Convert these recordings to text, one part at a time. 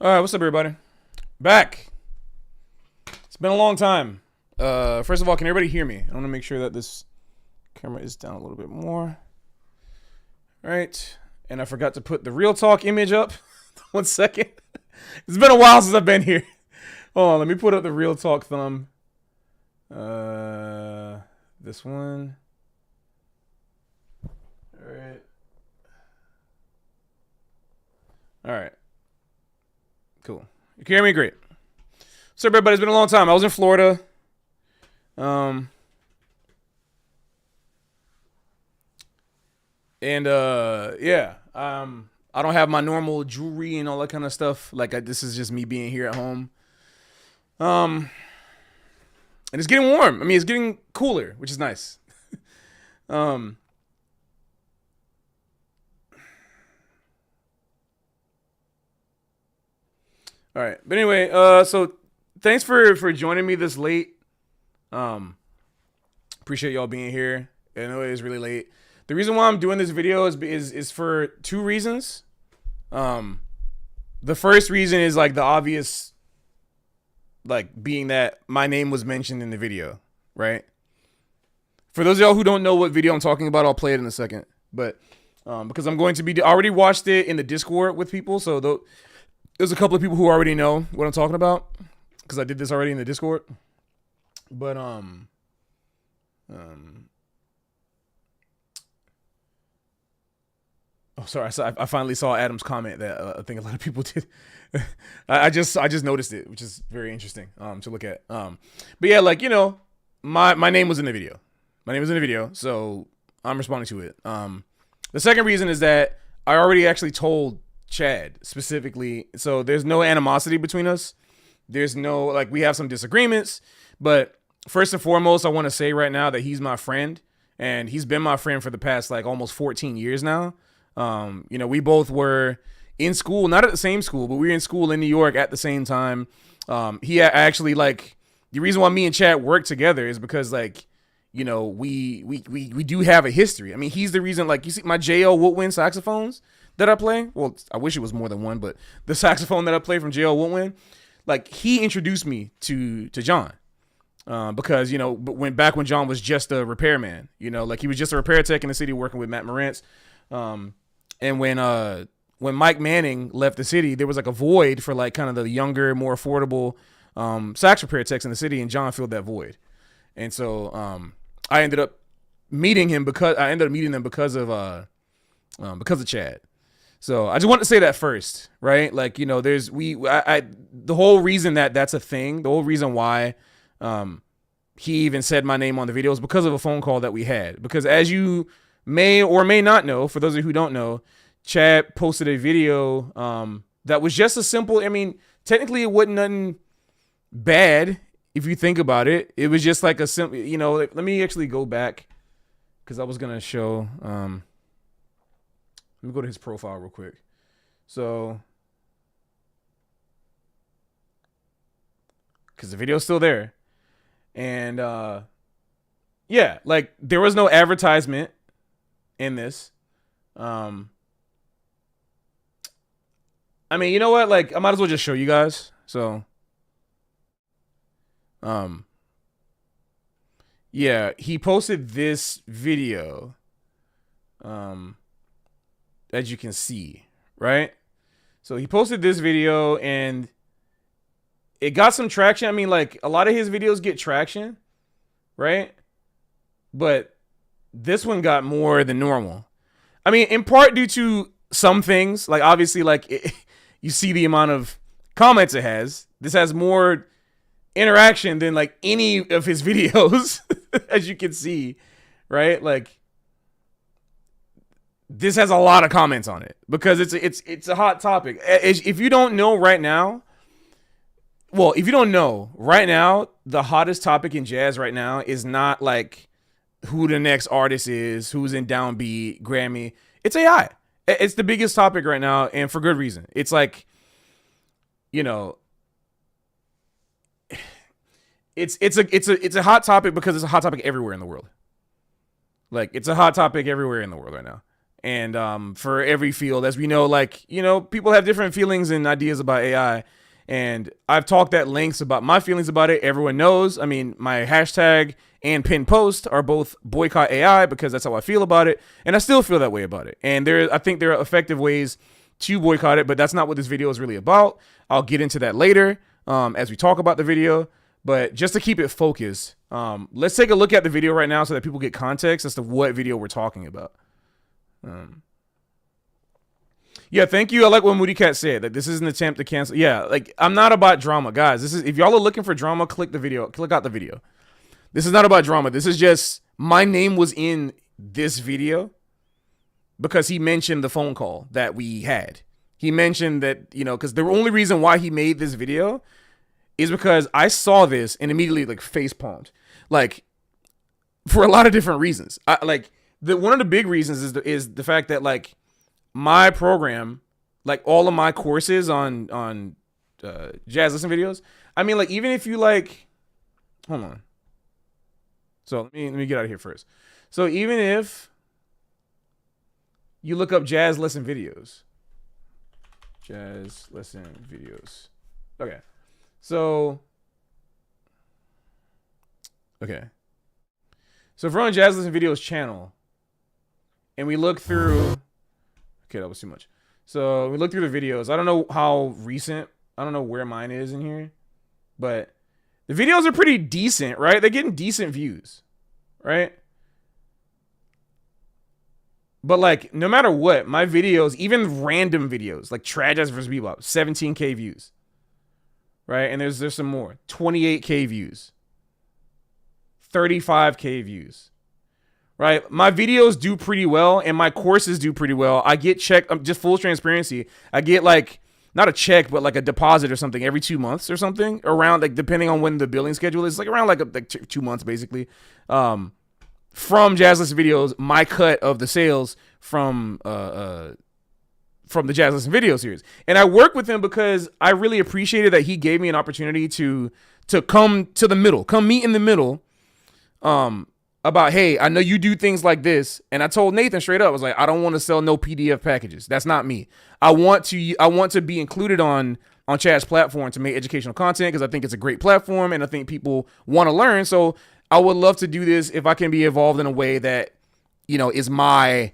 All right, what's up, everybody? Back. It's been a long time. First of all, can everybody hear me? I want to make sure that this camera is down a little bit more. All right, and I forgot to put the Real Talk image up. 1 second. It's been a while since I've been here. Hold on, let me put up the Real Talk thumb. This one. All right. All right. Cool. You can hear me? Great. So everybody, it's been a long time. I was in Florida. Yeah. I don't have my normal jewelry and all that kind of stuff. This is just me being here at home. And it's getting warm. I mean, it's getting cooler, which is nice. um, all right. But anyway, so thanks for joining me this late. Appreciate y'all being here. I know it is really late. The reason why I'm doing this video is for two reasons. The first reason is like the obvious, like being that my name was mentioned in the video, right? For those of y'all who don't know what video I'm talking about, I'll play it in a second. But because I'm going to be, I already watched it in the Discord with people, so there's a couple of people who already know what I'm talking about because I did this already in the Discord. But oh, sorry. I finally saw Adam's comment that I think a lot of people did. I just noticed it, which is very interesting to look at. But yeah, like my name was in the video. My name was in the video, so I'm responding to it. The second reason is that I already actually told Chad specifically, so there's no animosity between us. There's no we have some disagreements, but first and foremost, I want to say right now that he's my friend, and he's been my friend for the past almost 14 years now. We both were in school, not at the same school, but we were in school in New York at the same time. He actually the reason why me and Chad work together is because we do have a history. I mean, he's the reason, you see my JL Woodwind saxophones that I play. Well, I wish it was more than one, but the saxophone that I play from JL Woodwind, he introduced me to John. Because, back when John was just a repairman, he was just a repair tech in the city working with Matt Morantz. And when Mike Manning left the city, there was a void for kind of the younger, more affordable sax repair techs in the city, and John filled that void. And so I ended up meeting them because of Chad. So I just want to say that first, right? The whole reason that's a thing, the whole reason why he even said my name on the video is because of a phone call that we had. Because as you may or may not know, for those of you who don't know, Chad posted a video that was just a simple, technically it wasn't nothing bad if you think about it. It was just a simple, let me actually go back because I was going to show, let me go to his profile real quick. So, because the video's still there. And yeah, there was no advertisement in this. You know what? I might as well just show you guys. So, yeah, he posted this video, as you can see, right? So he posted this video and it got some traction. A lot of his videos get traction, right? But this one got more than normal. In part due to some things, obviously, you see the amount of comments it has. This has more interaction than any of his videos, as you can see, right? This has a lot of comments on it because it's a hot topic. If you don't know right now, if you don't know right now, the hottest topic in jazz right now is not who the next artist is, who's in Downbeat, Grammy. It's AI. It's the biggest topic right now, and for good reason. It's it's a hot topic because it's a hot topic everywhere in the world. It's a hot topic everywhere in the world right now. And for every field, as we know, like, you know, people have different feelings and ideas about AI. And I've talked at lengths about my feelings about it. Everyone knows. I mean, my hashtag and pin post are both boycott AI because that's how I feel about it. And I still feel that way about it. And I think there are effective ways to boycott it, but that's not what this video is really about. I'll get into that later as we talk about the video. But just to keep it focused, let's take a look at the video right now so that people get context as to what video we're talking about. Yeah, thank you. I like what Moody Cat said. That this is an attempt to cancel. Yeah, like, I'm not about drama, guys. This is, if y'all are looking for drama, click out the video. This is not about drama. This is just, my name was in this video because he mentioned the phone call that we had. He mentioned that, you know, because the only reason why he made this video is because I saw this and immediately like face palmed, like, for a lot of different reasons. One of the big reasons is the fact that, like, my program, like all of my courses on Jazz Listen videos. I mean, like, even if you like, hold on. So let me get out of here first. So even if you look up Jazz Listen videos, okay. So if we're on Jazz Listen videos channel and we look through. Okay, that was too much. So we look through the videos. I don't know how recent. I don't know where mine is in here. But the videos are pretty decent, right? They're getting decent views, right? But, like, no matter what, my videos, even random videos, like Trad vs. Bebop, 17K views, right? And there's some more. 28K views. 35K views. Right, my videos do pretty well, and my courses do pretty well. I get checked. Just full transparency. I get, like, not a check, but like a deposit or something every 2 months or something, around, like, depending on when the billing schedule is, like around like 2 months basically. From Jazz Listen videos, my cut of the sales from the Jazz Listen video series, and I work with him because I really appreciated that he gave me an opportunity to come to the middle, come meet in the middle. About, hey, I know you do things like this. And I told Nathan straight up, I was like, I don't want to sell no PDF packages. That's not me. I want to be included on Chad's platform to make educational content because I think it's a great platform and I think people want to learn. So I would love to do this if I can be involved in a way that, you know, is my,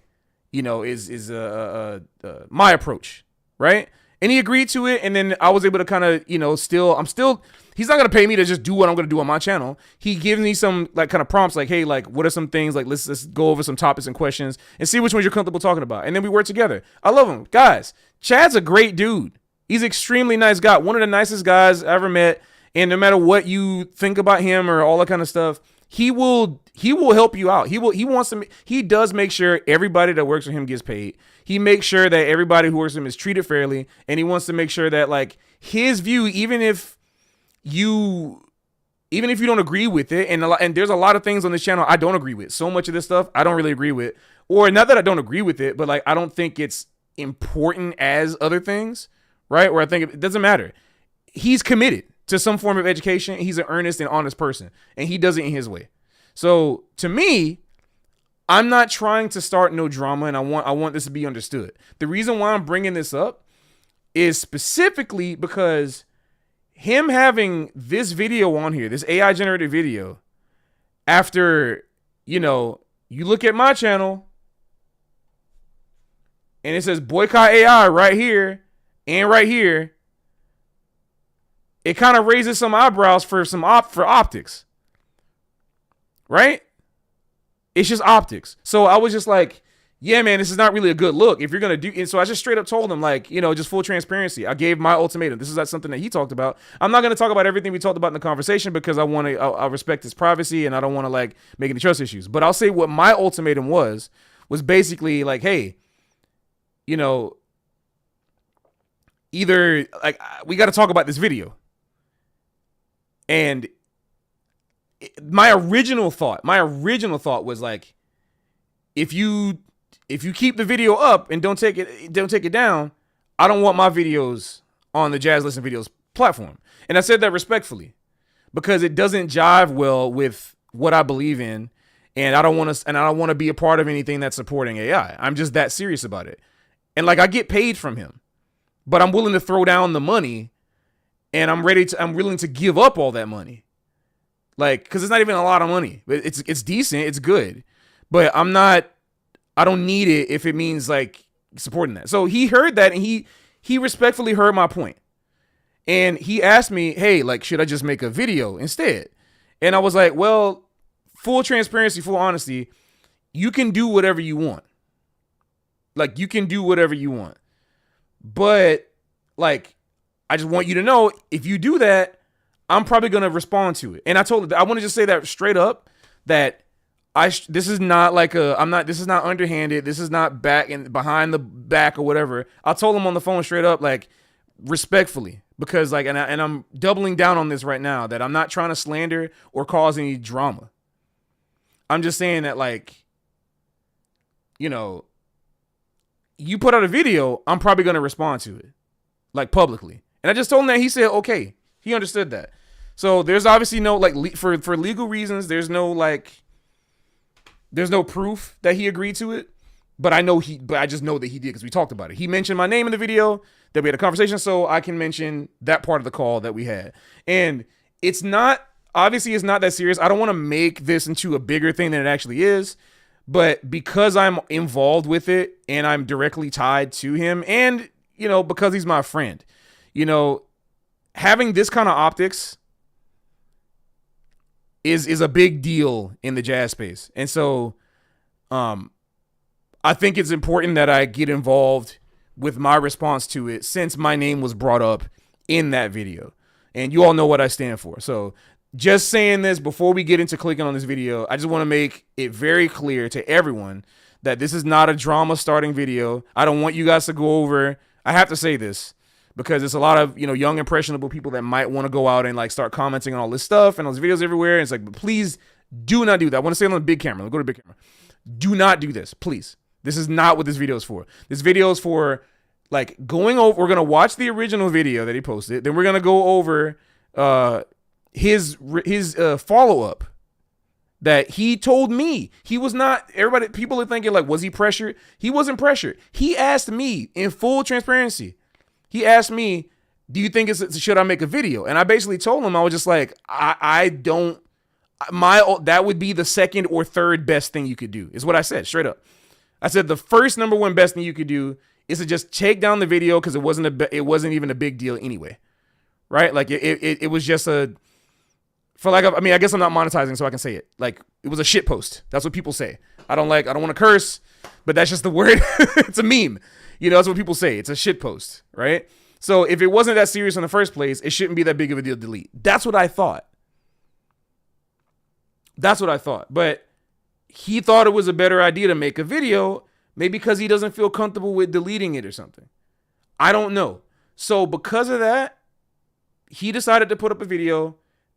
you know, is my approach, right? And he agreed to it, and then I was able to kind of, you know, he's not going to pay me to just do what I'm going to do on my channel. He gives me some, like, kind of prompts, like, hey, like, what are some things, like, let's go over some topics and questions and see which ones you're comfortable talking about. And then we work together. I love him. Guys, Chad's a great dude. He's an extremely nice guy. One of the nicest guys I ever met. And no matter what you think about him or all that kind of stuff, he will help you out. He does make sure everybody that works for him gets paid. He makes sure that everybody who works for him is treated fairly, and he wants to make sure that, like, his view, even if you don't agree with it, and there's a lot of things on this channel I don't agree with. So much of this stuff I don't really agree with, or not that I don't agree with it, but, like, I don't think it's important as other things, right? Where I think it doesn't matter. He's committed to some form of education. He's an earnest and honest person, and he does it in his way. So to me, I'm not trying to start no drama, and I want this to be understood. The reason why I'm bringing this up is specifically because him having this video on here, this AI generated video, after, you know, you look at my channel and it says boycott AI right here and right here, it kind of raises some eyebrows for optics, right? It's just optics. So I was just like, yeah, man, this is not really a good look if you're going to do it. So I just straight up told him, like, you know, just full transparency. I gave my ultimatum. This is not something that he talked about. I'm not going to talk about everything we talked about in the conversation because I respect his privacy and I don't want to, like, make any trust issues. But I'll say what my ultimatum was basically like, hey, you know, either, like, we got to talk about this video. And my original thought was like, if you keep the video up and don't take it down, I don't want my videos on the Jazz Listen videos platform. And I said that respectfully because it doesn't jive well with what I believe in. and I don't want to be a part of anything that's supporting AI. I'm just that serious about it. And like, I get paid from him, but I'm willing to throw down the money, and I'm willing to give up all that money. Like, cause it's not even a lot of money, but it's decent. It's good, but I don't need it if it means like supporting that. So he heard that, and he respectfully heard my point. And he asked me, hey, like, should I just make a video instead? And I was like, well, full transparency, full honesty, you can do whatever you want. Like, you can do whatever you want. But, like, I just want you to know, if you do that, I'm probably going to respond to it. And I told her, I want to just say that straight up, that this is not like this is not underhanded. This is not back and behind the back or whatever. I told him on the phone straight up, like, respectfully, because like, and I'm doubling down on this right now, that I'm not trying to slander or cause any drama. I'm just saying that, like, you know, you put out a video, I'm probably going to respond to it, like, publicly. And I just told him that. He said, okay. He understood that. So there's obviously no, like, for legal reasons, there's no proof that he agreed to it. But I just know that he did, because we talked about it. He mentioned my name in the video, that we had a conversation, so I can mention that part of the call that we had. And it's not that serious. I don't want to make this into a bigger thing than it actually is. But because I'm involved with it and I'm directly tied to him, and, you know, because he's my friend, you know, having this kind of optics is a big deal in the jazz space. And so I think it's important that I get involved with my response to it, since my name was brought up in that video. And you all know what I stand for. So just saying this before we get into clicking on this video, I just want to make it very clear to everyone that this is not a drama starting video. I don't want you guys to go over. I have to say this because it's a lot of, you know, young impressionable people that might want to go out and like start commenting on all this stuff and all these videos everywhere. And it's like, please do not do that. I want to say it on the big camera. Let's go to the big camera. Do not do this, please. This is not what this video is for. This video is for, like, going over. We're going to watch the original video that he posted. Then we're going to go over his follow-up that he told me. He was not, people are thinking, like, was he pressured? He wasn't pressured. He asked me in full transparency. He asked me, do you think should I make a video? And I basically told him, I was just like, I don't, that would be the second or third best thing you could do, is what I said, straight up. I said the first number one best thing you could do is to just take down the video, because it wasn't even a big deal anyway, right? Like it was just I guess I'm not monetizing, so I can say it. Like, it was a shit post. That's what people say. I don't want to curse, but that's just the word. It's a meme. You know, that's what people say. It's a shit post, right? So if it wasn't that serious in the first place, it shouldn't be that big of a deal to delete. That's what I thought. But he thought it was a better idea to make a video, maybe because he doesn't feel comfortable with deleting it or something. I don't know. So because of that, he decided to put up a video.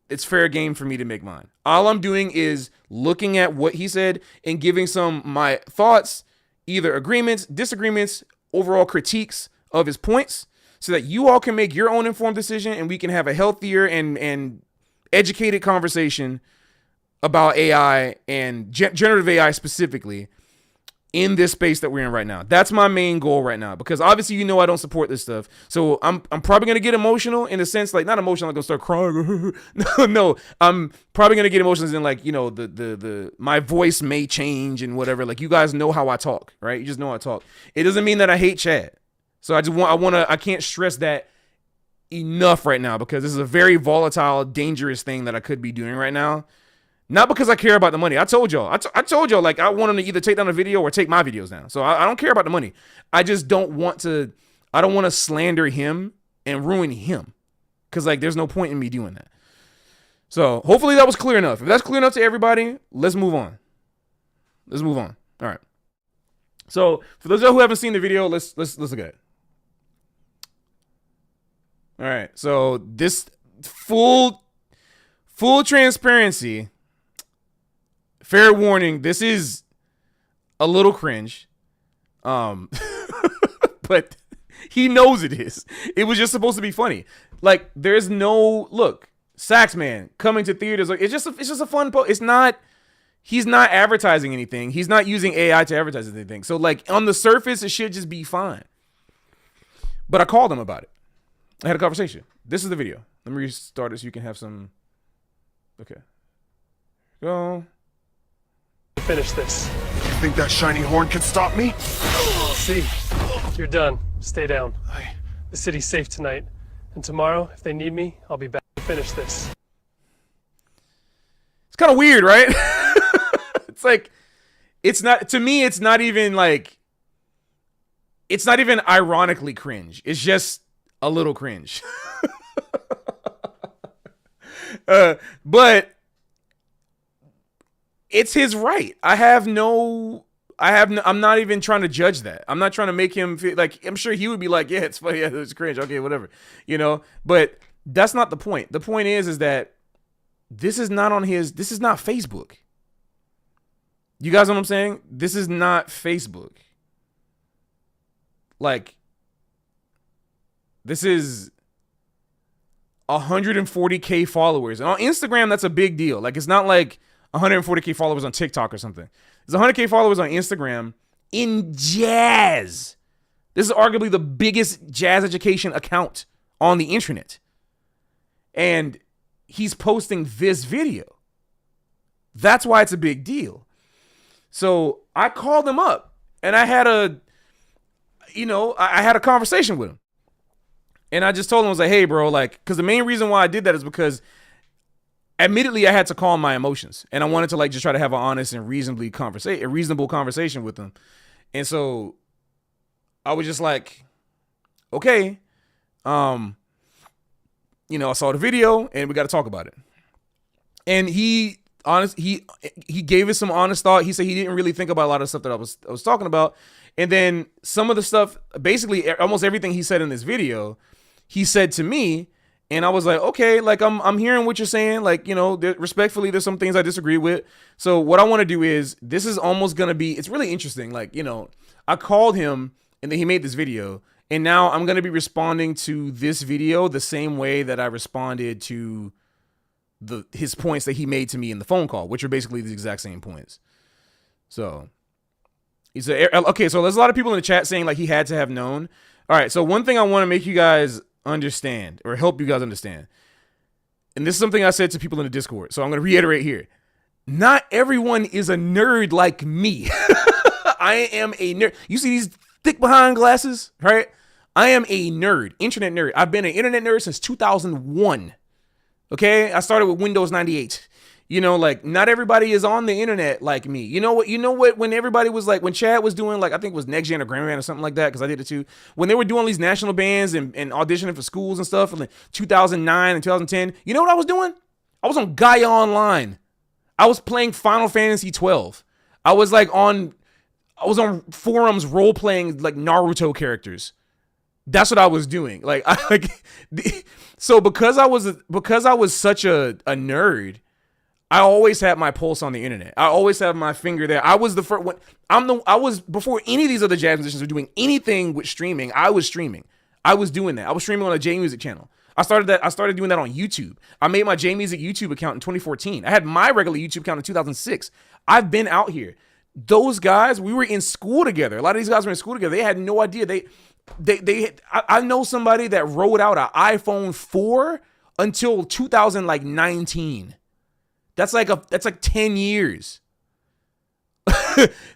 It's fair game for me to make mine. All I'm doing is looking at what he said and giving my thoughts, either agreements, disagreements, overall critiques of his points, so that you all can make your own informed decision and we can have a healthier and educated conversation about AI and generative AI specifically in this space that we're in right now. That's my main goal right now, because obviously, you know, I don't support this stuff. So I'm probably going to get emotional, in the sense, like, not emotional, I'm going to start crying. No, I'm probably going to get emotions in, like, you know, my voice may change and whatever. Like, you guys know how I talk, right? You just know how I talk. It doesn't mean that I hate Chad. So I can't stress that enough right now, because this is a very volatile, dangerous thing that I could be doing right now. Not because I care about the money. I told y'all, like, I want him to either take down a video or take my videos down. So I don't care about the money. I just don't want to slander him and ruin him, because, like, there's no point in me doing that. So hopefully that was clear enough. If that's clear enough to everybody, let's move on. All right. So for those of you who haven't seen the video, let's look at it. All right. So this full transparency. Fair warning, this is a little cringe. But he knows it is. It was just supposed to be funny. Like, there's no look. Saxman coming to theaters. Like, it's just a fun post. It's not He's not advertising anything. He's not using AI to advertise anything. So like on the surface, it should just be fine. But I called him about it. I had a conversation. This is the video. Let me restart it so you can have some. Okay. Go. Finish this. You think that shiny horn can stop me? See, you're done. Stay down. The city's safe tonight. And tomorrow, if they need me, I'll be back to finish this. It's kind of weird, right? It's like, it's not, to me, it's not even like, it's not even ironically cringe. It's just a little cringe. But it's his right. I'm not even trying to judge that. I'm not trying to make him feel like, I'm sure he would be like, yeah, it's funny. Yeah, it's cringe. Okay, whatever, but that's not the point. The point is that this is not Facebook. You guys know what I'm saying? This is not Facebook. Like, this is 140K followers. And on Instagram, that's a big deal. Like, it's not like 140K followers on TikTok or something. There's 100K followers on Instagram in jazz. This is arguably the biggest jazz education account on the internet. And he's posting this video. That's why it's a big deal. So I called him up and I had a conversation with him. And I just told him, I was like, hey, bro, like, because the main reason why I did that is because admittedly I had to calm my emotions. And I wanted to like just try to have an honest and reasonable conversation with him. And so I was just like, okay, I saw the video and we got to talk about it. And he gave us some honest thought. He said he didn't really think about a lot of stuff that I was talking about. And then some of the stuff, basically almost everything he said in this video, he said to me, and I was like, okay, like I'm hearing what you're saying. Like, respectfully, there's some things I disagree with. So what I want to do is, this is almost going to be, it's really interesting. Like, I called him and then he made this video. And now I'm going to be responding to this video the same way that I responded to his points that he made to me in the phone call, which are basically the exact same points. So he said, okay, so there's a lot of people in the chat saying like he had to have known. All right, so one thing I want to make you guys understand, or help you guys understand, and this is something I said to people in the Discord, so I'm going to reiterate here. Not everyone is a nerd like me. I am a nerd. You see these thick behind glasses, right? I am a nerd, internet nerd. I've been an internet nerd since 2001. Okay, I started with Windows 98. Like not everybody is on the internet like me. You know what? When everybody was like, when Chad was doing like, I think it was Next Gen or Grand Band or something like that, because I did it too. When they were doing these national bands and auditioning for schools and stuff in like 2009 and 2010, you know what I was doing? I was on Gaia Online. I was playing Final Fantasy 12. I was on forums role playing like Naruto characters. That's what I was doing. So because I was such a nerd, I always had my pulse on the internet. I always have my finger there. I was the first one. I was before any of these other jazz musicians were doing anything with streaming. I was streaming. I was doing that. I was streaming on a J Music channel. I started doing that on YouTube. I made my J Music YouTube account in 2014. I had my regular YouTube account in 2006. I've been out here. Those guys, we were in school together. A lot of these guys were in school together. They had no idea. I know somebody that rode out an iPhone 4 until 2019. That's like 10 years.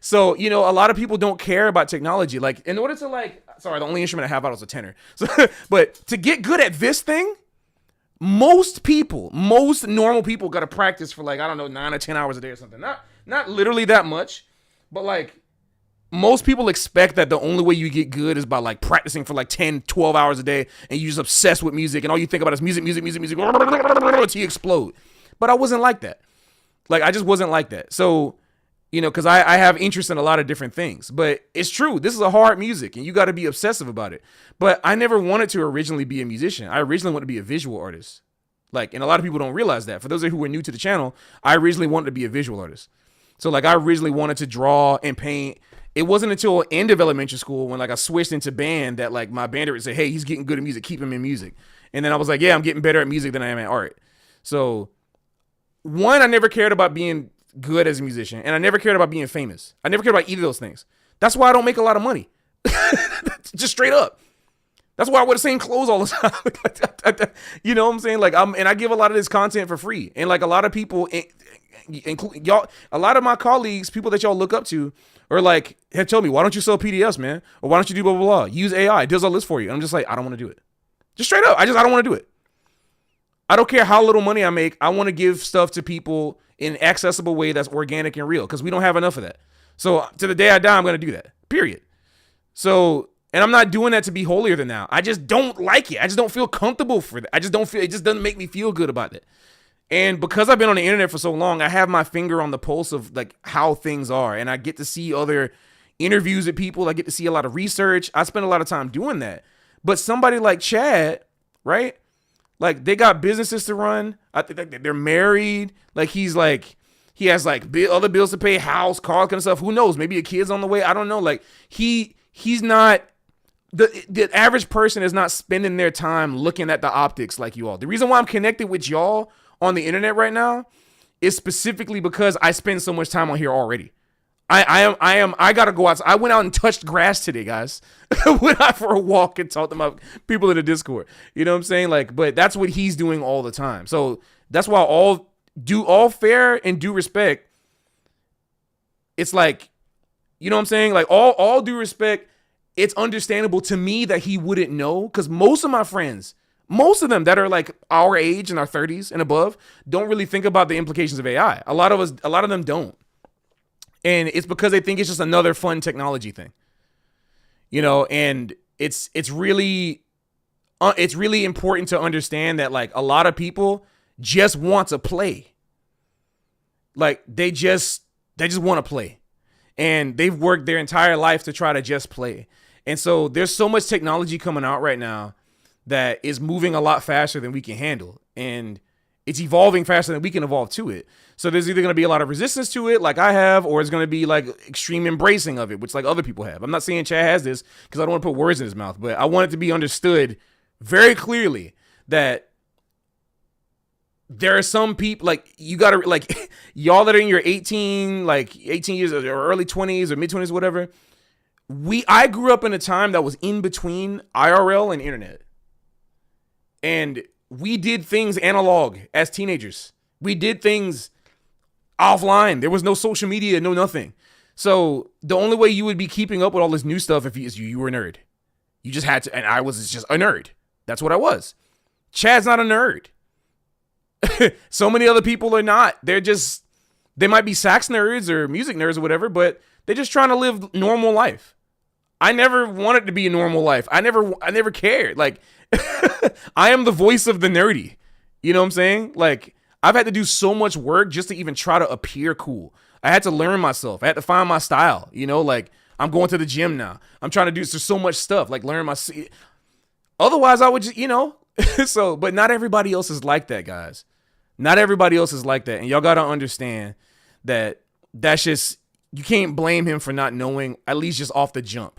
So, a lot of people don't care about technology. Like, in order to the only instrument I have out was a tenor. So, but to get good at this thing, most normal people got to practice for 9 or 10 hours a day or something. Not literally that much, but most people expect that the only way you get good is by practicing for 10, 12 hours a day, and you just obsessed with music, and all you think about is music until you explode. But I wasn't like that. I just wasn't like that. So, because I have interest in a lot of different things. But it's true. This is a hard music, and you got to be obsessive about it. But I never wanted to originally be a musician. I originally wanted to be a visual artist. And a lot of people don't realize that. For those of you who are new to the channel, I originally wanted to be a visual artist. So, I originally wanted to draw and paint. It wasn't until end of elementary school when I switched into band that my band director said, hey, he's getting good at music, keep him in music. And then I was like, yeah, I'm getting better at music than I am at art. So one, I never cared about being good as a musician, and I never cared about being famous. I never cared about either of those things. That's why I don't make a lot of money. Just straight up. That's why I wear the same clothes all the time. You know what I'm saying? Like, I give a lot of this content for free. And like a lot of people, including y'all, a lot of my colleagues, people that y'all look up to, are like, have told me, why don't you sell PDFs, man? Or why don't you do blah, blah, blah? Use AI. It does all this for you. And I'm just like, I don't want to do it. Just straight up. I don't want to do it. I don't care how little money I make. I want to give stuff to people in an accessible way that's organic and real, because we don't have enough of that. So to the day I die, I'm going to do that. Period. So, and I'm not doing that to be holier than thou. I just don't like it. I just don't feel comfortable for that. I just don't feel, it just doesn't make me feel good about it. And because I've been on the internet for so long, I have my finger on the pulse of like how things are. And I get to see other interviews with people. I get to see a lot of research. I spend a lot of time doing that. But somebody like Chad, right? Like, they got businesses to run. I think they're married. Like, he has like other bills to pay, house, car, kind of stuff. Who knows? Maybe a kid's on the way. I don't know. Like, he's not, the average person is not spending their time looking at the optics like you all. The reason why I'm connected with y'all on the internet right now is specifically because I spend so much time on here already. I gotta go out. I went out and touched grass today, guys. Went out for a walk and talked to my people in the Discord. You know what I'm saying? Like, but that's what he's doing all the time. So that's why all fair and due respect. It's like, you know what I'm saying? Like, all due respect, it's understandable to me that he wouldn't know, because most of my friends, most of them that are like our age in our 30s and above, don't really think about the implications of AI. A lot of them don't. And it's because they think it's just another fun technology thing, you know. And it's really important to understand that, like, a lot of people just want to play. Like, they just want to play, and they've worked their entire life to try to just play. And so there's so much technology coming out right now that is moving a lot faster than we can handle, and it's evolving faster than we can evolve to it. So there's either going to be a lot of resistance to it, like I have, or it's going to be like extreme embracing of it, which like other people have. I'm not saying Chad has this because I don't want to put words in his mouth, but I want it to be understood very clearly that there are some people, like, you got to, like, y'all that are in your 18 years or early 20s or mid 20s, whatever. I grew up in a time that was in between IRL and internet. And we did things analog as teenagers. We did things offline. There was no social media, no nothing. So the only way you would be keeping up with all this new stuff if you were a nerd. You just had to, and I was just a nerd. That's what I was. Chad's not a nerd. So many other people are not. They might be sax nerds or music nerds or whatever, but they're just trying to live normal life. I never wanted to be a normal life. I never cared. Like, I am the voice of the nerdy. You know what I'm saying? Like, I've had to do so much work just to even try to appear cool. I had to learn myself. I had to find my style. You know, like, I'm going to the gym now. I'm trying to do so much stuff, like learn my. Otherwise, I would just, you know. So, but not everybody else is like that, guys. Not everybody else is like that, and y'all gotta understand that that's just, you can't blame him for not knowing, at least just off the jump.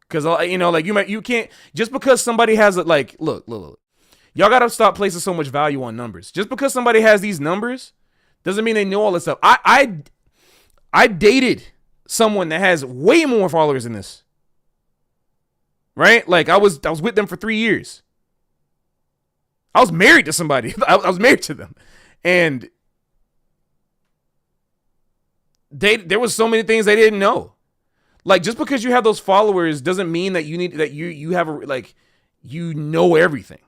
Because, you know, like, you can't, just because somebody has it, like, look. Y'all got to stop placing so much value on numbers. Just because somebody has these numbers doesn't mean they know all this stuff. I dated someone that has way more followers than this. Right? Like, I was with them for 3 years. I was married to somebody. I was married to them. And there was so many things they didn't know. Like, just because you have those followers doesn't mean that you have you know everything.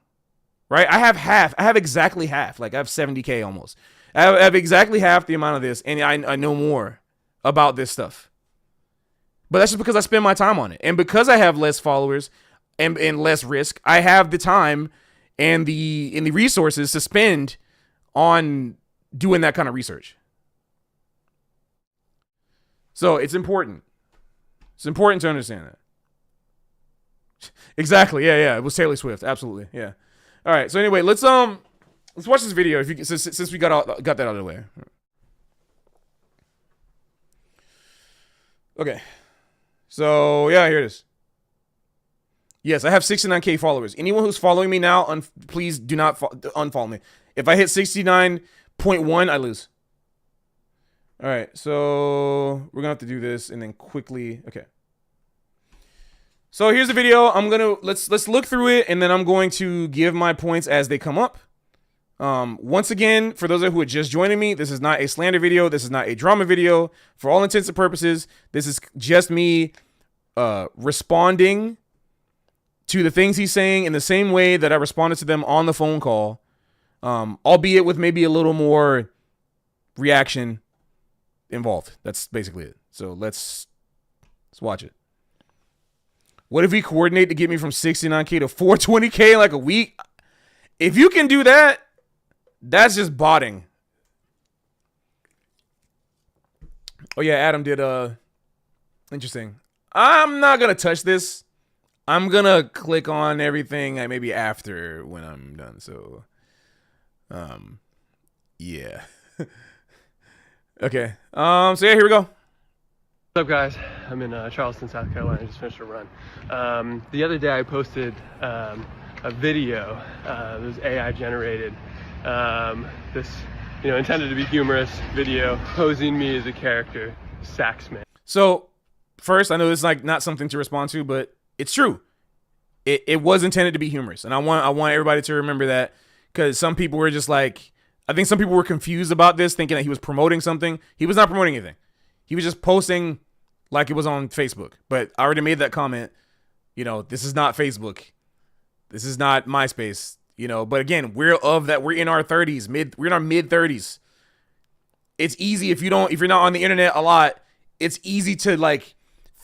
Right? I have exactly half. Like, I have 70K almost. I have exactly half the amount of this, and I know more about this stuff. But that's just because I spend my time on it. And because I have less followers and less risk, I have the time and the resources to spend on doing that kind of research. So it's important. It's important to understand that. Exactly. Yeah. It was Taylor Swift. Absolutely. Yeah. All right. So anyway, let's watch this video since we got that out of the way. Okay. So yeah, here it is. Yes, I have 69K followers. Anyone who's following me now, please do not unfollow me. If I hit 69.1, I lose. All right, so we're gonna have to do this and then quickly. Okay. So here's the video. I'm gonna let's look through it, and then I'm going to give my points as they come up. Once again, for those who are just joining me, this is not a slander video. This is not a drama video. For all intents and purposes, this is just me responding to the things he's saying in the same way that I responded to them on the phone call, albeit with maybe a little more reaction involved. That's basically it. So let's watch it. What if we coordinate to get me from 69K to 420K in like a week? If you can do that, that's just botting. Oh yeah, Adam did interesting. I'm not gonna touch this. I'm gonna click on everything maybe after when I'm done. So yeah. Okay. So yeah, here we go. What's up, guys? I'm in Charleston, South Carolina. I just finished a run. The other day I posted a video that was AI generated. This, intended to be humorous video posing me as a character, Saxman. So first, I know this is like not something to respond to, but it's true. It was intended to be humorous, and I want everybody to remember that, because some people were just like, I think some people were confused about this, thinking that he was promoting something. He was not promoting anything. He was just posting like it was on Facebook. But I already made that comment. This is not Facebook. This is not MySpace. But again, we're in our 30s, we're in our mid 30s. It's easy if you're not on the internet a lot, it's easy to like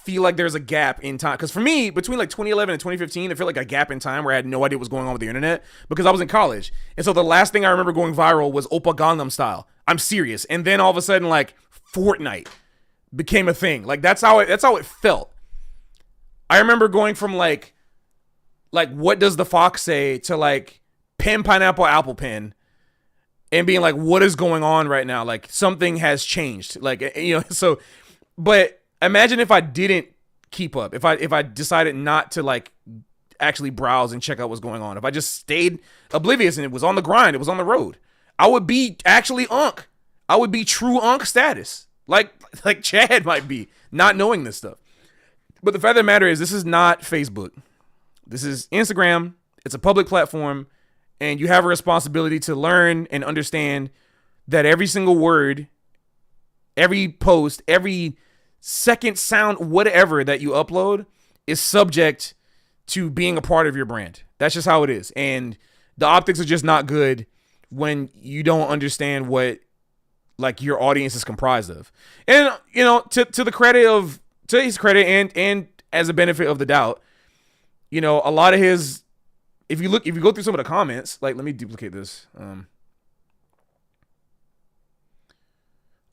feel like there's a gap in time. Because for me, between like 2011 and 2015, I feel like a gap in time where I had no idea what was going on with the internet because I was in college. And so the last thing I remember going viral was Oppa Gangnam Style. I'm serious. And then all of a sudden, like, Fortnite became a thing. Like, that's how it felt. I remember going from like what does the fox say to like pen pineapple apple pen, and being like, what is going on right now? Like, something has changed. Like, so, but imagine if I didn't keep up, if I decided not to like actually browse and check out what's going on, if I just stayed oblivious and it was on the grind, it was on the road, I would be actually Unk. I would be true Unk status, like Chad might be, not knowing this stuff. But the fact of the matter is, this is not Facebook. This is Instagram. It's a public platform, and you have a responsibility to learn and understand that every single word, every post, every second sound, whatever that you upload is subject to being a part of your brand. That's just how it is. And the optics are just not good when you don't understand what like your audience is comprised of. And to the credit of, to his credit and as a benefit of the doubt, a lot of his, if you go through some of the comments, like, let me duplicate this.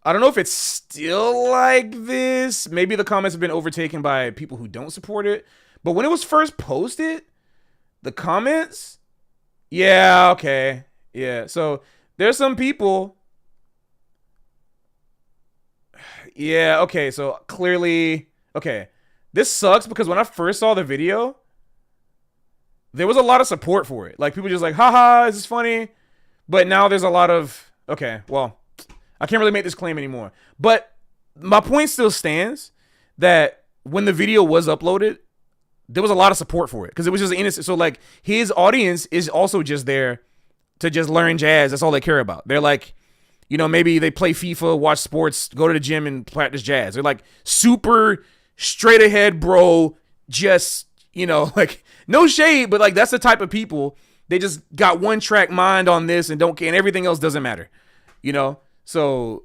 I don't know if it's still like this. Maybe the comments have been overtaken by people who don't support it. But when it was first posted, the comments, yeah, okay. Yeah, so there's some people. Yeah, okay, so clearly, okay. This sucks because when I first saw the video, there was a lot of support for it. Like, people just like, haha, is this funny? But now there's a lot of, okay, well, I can't really make this claim anymore. But my point still stands that when the video was uploaded, there was a lot of support for it because it was just innocent. So, like, his audience is also just there to just learn jazz. That's all they care about. They're like, maybe they play FIFA, watch sports, go to the gym and practice jazz. They're like super straight ahead, bro. Just, like, no shade, but like, that's the type of people. They just got one track mind on this and don't care, and everything else doesn't matter, So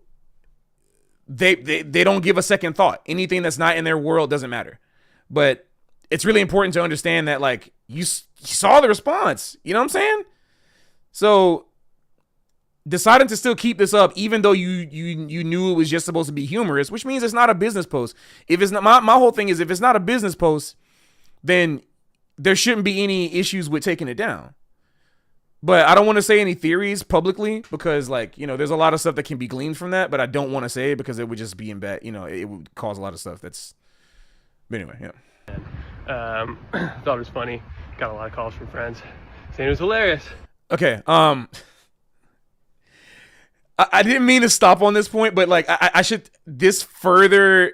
they don't give a second thought. Anything that's not in their world doesn't matter. But it's really important to understand that, like, you saw the response. You know what I'm saying? So deciding to still keep this up, even though you knew it was just supposed to be humorous, which means it's not a business post. If it's not, my whole thing is, if it's not a business post, then there shouldn't be any issues with taking it down. But I don't want to say any theories publicly because, like, there's a lot of stuff that can be gleaned from that, but I don't want to say it because it would just be in bad, it would cause a lot of stuff that's, but anyway, yeah. Thought it was funny. Got a lot of calls from friends saying it was hilarious. Okay. I didn't mean to stop on this point, but like I should this further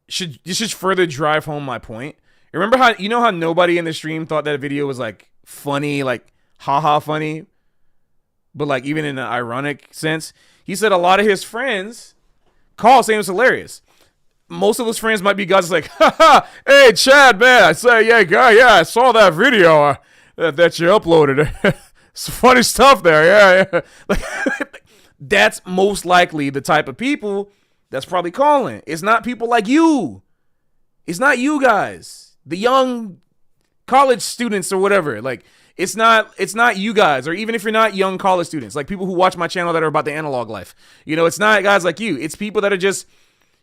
should further drive home my point. Remember how how nobody in the stream thought that video was like funny, like haha funny, but like even in an ironic sense. He said a lot of his friends call saying it was hilarious. Most of those friends might be guys like, haha, hey Chad, man, I say, yeah, I saw that video that you uploaded. It's funny stuff there, yeah. Like, that's most likely the type of people that's probably calling. It's not people like you. It's not you guys, the young college students or whatever. Like, it's not you guys, or even if you're not young college students, like people who watch my channel that are about the analog life. It's not guys like you. It's people that are just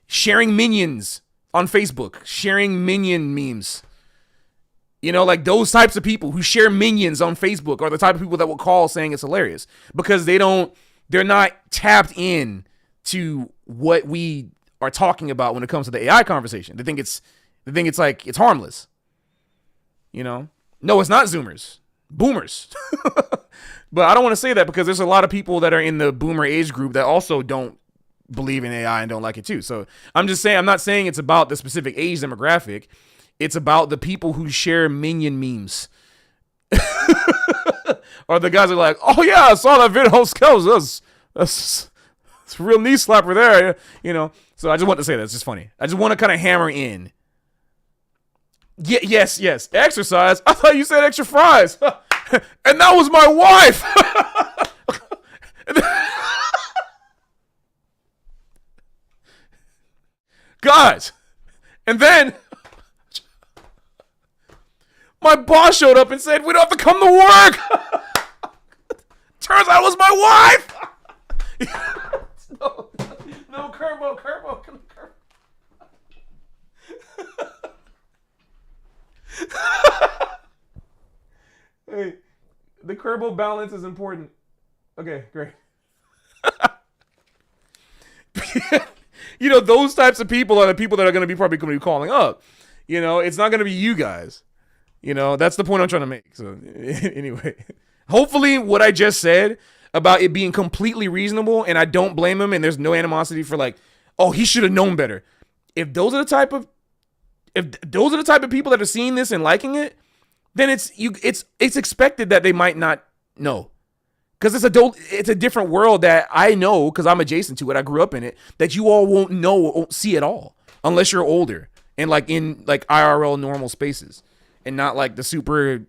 sharing minions on Facebook, sharing minion memes. Like those types of people who share minions on Facebook are the type of people that will call saying it's hilarious because they're not tapped in to what we are talking about when it comes to the AI conversation. They think it's like it's harmless. No, it's not Zoomers, boomers. But I don't want to say that because there's a lot of people that are in the boomer age group that also don't believe in AI and don't like it too. So I'm not saying it's about the specific age demographic. It's about the people who share minion memes. Or the guys are like, oh yeah, I saw that video. That's a real knee slapper there. So I just want to say that. It's just funny. I just want to kind of hammer in. Yes. Exercise. I thought you said extra fries. And that was my wife. Guys. And then my boss showed up and said, we don't have to come to work. Turns out it was my wife. No, Kerbo. Hey, the Kerbo balance is important. Okay, great. Those types of people are the people that are going to be probably going to be calling up. It's not going to be you guys. That's the point I'm trying to make. So anyway, hopefully what I just said about it being completely reasonable, and I don't blame him, and there's no animosity for like, oh, he should have known better. If those are the type of people that are seeing this and liking it, then it's expected that they might not know. Because it's a different world that I know because I'm adjacent to it. I grew up in it, that you all won't know or won't see at all unless you're older and like in like IRL normal spaces. And not like the super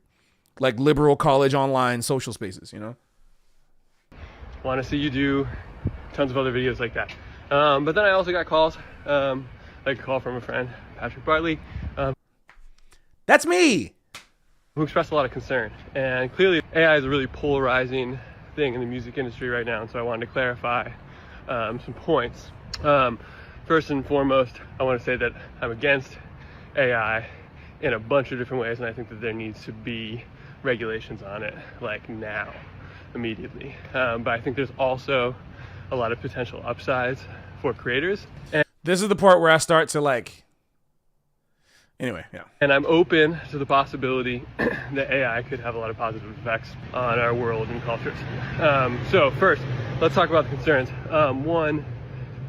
like liberal college online social spaces, Want to see you do tons of other videos like that. But then I also got calls, like a call from a friend, Patrick Bartley. That's me. Who expressed a lot of concern. And clearly AI is a really polarizing thing in the music industry right now. And so I wanted to clarify some points. First and foremost, I want to say that I'm against AI in a bunch of different ways, and I think that there needs to be regulations on it, like now, immediately. But I think there's also a lot of potential upsides for creators. And this is the part where I start to like, anyway, yeah. And I'm open to the possibility that AI could have a lot of positive effects on our world and cultures. So first, let's talk about the concerns. One,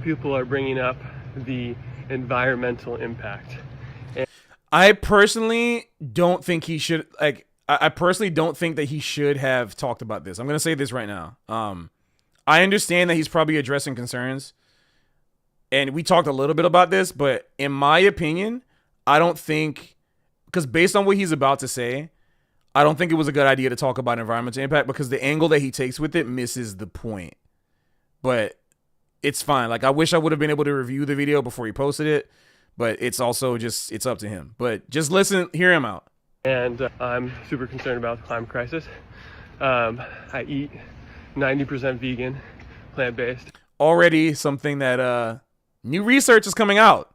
people are bringing up the environmental impact. I personally don't think he should I personally don't think that he should have talked about this. I'm going to say this right now. I understand that he's probably addressing concerns, and we talked a little bit about this, but in my opinion, I don't think, because based on what he's about to say, I don't think it was a good idea to talk about environmental impact because the angle that he takes with it misses the point. But it's fine. Like, I wish I would have been able to review the video before he posted it. But it's also just, it's up to him. But just listen, hear him out. And I'm super concerned about the climate crisis. I eat 90% vegan, plant-based. Already something that new research is coming out,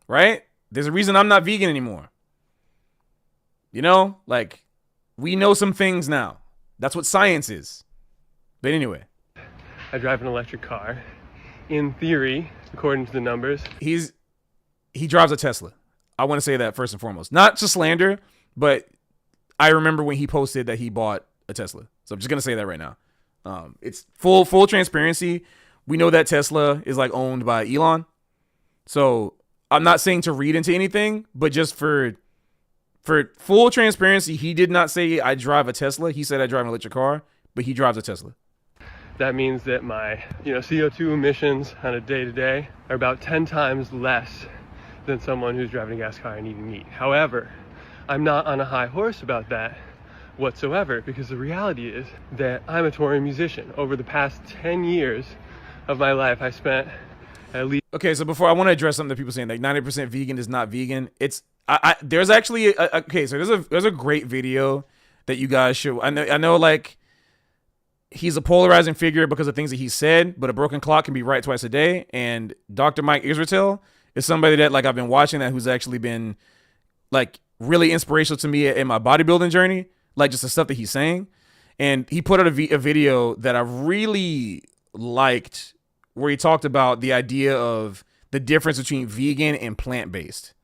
right? There's a reason I'm not vegan anymore. Like, we know some things now. That's what science is. But anyway. I drive an electric car. In theory, according to the numbers, he drives a Tesla. I want to say that first and foremost. Not to slander, but I remember when he posted that he bought a Tesla. So I'm just going to say that right now. It's full transparency. We know that Tesla is like owned by Elon. So I'm not saying to read into anything, but just for full transparency, he did not say I drive a Tesla. He said I drive an electric car, but he drives a Tesla. That means that my, CO2 emissions on a day-to-day are about 10 times less than someone who's driving a gas car and eating meat. However, I'm not on a high horse about that whatsoever, because the reality is that I'm a touring musician. Over the past 10 years of my life, I spent at least... Okay, so before I want to address something that people saying like 90% vegan is not vegan. It's there's actually okay, so there's a great video that you guys should. I know like he's a polarizing figure because of things that he said, but a broken clock can be right twice a day. And Dr. Mike Israetel is somebody that like I've been watching that who's actually been like really inspirational to me in my bodybuilding journey, like just the stuff that he's saying. And he put out a video that I really liked where he talked about the idea of the difference between vegan and plant-based.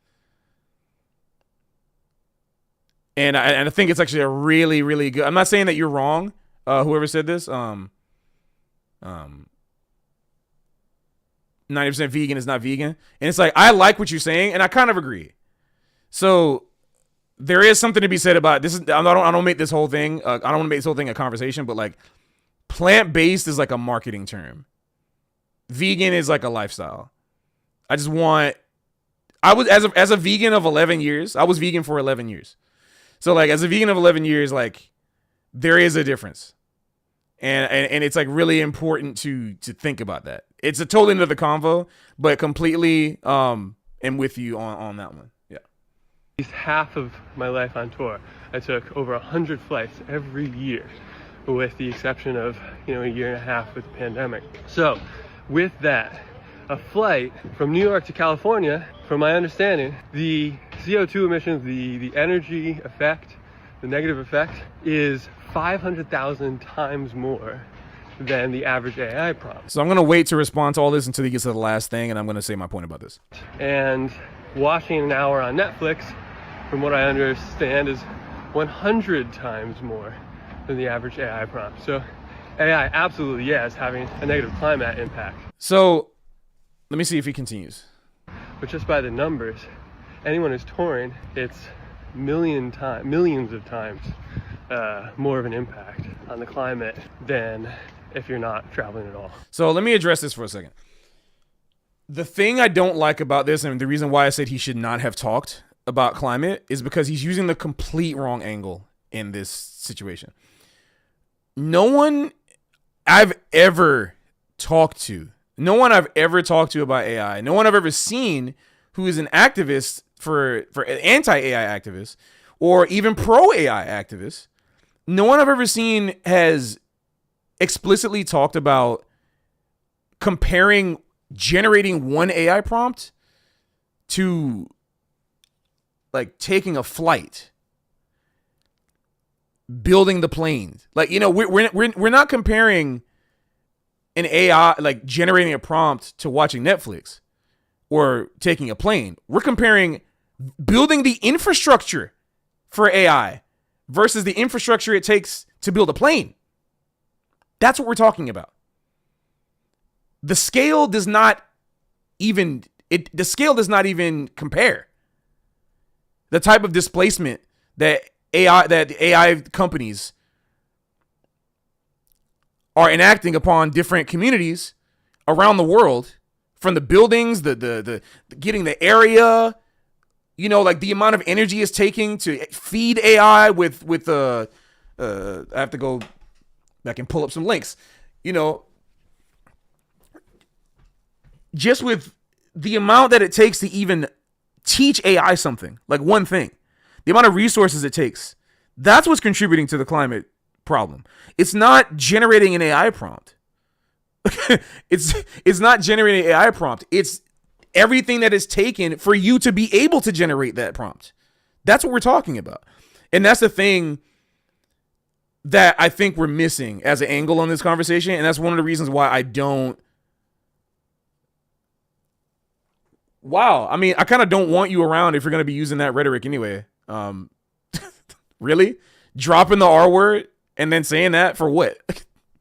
And I think it's actually a really, really good. I'm not saying that you're wrong, whoever said this. 90% vegan is not vegan, and it's like I like what you're saying, and I kind of agree. So there is something to be said about this. I don't make this whole thing. I don't want to make this whole thing a conversation, but like plant-based is like a marketing term. Vegan is like a lifestyle. I was as a vegan of 11 years. I was vegan for 11 years. So like as a vegan of 11 years, like there is a difference. And it's like really important to think about that. It's a totally another convo, but completely am with you on that one. Yeah. At least half of my life on tour, I took over 100 flights every year, with the exception of, a year and a half with the pandemic. So with that, a flight from New York to California, from my understanding, the CO2 emissions, the energy effect, the negative effect is 500,000 times more than the average AI prompt. So I'm going to wait to respond to all this until he gets to the last thing, and I'm going to say my point about this. And watching an hour on Netflix, from what I understand, is 100 times more than the average AI prompt. So AI absolutely, is having a negative climate impact. So let me see if he continues. But just by the numbers, anyone who's touring, it's millions of times more of an impact on the climate than if you're not traveling at all. So let me address this for a second. The thing I don't like about this, and the reason why I said he should not have talked about climate, is because he's using the complete wrong angle in this situation. No one I've ever talked to about AI, no one I've ever seen who is an activist for anti-AI activists or even pro-AI activists, no one I've ever seen has explicitly talked about comparing generating one AI prompt to like taking a flight, building the planes. Like, we're not comparing an AI, like generating a prompt, to watching Netflix or taking a plane. We're comparing building the infrastructure for AI versus the infrastructure it takes to build a plane. That's what we're talking about. The scale does not even compare. The type of displacement that AI companies are enacting upon different communities around the world, from the buildings, the getting the area, like the amount of energy it's taking to feed AI with I have to go back and pull up some links, just with the amount that it takes to even teach AI something, like one thing, the amount of resources it takes, that's what's contributing to the climate problem. It's not generating an AI prompt. It's not generating an AI prompt. It's everything that is taken for you to be able to generate that prompt. That's what we're talking about. And that's the thing that I think we're missing as an angle on this conversation. And that's one of the reasons why I don't. Wow. I mean, I kind of don't want you around if you're going to be using that rhetoric anyway. Really? Dropping the R word and then saying that for what?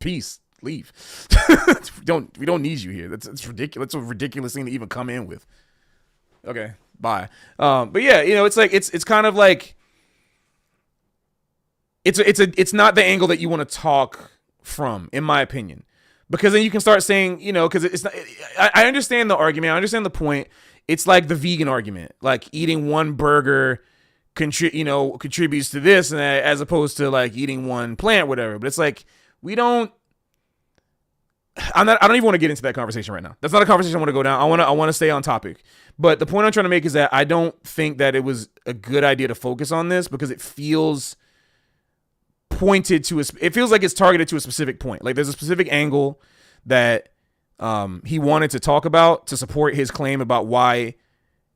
peace, leave. We don't need you here. That's ridiculous. That's a ridiculous thing to even come in with. Okay, bye. But yeah, it's like it's kind of like it's not the angle that you want to talk from, in my opinion, because then you can start saying, because it's not. I understand the argument. I understand the point. It's like the vegan argument, like eating one burger contributes to this, and as opposed to like eating one plant, whatever. But it's like I don't even want to get into that conversation right now. That's not a conversation I want to go down. I want to stay on topic. But the point I'm trying to make is that I don't think that it was a good idea to focus on this, because it feels pointed to it feels like it's targeted to a specific point. Like there's a specific angle that he wanted to talk about to support his claim about why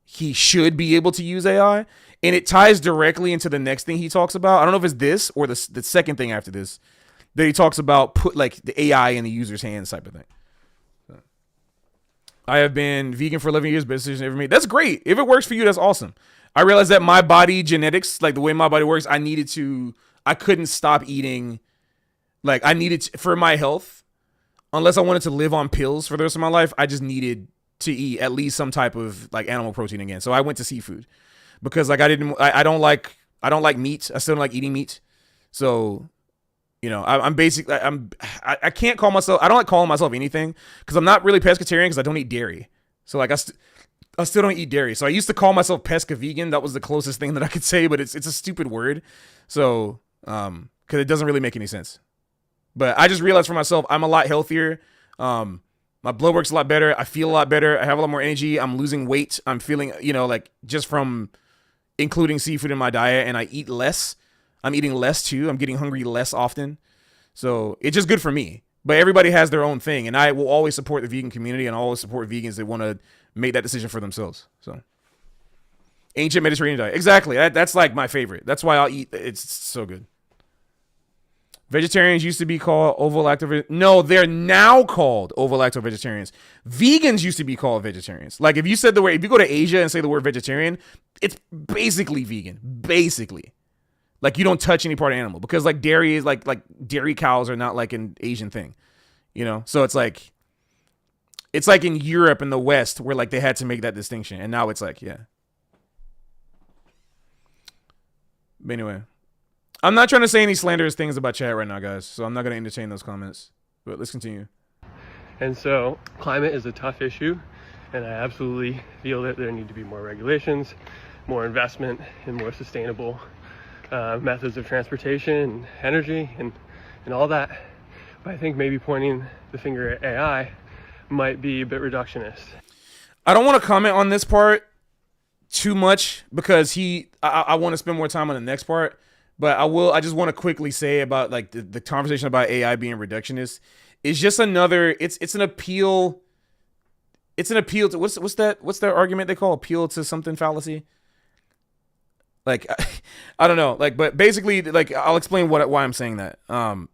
he should be able to use AI. And it ties directly into the next thing he talks about. I don't know if it's this or the second thing after this that he talks about, put like the AI in the user's hands type of thing. So, I have been vegan for 11 years, best decision ever made. That's great. If it works for you, that's awesome. I realized that my body genetics, like the way my body works, I couldn't stop eating. Like I needed to, for my health, unless I wanted to live on pills for the rest of my life, I just needed to eat at least some type of like animal protein again. So I went to seafood because like I don't like meat. I still don't like eating meat. So, I can't call myself, I don't like calling myself anything because I'm not really pescatarian because I don't eat dairy. So like I still don't eat dairy. So I used to call myself pesca vegan. That was the closest thing that I could say, but it's a stupid word. So, cause it doesn't really make any sense. But I just realized for myself, I'm a lot healthier. My blood works a lot better. I feel a lot better. I have a lot more energy. I'm losing weight. I'm feeling, like just from including seafood in my diet, and I eat less. I'm eating less too. I'm getting hungry less often. So it's just good for me. But everybody has their own thing. And I will always support the vegan community and always support vegans that want to make that decision for themselves. So ancient Mediterranean diet. Exactly. That's like my favorite. That's why I'll eat. It's so good. Vegetarians used to be called ovo-lacto. No, they're now called ovo-lacto vegetarians. Vegans used to be called vegetarians. Like if you go to Asia and say the word vegetarian, it's basically vegan. Basically. Like you don't touch any part of animal, because like dairy is like dairy cows are not like an Asian thing, So it's like in Europe and the West where like they had to make that distinction, and now it's like, yeah. But anyway, I'm not trying to say any slanderous things about chat right now, guys, so I'm not going to entertain those comments. But let's continue. And so climate is a tough issue, and I absolutely feel that there need to be more regulations, more investment in more sustainable methods of transportation and energy and all that. But I think maybe pointing the finger at AI might be a bit reductionist. I don't want to comment on this part too much because I want to spend more time on the next part. But I just want to quickly say about like the conversation about AI being reductionist is just another, it's an appeal. It's an appeal to what's that argument they call appeal to something fallacy? Like, I don't know. Like, but basically, like, I'll explain why I'm saying that. I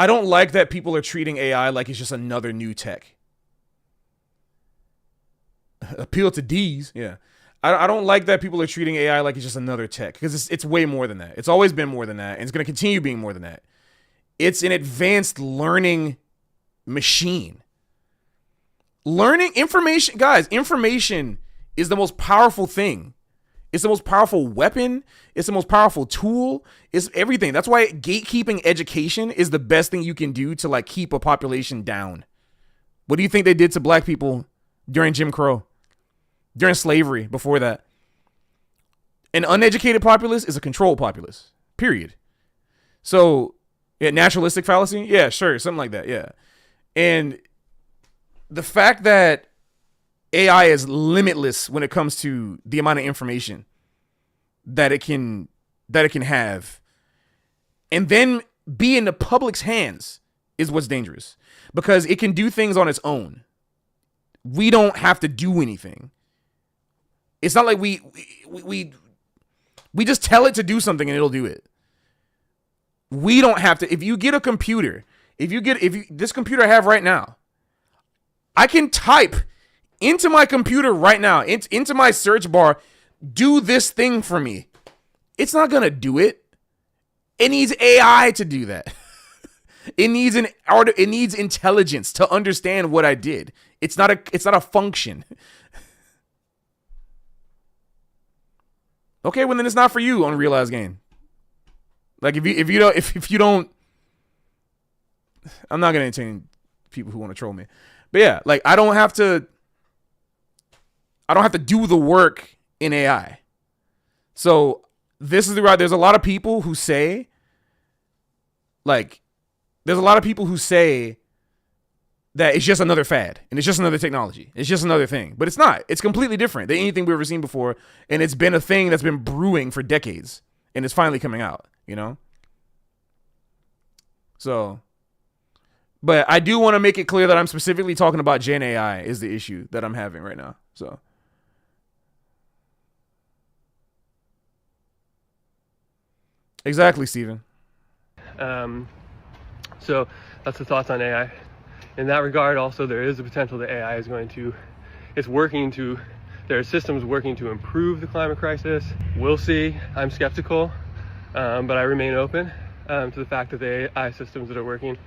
don't like that people are treating AI like it's just another new tech. Appeal to D's, yeah. I don't like that people are treating AI like it's just another tech, because it's way more than that. It's always been more than that, and it's going to continue being more than that. It's an advanced learning machine. Learning information, guys, information is the most powerful thing. It's the most powerful weapon. It's the most powerful tool. It's everything. That's why gatekeeping education is the best thing you can do to like keep a population down. What do you think they did to black people during Jim Crow? During slavery, before that? An uneducated populace is a controlled populace, period. So, yeah, naturalistic fallacy? Yeah, sure, something like that, yeah. And the fact that AI is limitless when it comes to the amount of information that it can have, and then be in the public's hands is what's dangerous, because it can do things on its own. We don't have to do anything. It's not like we just tell it to do something and it'll do it. We don't have to. If you get a computer, this computer I have right now, I can type into my computer right now, into my search bar, do this thing for me. It's not going to do it. It needs AI to do that. It needs intelligence to understand what I did. It's not a function. Okay, well then it's not for you, unrealized gain. Like if you don't, I'm not gonna entertain people who want to troll me. But yeah, like I don't have to do the work in AI. So this is the right. There's a lot of people who say, that it's just another fad and it's just another technology. It's just another thing, but it's not. It's completely different than anything we've ever seen before, and it's been a thing that's been brewing for decades, and it's finally coming out. You know. So, but I do want to make it clear that I'm specifically talking about Gen AI is the issue that I'm having right now. So. Exactly, Steven. So that's the thoughts on AI. In that regard, also, there is the potential that AI is there are systems working to improve the climate crisis. We'll see. I'm skeptical, but I remain open to the fact that the AI systems that are working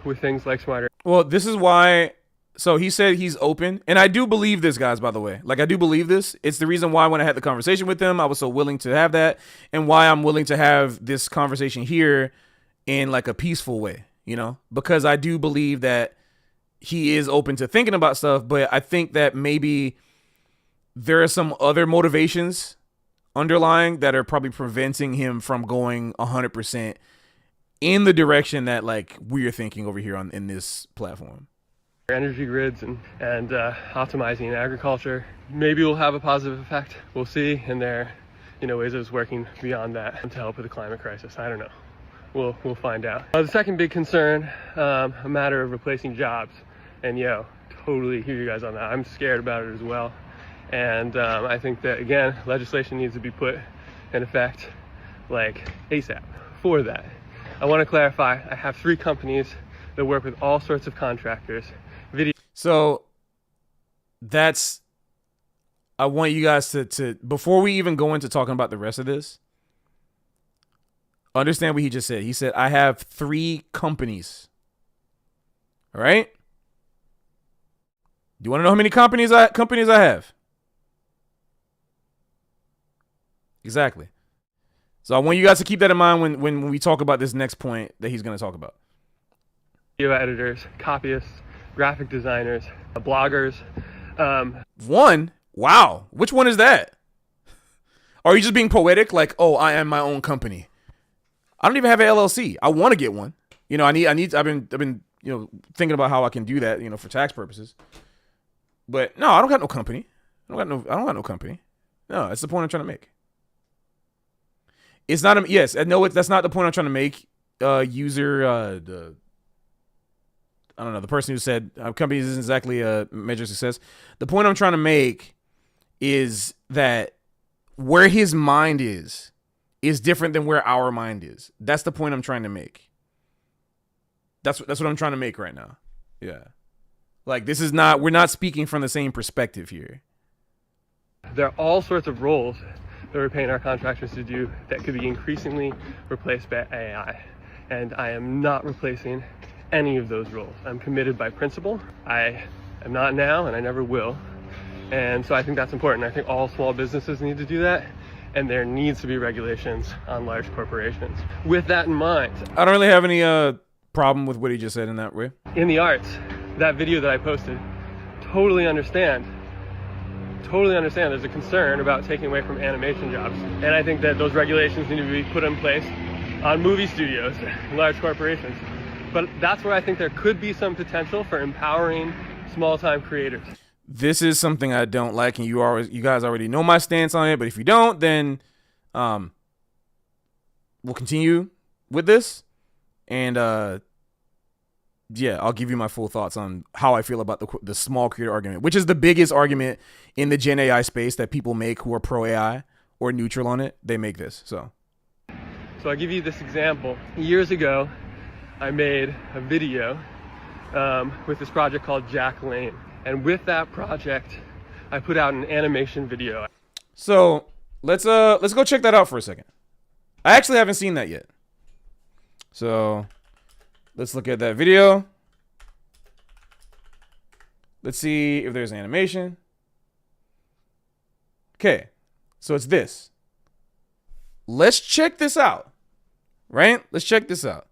with things like smarter. Well, this is why. So he said he's open, and I do believe this, guys, by the way. Like, I do believe this. It's the reason why when I had the conversation with him, I was so willing to have that, and why I'm willing to have this conversation here in like a peaceful way, you know, because I do believe that he is open to thinking about stuff, but I think that maybe there are some other motivations underlying that are probably preventing him from going 100% in the direction that like we're thinking over here in this platform. Energy grids and optimizing agriculture maybe will have a positive effect. We'll see. And there, ways of working beyond that to help with the climate crisis. I don't know. We'll find out. The second big concern, a matter of replacing jobs, and totally hear you guys on that. I'm scared about it as well, and I think that again, legislation needs to be put in effect like ASAP for that. I want to clarify. I have 3 companies that work with all sorts of contractors. So I want you guys to before we even go into talking about the rest of this, understand what he just said. He said, I have 3 companies. All right. Do you want to know how many companies I have? Exactly. So I want you guys to keep that in mind when we talk about this next point that he's going to talk about. Video editors, copyists, graphic designers, bloggers. One? Wow. Which one is that? Are you just being poetic? Like, oh, I am my own company. I don't even have an LLC. I want to get one. I've been thinking about how I can do that, for tax purposes. But no, I don't got no company. I don't got no company. No, that's the point I'm trying to make. It's not that's not the point I'm trying to make. I don't know, the person who said companies isn't exactly a measure of success. The point I'm trying to make is that where his mind is different than where our mind is. That's the point I'm trying to make. That's what I'm trying to make right now. Yeah. Like, we're not speaking from the same perspective here. There are all sorts of roles that we're paying our contractors to do that could be increasingly replaced by AI. And I am not replacing any of those roles. I'm committed by principle. I am not now, and I never will. And so I think that's important. I think all small businesses need to do that, and there needs to be regulations on large corporations. With that in mind, I don't really have any problem with what he just said in that way. In the arts, that video that I posted, totally understand there's a concern about taking away from animation jobs. And I think that those regulations need to be put in place on movie studios, large corporations. But that's where I think there could be some potential for empowering small-time creators. This is something I don't like, and you guys already know my stance on it. But if you don't, then we'll continue with this, and I'll give you my full thoughts on how I feel about the small creator argument, which is the biggest argument in the Gen AI space that people make who are pro AI or neutral on it. They make this. So I'll give you this example. Years ago, I made a video with this project called Jack Lane. And with that project, I put out an animation video. So let's go check that out for a second. I actually haven't seen that yet. So let's look at that video. Let's see if there's animation. Okay, so it's this. Let's check this out, right? Let's check this out.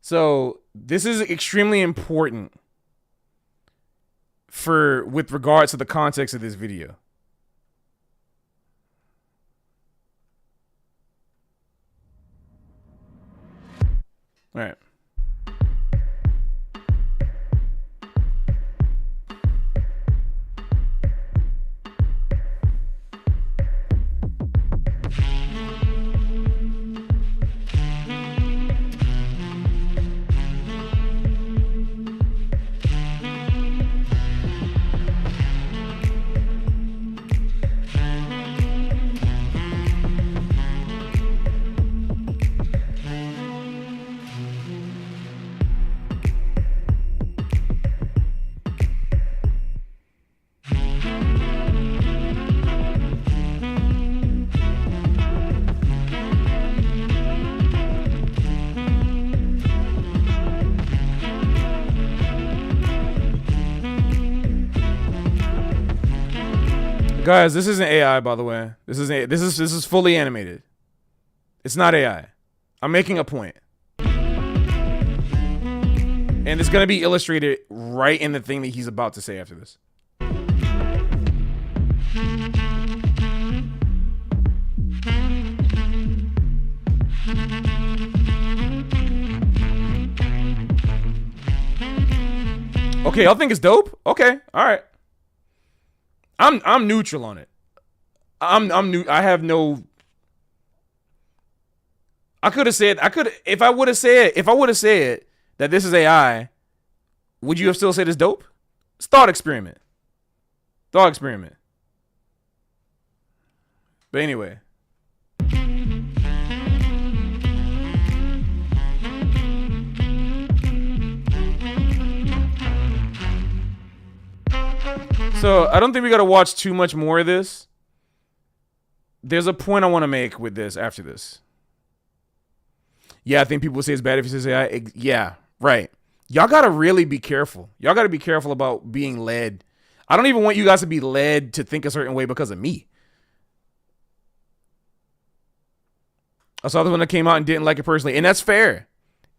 So this is extremely important with regards to the context of this video. All right. Guys, this isn't AI, by the way. This is fully animated. It's not AI. I'm making a point. And it's gonna be illustrated right in the thing that he's about to say after this. Okay, y'all think it's dope? Okay, all right. I'm neutral on it. I'm new. I have no. I could have said if I would have said that this is AI, would you have still said it's dope? It's thought experiment. Thought experiment. But anyway. So I don't think we got to watch too much more of this. There's a point I want to make with this after this. Yeah, I think people say it's bad if it says AI. Yeah, right. Y'all got to really be careful. Y'all got to be careful about being led. I don't even want you guys to be led to think a certain way because of me. I saw the one that came out and didn't like it personally, and that's fair.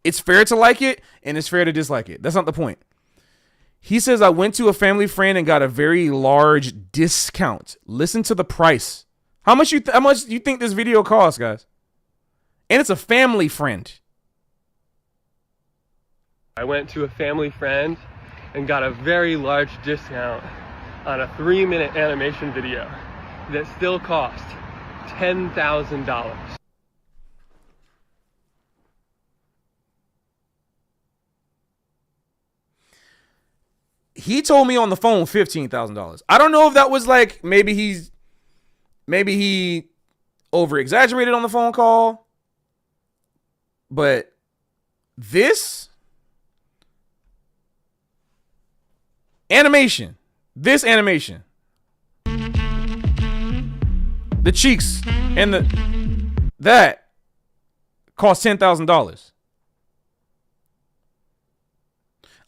It's fair to like it, and it's fair to dislike it. That's not the point. He says, I went to a family friend and got a very large discount. Listen to the price. How much do you think this video costs, guys? And it's a family friend. I went to a family friend and got a very large discount on a 3-minute animation video that still cost $10,000. He told me on the phone $15,000. I don't know if that was like maybe he over exaggerated on the phone call, but this animation, the cheeks and that cost $10,000.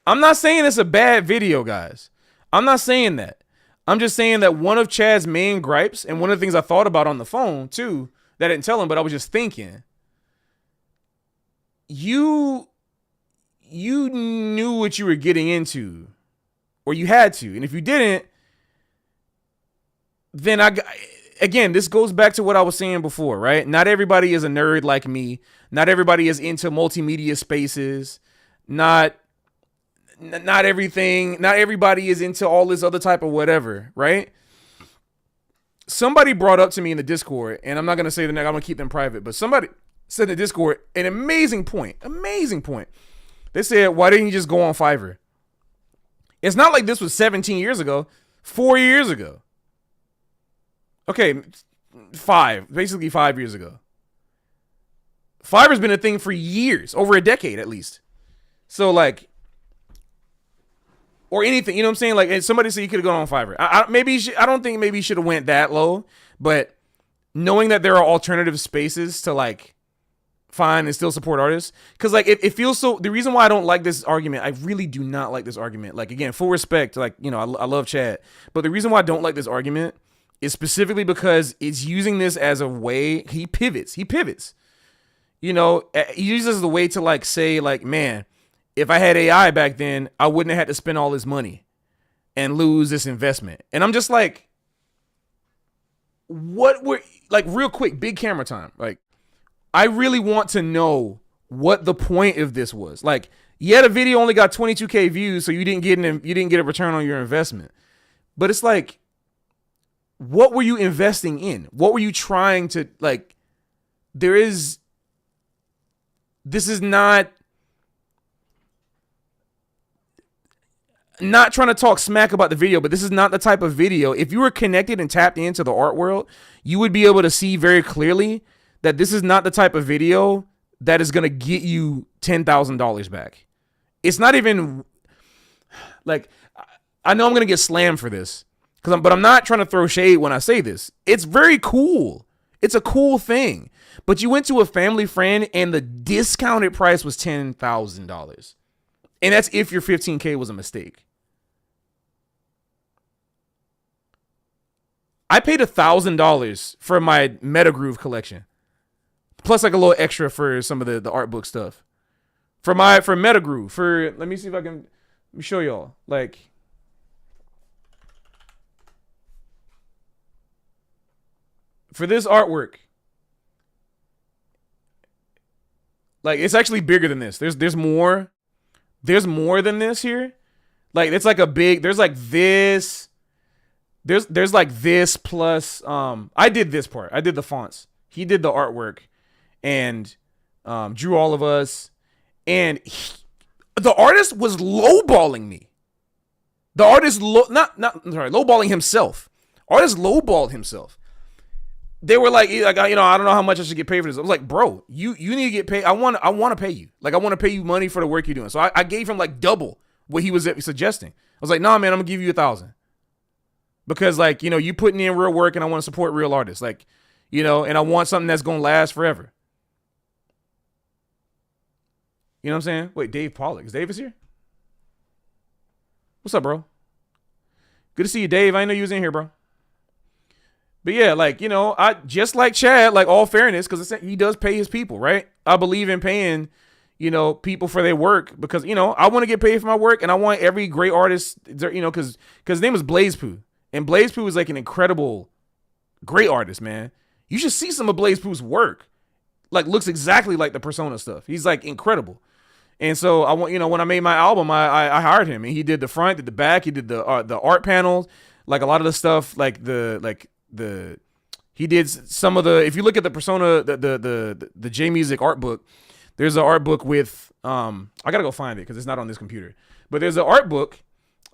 I'm not saying it's a bad video, guys. I'm not saying that. I'm just saying that one of Chad's main gripes, and one of the things I thought about on the phone too, that I didn't tell him, but I was just thinking, you knew what you were getting into, or you had to, and if you didn't, then again, this goes back to what I was saying before, right? Not everybody is a nerd like me. Not everybody is into multimedia spaces. Not everybody is into all this other type of whatever, right? Somebody brought up to me in the Discord, and I'm not going to say the name, I'm going to keep them private, but somebody said in the Discord an amazing point. They said, why didn't you just go on Fiverr? It's not like this was 17 years ago, 4 years ago. Okay, basically 5 years ago. Fiverr's been a thing for years, over a decade at least. So like, or anything, you know what I'm saying? Like, and somebody said you could have gone on Fiverr. I don't think maybe you should have went that low, but knowing that there are alternative spaces to like find and still support artists. Cause like it feels so, the reason why I don't like this argument, I really do not like this argument. Like again, full respect, like, you know, I love Chad, but the reason why I don't like this argument is specifically because it's using this as a way, he pivots, you know, he uses it as a way to like say like, man, if I had AI back then, I wouldn't have had to spend all this money and lose this investment. And I'm just like, what were, like, real quick, big camera time. Like, I really want to know what the point of this was. Like, yeah, the video only got 22K views, so you didn't get a return on your investment. But it's like, what were you investing in? What were you trying to, like, this is not trying to talk smack about the video, but this is not the type of video. If you were connected and tapped into the art world, you would be able to see very clearly that this is not the type of video that is going to get you $10,000 back. It's not even like, I know I'm going to get slammed for this, but I'm not trying to throw shade when I say this. It's very cool. It's a cool thing. But you went to a family friend and the discounted price was $10,000. And that's if your 15K was a mistake. I paid $1,000 for my Metagroove collection. Plus like a little extra for some of the art book stuff. For Metagroove. Let me see if let me show y'all. Like, for this artwork, like, it's actually bigger than this. There's more than this here. Like, it's like a big, there's like this. There's like this plus, I did this part. I did the fonts. He did the artwork and drew all of us. And the artist was lowballing me. The artist, lowballing himself. Artist lowballed himself. They were like, you know, I don't know how much I should get paid for this. I was like, bro, you need to get paid. I want to pay you. Like, I want to pay you money for the work you're doing. So I gave him like double what he was suggesting. I was like, nah, man, I'm gonna give you $1,000 because, like, you know, you putting in real work and I want to support real artists, like, you know, and I want something that's gonna last forever. You know what I'm saying? Wait, Dave Pollock. Is Davis here? What's up, bro? Good to see you, Dave. I didn't know you was in here, bro. But yeah, like, you know, I just like Chad, like, all fairness, because he does pay his people, right? I believe in paying, you know, people for their work because, you know, I want to get paid for my work and I want every great artist, you know, because his name is Blaze Poo. And Blaze Poo is like an incredible, great artist, man. You should see some of Blaze Poo's work. Like, looks exactly like the Persona stuff. He's like incredible. And so I want, you know, when I made my album, I hired him and he did the front, did the back, he did the art panels, like a lot of the stuff, like he did some of the, if you look at the Persona, the J Music art book, there's an art book with, I gotta go find it because it's not on this computer, but there's an art book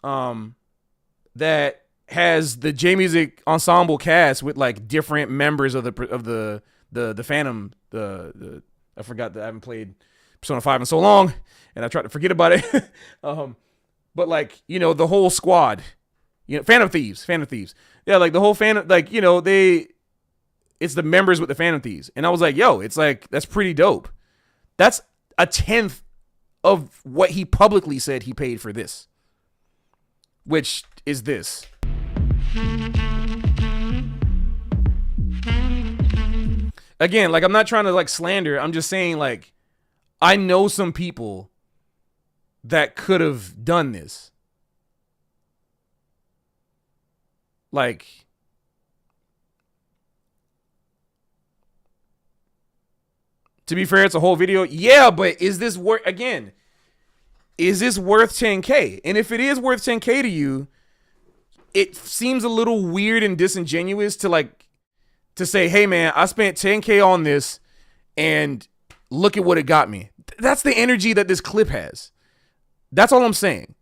that has the J Music ensemble cast with like different members of the Phantom, I forgot that I haven't played Persona 5 in so long and I tried to forget about it. But like, you know, the whole squad, you know, Phantom Thieves. Yeah, like the whole Phantom, like, you know, it's the members with the Phantom Thieves. And I was like, yo, it's like, that's pretty dope. That's 1/10 of what he publicly said he paid for this, which is this. Again, like, I'm not trying to like slander. I'm just saying, like, I know some people that could have done this. Like, to be fair, it's a whole video. Yeah, but is this worth, again, is this worth 10K? And if it is worth 10K to you, it seems a little weird and disingenuous to say, hey man, I spent 10K on this and look at what it got me. That's the energy that this clip has. That's all I'm saying.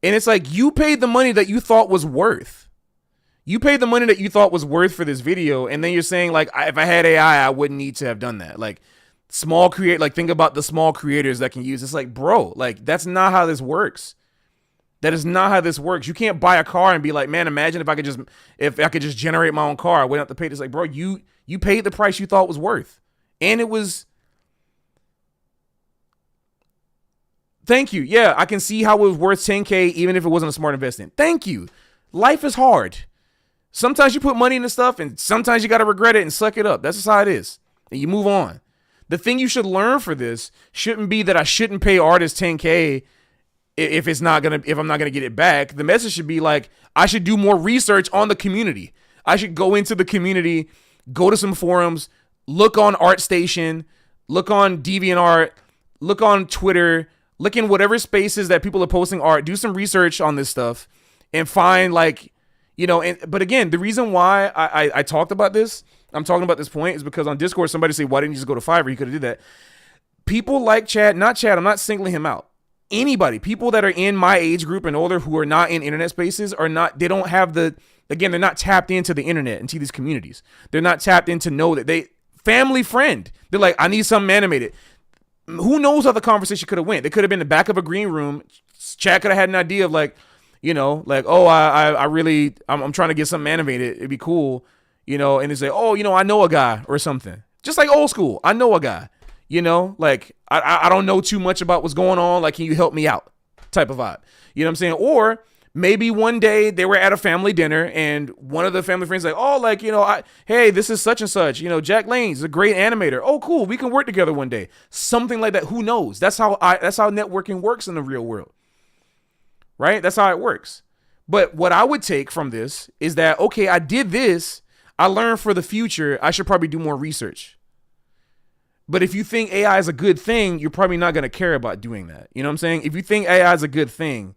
And it's like, you paid the money that you thought was worth. You paid the money that you thought was worth for this video. And then you're saying, like, if I had AI, I wouldn't need to have done that. Like, think about the small creators that can use. It's like, bro, like, that's not how this works. That is not how this works. You can't buy a car and be like, man, imagine if I could just generate my own car. I wouldn't have to pay this. Like, bro, you You paid the price you thought was worth. And it was, thank you. Yeah, I can see how it was worth 10K even if it wasn't a smart investment. Thank you. Life is hard. Sometimes you put money into stuff and sometimes you got to regret it and suck it up. That's just how it is. And you move on. The thing you should learn for this shouldn't be that I shouldn't pay artists 10K if I'm not gonna get it back. The message should be like, I should do more research on the community. I should go into the community, go to some forums, look on ArtStation, look on DeviantArt, look on Twitter, look in whatever spaces that people are posting art, do some research on this stuff and find like, but again, the reason why I talked about this, I'm talking about this point is because on Discord, somebody say, why didn't you just go to Fiverr? You could have did that. People like Chad, I'm not singling him out. Anybody, people that are in my age group and older who are not in internet spaces they don't have they're not tapped into the internet and to these communities. They're not tapped in to know that family friend. They're like, I need something animated. Who knows how the conversation could have went? They could have been in the back of a green room. Chad could have had an idea of like, oh, I'm trying to get something animated. It'd be cool, and they say, oh, I know a guy or something. Just like old school. I know a guy. Like I don't know too much about what's going on. Like, can you help me out? Type of vibe. You know what I'm saying? Or maybe one day they were at a family dinner and one of the family friends like, oh, like, hey, this is such and such. Jack Lane's a great animator. Oh, cool. We can work together one day. Something like that. Who knows? That's how networking works in the real world. Right? That's how it works. But what I would take from this is that, okay, I did this. I learned for the future. I should probably do more research. But if you think AI is a good thing, you're probably not going to care about doing that. You know what I'm saying? If you think AI is a good thing,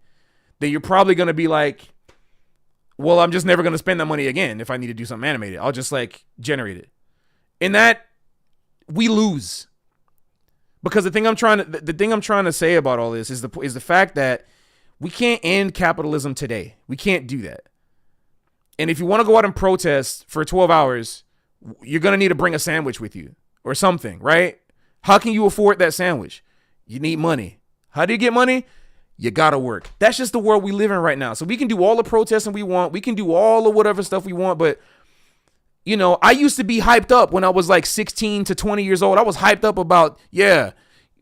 then you're probably going to be like, well, I'm just never going to spend that money again if I need to do something animated. I'll just like generate it. And that we lose. Because the thing I'm trying to say about all this is the fact that we can't end capitalism today. We can't do that. And if you want to go out and protest for 12 hours, you're going to need to bring a sandwich with you. Or something, right? How can you afford that sandwich? You need money. How do you get money? You gotta work. That's just the world we live in right now. So we can do all the protesting we want. We can do all of whatever stuff we want. But, I used to be hyped up when I was like 16 to 20 years old. I was hyped up about, yeah.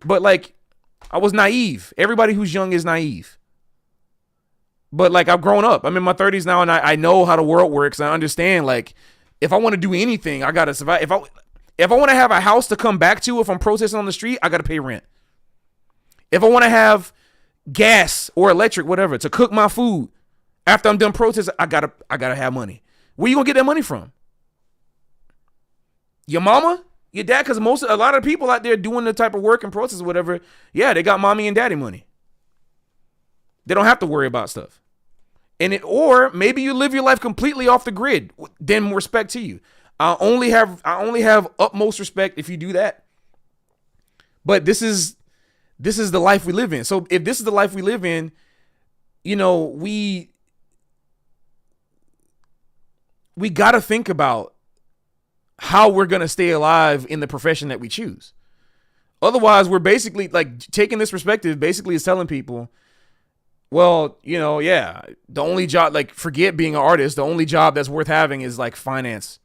But like, I was naive. Everybody who's young is naive. But like, I've grown up. I'm in my 30s now and I know how the world works. I understand, like, if I want to do anything, I gotta survive. If I want to have a house to come back to if I'm protesting on the street, I got to pay rent. If I want to have gas or electric, whatever, to cook my food after I'm done protesting, I got to have money. Where you going to get that money from? Your mama? Your dad? Because a lot of people out there doing the type of work and protest or whatever, yeah, they got mommy and daddy money. They don't have to worry about stuff. Or maybe you live your life completely off the grid. Then respect to you. I only have utmost respect if you do that. But this is the life we live in. So if this is the life we live in, we got to think about how we're going to stay alive in the profession that we choose. Otherwise, we're basically like taking this perspective basically is telling people, well, yeah, the only job, like, forget being an artist. The only job that's worth having is like finance.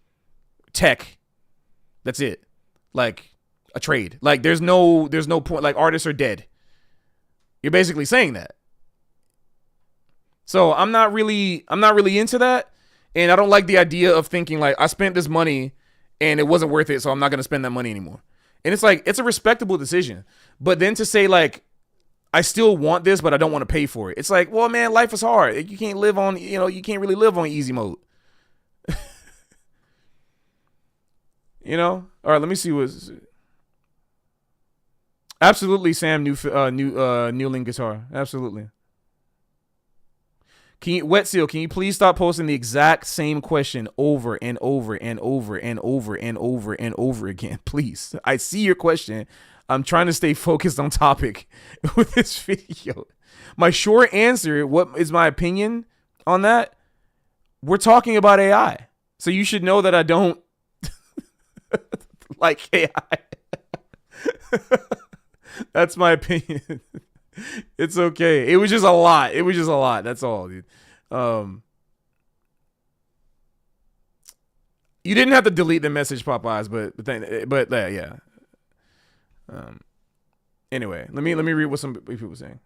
Tech, that's it. Like a trade. Like there's no point. Like artists are dead. You're basically saying that. So I'm not really into that, and I don't like the idea of thinking like I spent this money and it wasn't worth it, so I'm not gonna spend that money anymore. And it's like it's a respectable decision, but then to say like I still want this, but I don't want to pay for it. It's like, well, man, life is hard. You can't live on you can't really live on easy mode. All right, let me see what's absolutely Sam Newling guitar. Absolutely. Wet Seal, can you please stop posting the exact same question over and over and over and over and over and over again? Please. I see your question. I'm trying to stay focused on topic with this video. My short answer, what is my opinion on that? We're talking about AI. So you should know that I don't like AI. That's my opinion. It's okay. It was just a lot. That's all, dude. You didn't have to delete the message, Popeyes, but yeah. Anyway, let me read what some people were saying.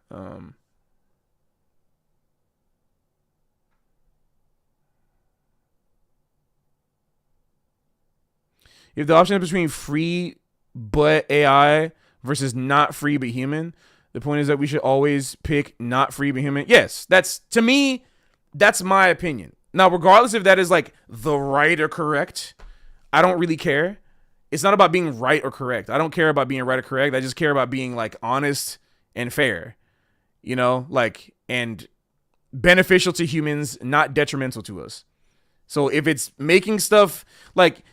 If the option is between free but AI versus not free but human, the point is that we should always pick not free but human. Yes, to me, that's my opinion. Now, regardless if that is like the right or correct, I don't really care. It's not about being right or correct. I don't care about being right or correct. I just care about being like honest and fair, like, and beneficial to humans, not detrimental to us. So if it's making stuff like,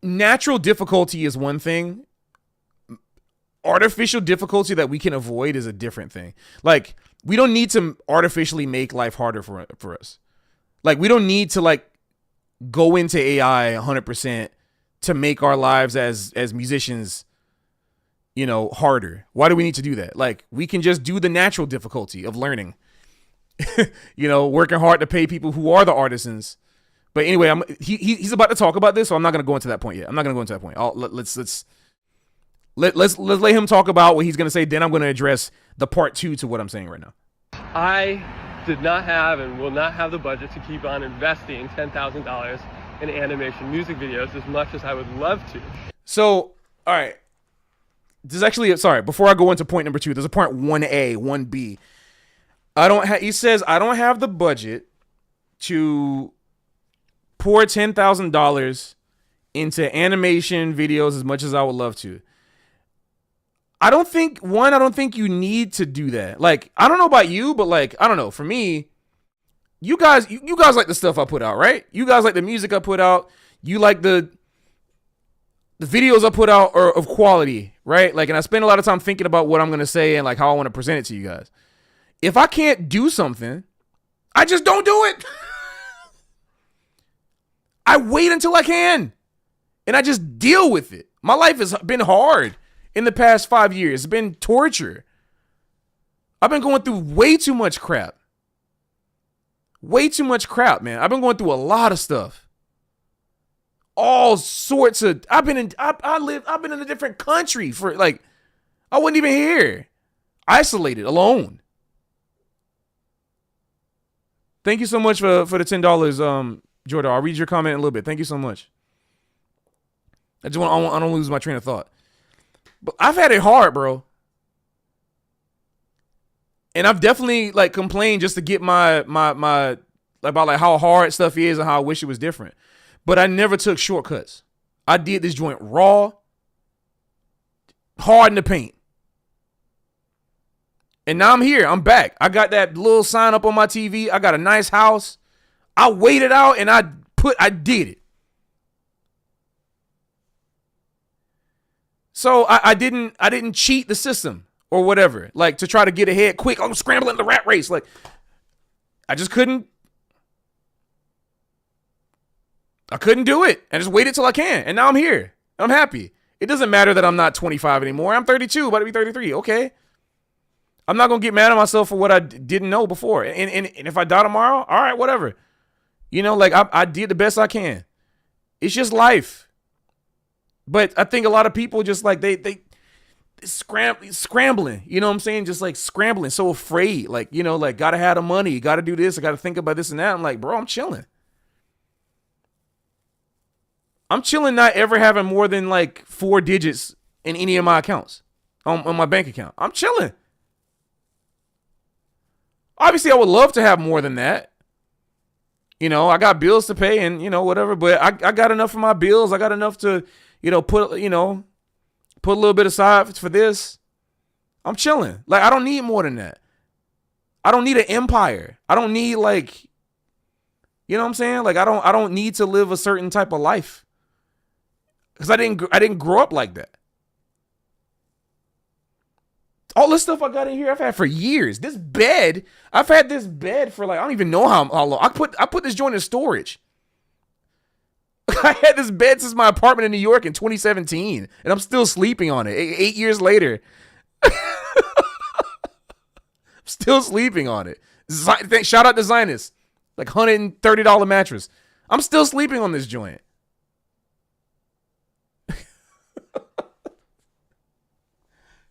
natural difficulty is one thing. Artificial difficulty that we can avoid is a different thing. Like, we don't need to artificially make life harder for us. Like, we don't need to like go into AI 100% to make our lives as musicians, harder. Why do we need to do that? Like, we can just do the natural difficulty of learning, working hard to pay people who are the artisans. But anyway, he's about to talk about this, so I'm not going to go into that point yet. I'm not going to go into that point. Let's let him talk about what he's going to say. Then I'm going to address the part 2 to what I'm saying right now. I did not have and will not have the budget to keep on investing $10,000 in animation music videos as much as I would love to. So, all right. There's actually, sorry, before I go into point number 2, there's a part 1A, 1B. He says, I don't have the budget to pour $10,000 into animation videos as much as I would love to. I don't think you need to do that. Like, I don't know about you, but like, I don't know. For me, you guys like the stuff I put out, right? You guys like the music I put out. You like the videos I put out are of quality, right? Like, and I spend a lot of time thinking about what I'm going to say and like how I want to present it to you guys. If I can't do something, I just don't do it. I wait until I can. And I just deal with it. My life has been hard in the past 5 years. It's been torture. I've been going through way too much crap. Way too much crap, man. I've been going through a lot of stuff. All sorts of, I've been in a different country for like, I wasn't even here. Isolated, alone. Thank you so much for the $10, Jordan. I'll read your comment in a little bit. Thank you so much. I don't lose my train of thought. But I've had it hard, bro. And I've definitely like complained just to get my about like how hard stuff is and how I wish it was different. But I never took shortcuts. I did this joint raw, hard in the paint. And now I'm here. I'm back. I got that little sign up on my TV. I got a nice house. I waited out and I did it. So I didn't cheat the system or whatever, like to try to get ahead quick. I'm scrambling the rat race. Like, I just couldn't. I couldn't do it. I just waited till I can. And now I'm here. I'm happy. It doesn't matter that I'm not 25 anymore. I'm 32, about to be 33. Okay. I'm not going to get mad at myself for what I didn't know before. And if I die tomorrow, all right, whatever. Like I did the best I can. It's just life. But I think a lot of people just like they scrambling, you know what I'm saying? Just like scrambling, so afraid, like, like gotta have the money, gotta do this, I gotta think about this and that. I'm like, bro, I'm chilling. Not ever having more than like 4 digits in any of my accounts on my bank account. I'm chilling. Obviously, I would love to have more than that. I got bills to pay and, whatever, but I got enough for my bills. I got enough to, put a little bit aside for this. I'm chilling. Like, I don't need more than that. I don't need an empire. I don't need like, you know what I'm saying? Like, I don't need to live a certain type of life. Cause I didn't grow up like that. All this stuff I got in here, I've had for years. This bed, I've had this bed for like, I don't even know how long. I put this joint in storage. I had this bed since my apartment in New York in 2017, and I'm still sleeping on it 8 years later. I'm still sleeping on it. Shout out to Zionist. Like $130 mattress. I'm still sleeping on this joint.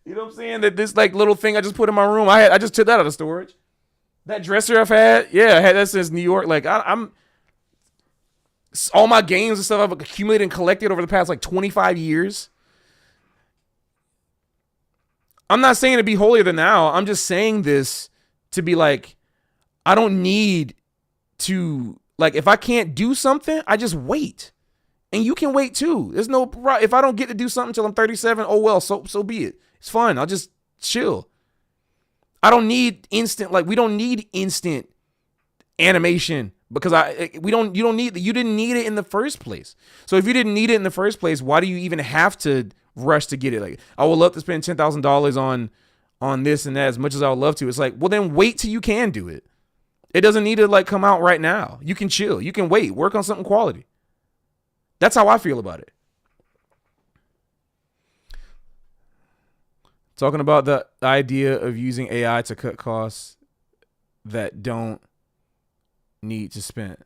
You know what I'm saying? That this like little thing I just put in my room, I just took that out of storage. That dresser I've had, yeah, I had that since New York. Like I'm all my games and stuff I've accumulated and collected over the past like 25 years. I'm not saying to be holier than thou. I'm just saying this to be like, I don't need to, like, if I can't do something, I just wait. And you can wait too. There's no, if I don't get to do something until I'm 37, oh well, so be it. It's fun. I'll just chill. I don't need instant, like, we don't need instant animation because you didn't need it in the first place. So if you didn't need it in the first place, why do you even have to rush to get it? Like, I would love to spend $10,000 on this and that as much as I would love to. It's like, well, then wait till you can do it. It doesn't need to like come out right now. You can chill. You can wait. Work on something quality. That's how I feel about it. Talking about the idea of using AI to cut costs that don't need to spend.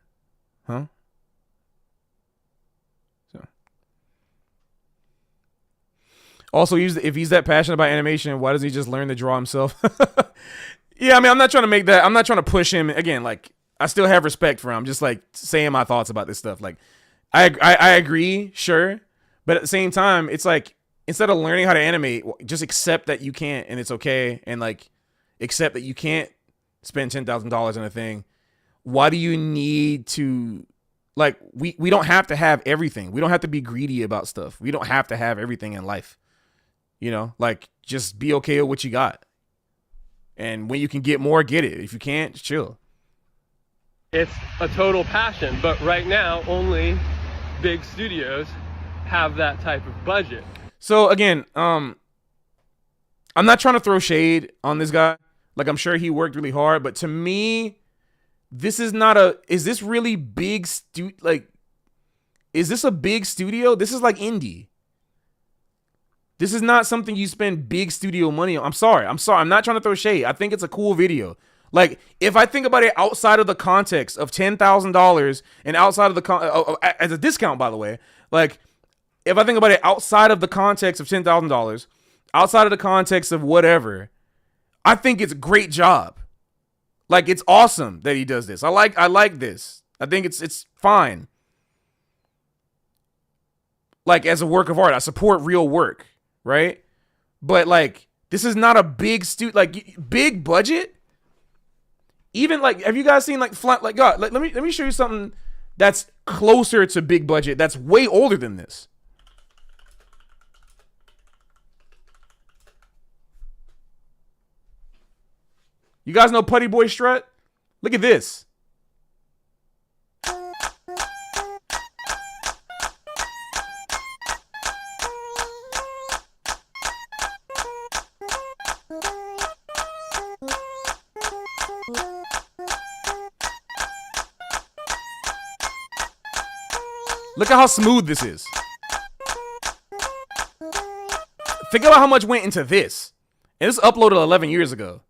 Huh? So. Also, if he's that passionate about animation, why doesn't he just learn to draw himself? Yeah, I mean, I'm not trying to push him. Again, like, I still have respect for him. I'm just like saying my thoughts about this stuff. Like, I agree, sure. But at the same time, it's like, instead of learning how to animate, just accept that you can't and it's okay. And like, accept that you can't spend $10,000 on a thing. Why do you need to, like, we don't have to have everything. We don't have to be greedy about stuff. We don't have to have everything in life. You know, like, just be okay with what you got. And when you can get more, get it. If you can't, chill. It's a total passion, but right now only big studios have that type of budget. So again, I'm not trying to throw shade on this guy. Like, I'm sure he worked really hard, but to me, this is not is this really big is this a big studio? This is like indie. This is not something you spend big studio money on. I'm sorry. I'm not trying to throw shade. I think it's a cool video. Like, if I think about it outside of the context of $10,000 and outside of the as a discount, by the way, like, if I think about it outside of the context of $10,000, outside of the context of whatever, I think it's a great job. Like, it's awesome that he does this. I like this. I think it's fine. Like, as a work of art, I support real work. Right? But like, this is not a big big budget. Even like, have you guys seen like God, let me show you something that's closer to big budget, that's way older than this. You guys know Putty Boy Strut? Look at this. Look at how smooth this is. Think about how much went into this. And this was uploaded 11 years ago.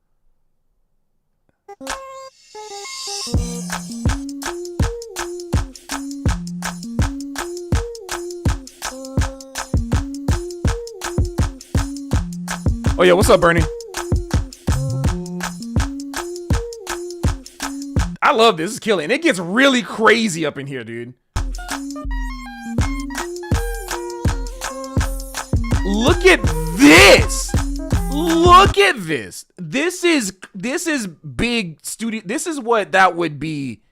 Oh yeah, what's up, Bernie? I love this. This is killing. And it gets really crazy up in here, dude. Look at this. Look at this. This is big studio. This is what that would be.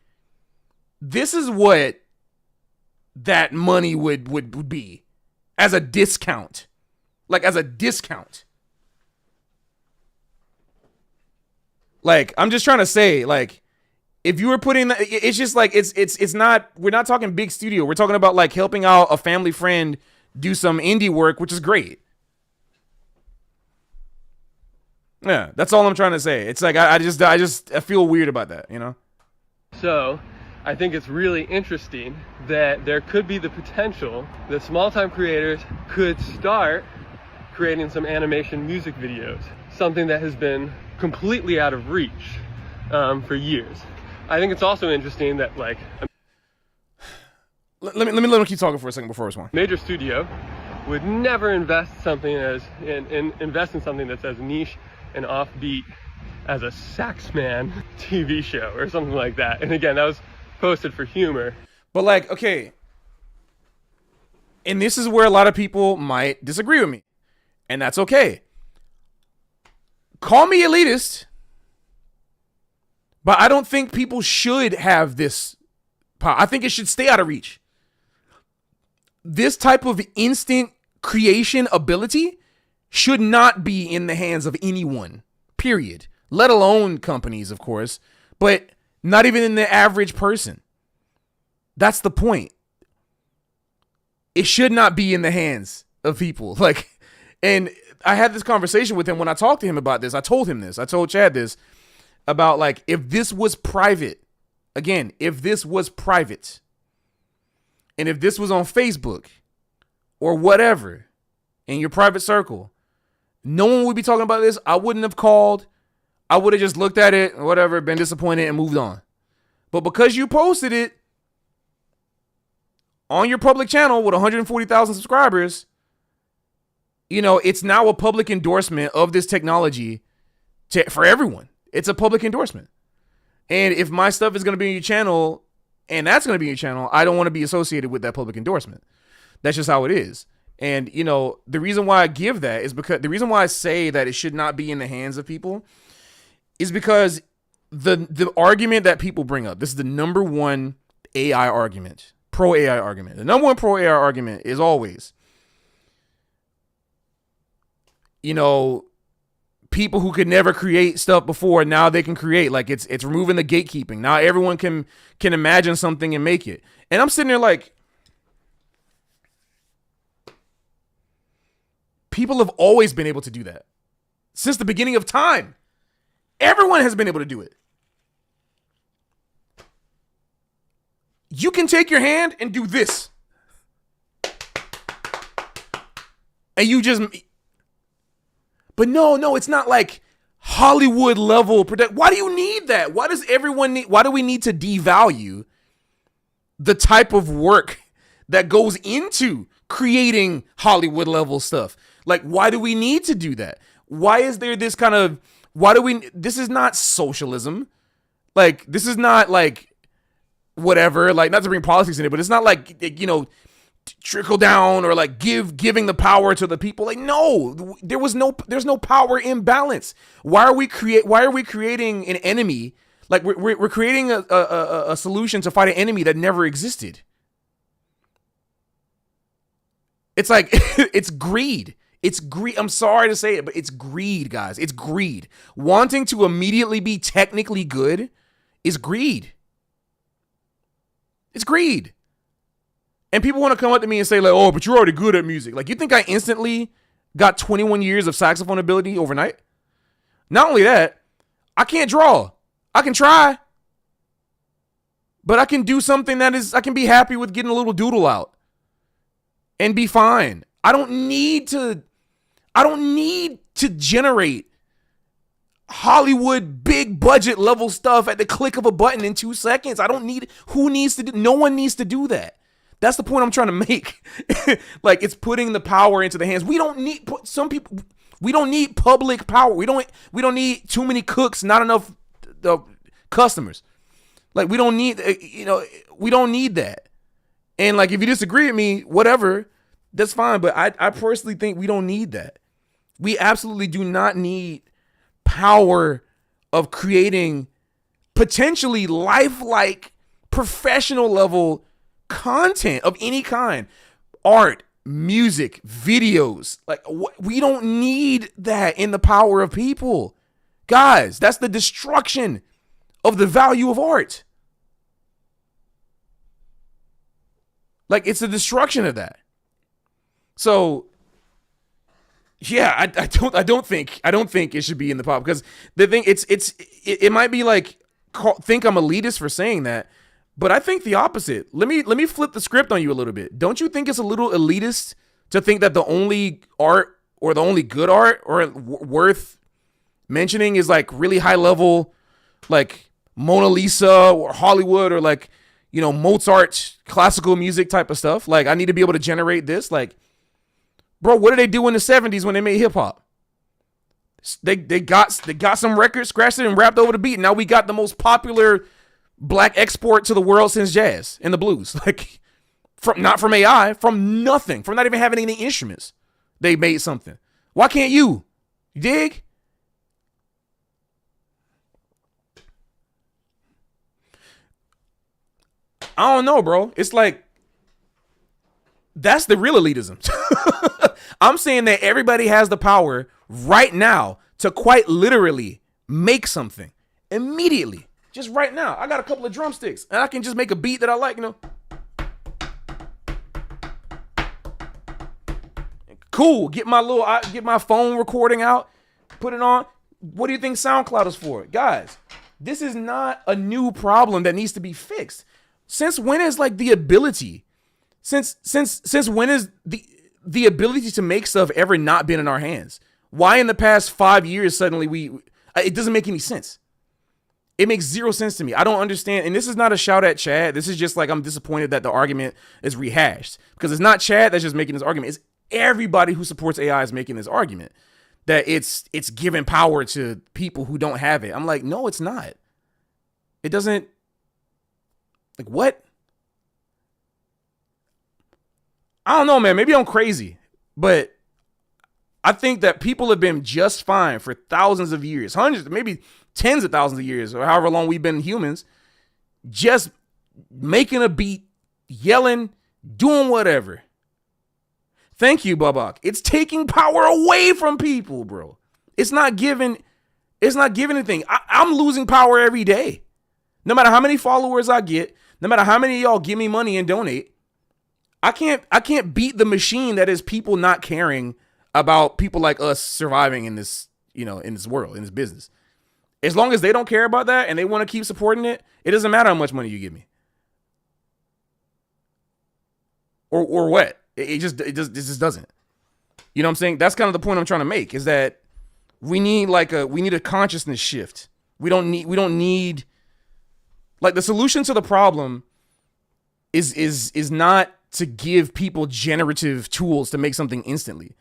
This is what that money would be as a discount. Like, as a discount. Like, I'm just trying to say, like, if you were putting that, it's just like, it's not, we're not talking big studio. We're talking about like helping out a family friend do some indie work, which is great. Yeah, that's all I'm trying to say. It's like, I feel weird about that, you know? So I think it's really interesting that there could be the potential that small-time creators could start creating some animation music videos, something that has been completely out of reach for years. I think it's also interesting that like Let me keep talking for a second before I respond. major studio would never invest invest in something that's as niche and offbeat as a Saxman TV show or something like that. And again, that was posted for humor. But like, okay, and this is where a lot of people might disagree with me, and that's okay. Call me elitist, but I don't think people should have this power. I think it should stay out of reach. This type of instant creation ability should not be in the hands of anyone, period. Let alone companies, of course, but not even in the average person. That's the point. It should not be in the hands of people. Like, and I had this conversation with him when I talked to him about this. I told him this. I told Chad this about like, if this was private, again, if this was private, and if this was on Facebook or whatever in your private circle, no one would be talking about this. I wouldn't have called. I would have just looked at it, whatever, been disappointed and moved on. But because you posted it on your public channel with 140,000 subscribers, you know, it's now a public endorsement of this technology for everyone. It's a public endorsement. And if my stuff is going to be on your channel and that's going to be your channel, I don't want to be associated with that public endorsement. That's just how it is. And, you know, the reason why I give that is because the reason why I say that it should not be in the hands of people is because the argument that people bring up, this is the number one AI argument, pro AI argument. The number one pro AI argument is always, you know, people who could never create stuff before, now they can create. Like it's removing the gatekeeping. Now everyone can imagine something and make it. And I'm sitting there like, people have always been able to do that. Since the beginning of time, everyone has been able to do it. You can take your hand and do this. And you just... But no, it's not like Hollywood level production. Why do you need that? Why do we need to devalue the type of work that goes into creating Hollywood level stuff? Like, why do we need to do that? Why is there this kind of, this is not socialism. Like, this is not like whatever, like, not to bring politics in it, but it's not like, you know, trickle down or like giving the power to the people. Like, no, there's no power imbalance. Why are we creating an enemy? Like we're creating a solution to fight an enemy that never existed. It's like, it's greed. It's greed. I'm sorry to say it, but it's greed, guys. It's greed. Wanting to immediately be technically good is greed. It's greed. And people want to come up to me and say like, oh, but you're already good at music. Like, you think I instantly got 21 years of saxophone ability overnight? Not only that, I can't draw. I can try. But I can do something I can be happy with getting a little doodle out and be fine. I don't need to generate Hollywood big budget level stuff at the click of a button in 2 seconds. No one needs to do that. That's the point I'm trying to make. Like, it's putting the power into the hands. We don't need public power. We don't need too many cooks, not enough customers. Like, we don't need that. And like, if you disagree with me, whatever, that's fine. But I personally think we don't need that. We absolutely do not need power of creating potentially lifelike professional level content of any kind. Art, music, videos. Like, we don't need that in the power of people. Guys, that's the destruction of the value of art. Like, it's the destruction of that. So, yeah, I don't think it should be in the pop, because the thing, it might be like, think I'm elitist for saying that, but I think the opposite. Let me flip the script on you a little bit. Don't you think it's a little elitist to think that the only art or the only good art or worth mentioning is like really high level, like Mona Lisa or Hollywood or like, you know, Mozart classical music type of stuff. Like I need to be able to generate this. Like, bro, what did they do in the 70s when they made hip hop? They got some records, scratched it and rapped over the beat. Now we got the most popular black export to the world since jazz and the blues. Like not from AI, from nothing, from not even having any instruments. They made something. Why can't you? You dig? I don't know, bro. It's like, that's the real elitism. I'm saying that everybody has the power right now to quite literally make something immediately. Just right now. I got a couple of drumsticks and I can just make a beat that I like, you know. Cool. Get my phone recording out, put it on. What do you think SoundCloud is for? Guys, this is not a new problem that needs to be fixed. Since when is like the ability? Since when is the ability to make stuff ever not been in our hands? Why in the past 5 years suddenly it doesn't make any sense. It makes zero sense to me. I don't understand. And this is not a shout at Chad. This is just like, I'm disappointed that the argument is rehashed, because it's not Chad that's just making this argument. It's everybody who supports AI is making this argument that it's giving power to people who don't have it. I'm like, no, it's not. It doesn't. Like, what? I don't know, man. Maybe I'm crazy, but I think that people have been just fine for thousands of years, hundreds, maybe tens of thousands of years, or however long we've been humans, just making a beat, yelling, doing whatever. Thank you, Babak. It's taking power away from people, bro. It's not giving anything. I'm losing power every day. No matter how many followers I get, no matter how many of y'all give me money and donate, I can't beat the machine that is people not caring about people like us surviving in this, you know, in this world, in this business. As long as they don't care about that and they want to keep supporting it, it doesn't matter how much money you give me. Or what? It just doesn't. You know what I'm saying? That's kind of the point I'm trying to make, is that we need a consciousness shift. We don't need like, the solution to the problem is not to give people generative tools to make something instantly.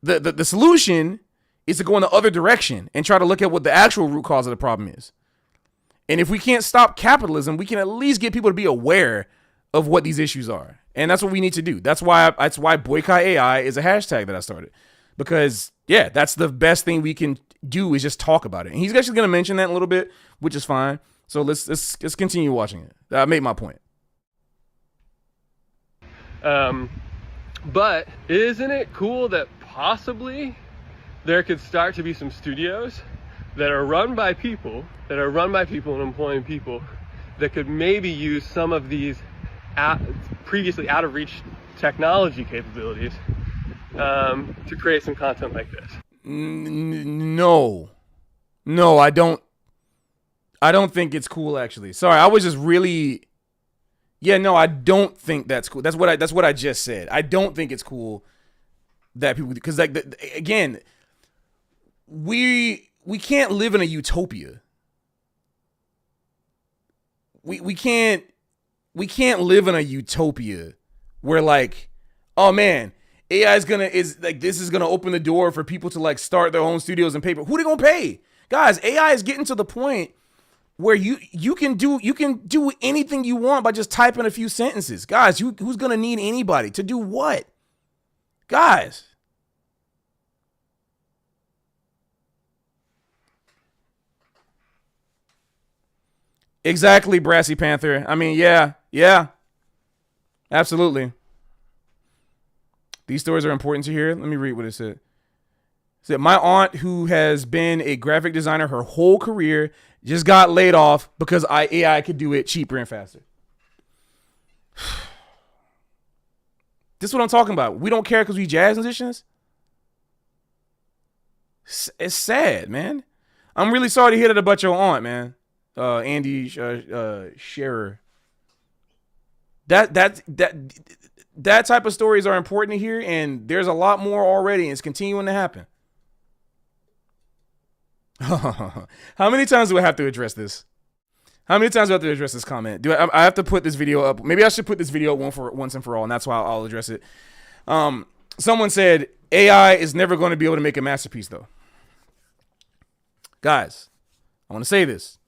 The solution is to go in the other direction and try to look at what the actual root cause of the problem is. And if we can't stop capitalism, we can at least get people to be aware of what these issues are. And that's what we need to do. That's why boycott AI is a hashtag that I started. Because, yeah, that's the best thing we can do, is just talk about it. And he's actually going to mention that in a little bit, which is fine. So let's continue watching it. I made my point. But isn't it cool that possibly there could start to be some studios that are run by people and employing people that could maybe use some of these previously out of reach technology capabilities to create some content like this? No, I don't think it's cool, actually. Sorry, I was just really... Yeah, no, I don't think that's cool. That's what I just said. I don't think it's cool that people... Because, like, again, we can't live in a utopia. We can't live in a utopia where, like, oh, man, AI is gonna open the door for people to, like, start their own studios and pay. Who they gonna pay? Guys, AI is getting to the point where you can do anything you want by just typing a few sentences. Guys, who's gonna need anybody to do what? Guys. Exactly, Brassy Panther. I mean, yeah. Absolutely. These stories are important to hear. Let me read what it said. It said, my aunt, who has been a graphic designer her whole career, just got laid off because AI could do it cheaper and faster. This is what I'm talking about. We don't care because we jazz musicians. It's sad, man. I'm really sorry to hear that about your aunt, man. Andy Scherer. That type of stories are important to hear, and there's a lot more already, and it's continuing to happen. How many times do I have to address this? How many times do I have to address this comment? I have to put this video up? Maybe I should put this video up once and for all, and that's why I'll address it. Someone said AI is never going to be able to make a masterpiece, though. Guys, I want to say this.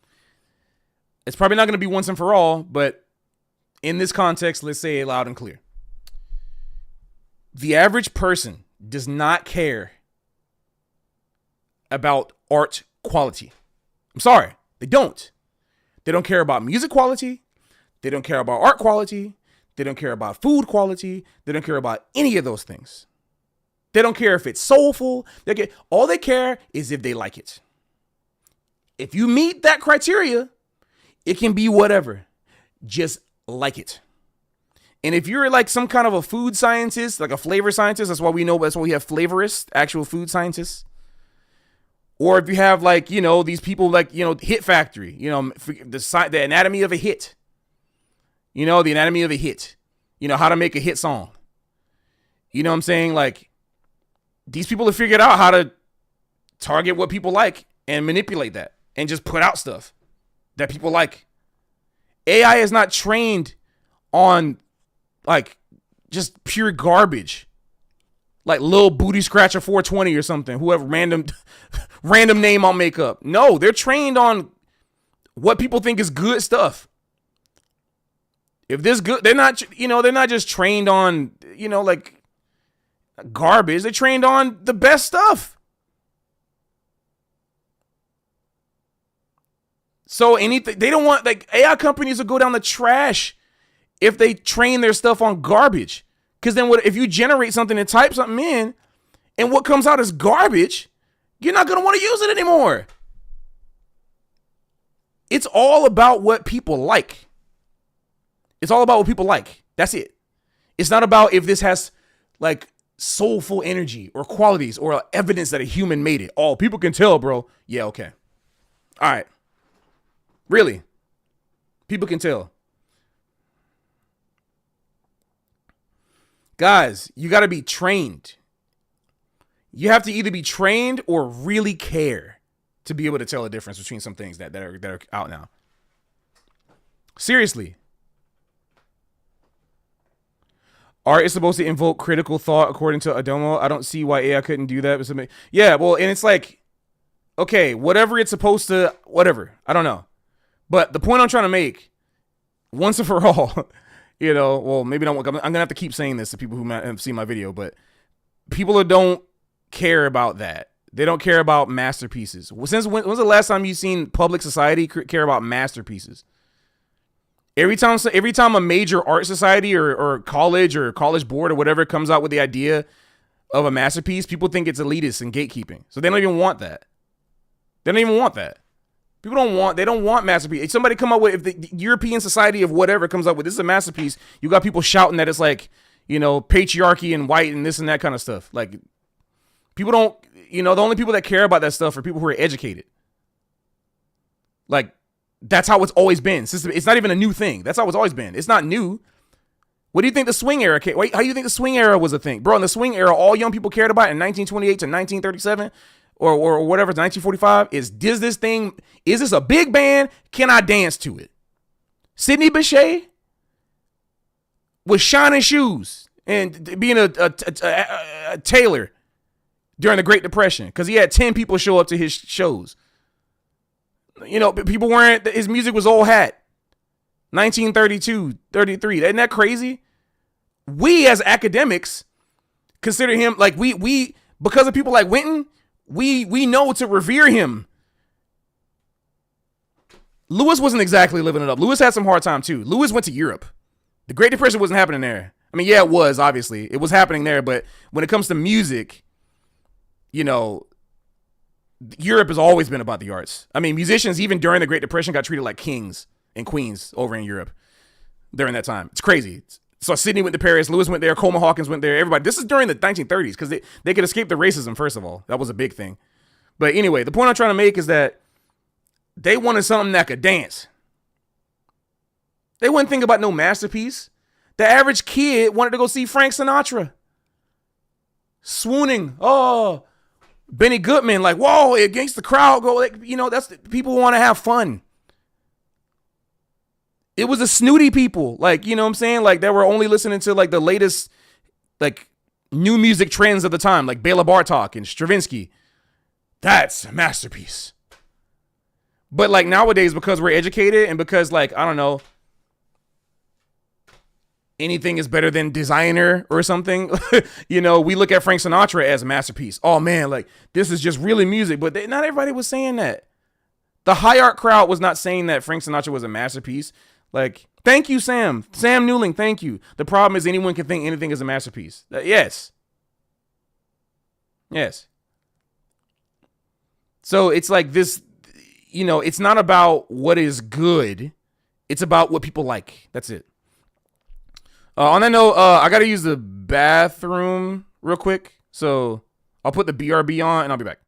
It's probably not going to be once and for all, but in this context, let's say it loud and clear. The average person does not care about art quality. I'm sorry, they don't. They don't care about music quality. They don't care about art quality. They don't care about food quality. They don't care about any of those things. They don't care if it's soulful. All they care is if they like it. If you meet that criteria, it can be whatever. Just like it. And if you're like some kind of a food scientist, like a flavor scientist, that's why we have flavorists, actual food scientists. Or if you have like, these people like, Hit Factory, the anatomy of a hit, the anatomy of a hit, how to make a hit song. You know what I'm saying? Like, these people have figured out how to target what people like and manipulate that and just put out stuff that people like. AI is not trained on like just pure garbage. Like Lil Booty Scratcher 420 or something, whoever random name I'll make up. No, they're trained on what people think is good stuff. If this good, they're not just trained on, like garbage. They're trained on the best stuff. So anything, they don't want, like, AI companies will go down the trash if they train their stuff on garbage. Because then if you generate something and type something in and what comes out is garbage, you're not going to want to use it anymore. It's all about what people like. It's all about what people like. That's it. It's not about if this has like soulful energy or qualities or evidence that a human made it. Oh, people can tell, bro. Yeah, okay. All right. Really? People can tell. Guys, you got to be trained. You have to either be trained or really care to be able to tell the difference between some things that are out now. Seriously. Art is supposed to invoke critical thought according to Adomo. I don't see why AI couldn't do that. Yeah, well, and it's like, okay, whatever it's supposed to, whatever. I don't know. But the point I'm trying to make, once and for all, well, maybe not. I'm going to have to keep saying this to people who might have seen my video, but people who don't care about that. They don't care about masterpieces. When's the last time you've seen public society care about masterpieces? Every time a major art society or college board or whatever comes out with the idea of a masterpiece, people think it's elitist and gatekeeping. So they don't even want that. They don't even want that. They don't want masterpiece. If somebody come up with, if the European society of whatever comes up with, this is a masterpiece, you got people shouting that it's like, patriarchy and white and this and that kind of stuff. Like, people don't, the only people that care about that stuff are people who are educated. Like, that's how it's always been. It's not even a new thing. That's how it's always been. It's not new. What do you think the swing era came? How do you think the swing era was a thing? Bro, in the swing era, all young people cared about in 1928 to 1937 or whatever, 1945 is this a big band? Can I dance to it? Sidney Bechet was shining shoes and being a tailor during the Great Depression because he had 10 people show up to his shows. People weren't, his music was old hat. 1932, 33. Isn't that crazy? We as academics consider him like we because of people like Winton, we know to revere him. Lewis wasn't exactly living it up. Lewis had some hard time too. Lewis went to Europe. The Great Depression wasn't happening there. I mean, yeah, it was, obviously. It was happening there, but when it comes to music, Europe has always been about the arts. I mean, musicians, even during the Great Depression, got treated like kings and queens over in Europe during that time. It's crazy. So Sydney went to Paris, Lewis went there, Coleman Hawkins went there, everybody. This is during the 1930s because they could escape the racism, first of all. That was a big thing. But anyway, the point I'm trying to make is that they wanted something that could dance. They wouldn't think about no masterpiece. The average kid wanted to go see Frank Sinatra. Swooning. Oh, Benny Goodman, like, whoa, against the crowd, go, like, that's people want to have fun. It was the snooty people, like, you know what I'm saying? Like, that were only listening to like the latest, like, new music trends of the time, like Bela Bartok and Stravinsky. That's a masterpiece. But like nowadays, because we're educated and because, like, I don't know, anything is better than Designer or something, you know, we look at Frank Sinatra as a masterpiece. Oh man, like, this is just really music. But not everybody was saying that. The high art crowd was not saying that Frank Sinatra was a masterpiece. Like, thank you, Sam Newling, thank you. The problem is anyone can think anything is a masterpiece. Yes. So it's like this, you know, it's not about what is good. It's about what people like. That's it. On that note, I got to use the bathroom real quick. So I'll put the BRB on and I'll be back.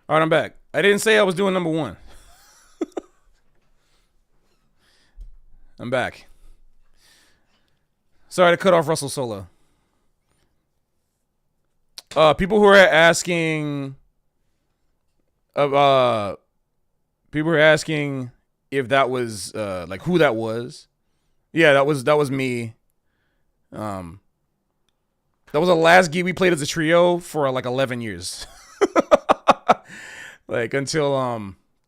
All right, I'm back. I didn't say I was doing number one. I'm back. Sorry to cut off Russell Solo. People who are asking, people were asking if that was like who that was. Yeah, that was me. That was the last gig we played as a trio for like 11 years. Like until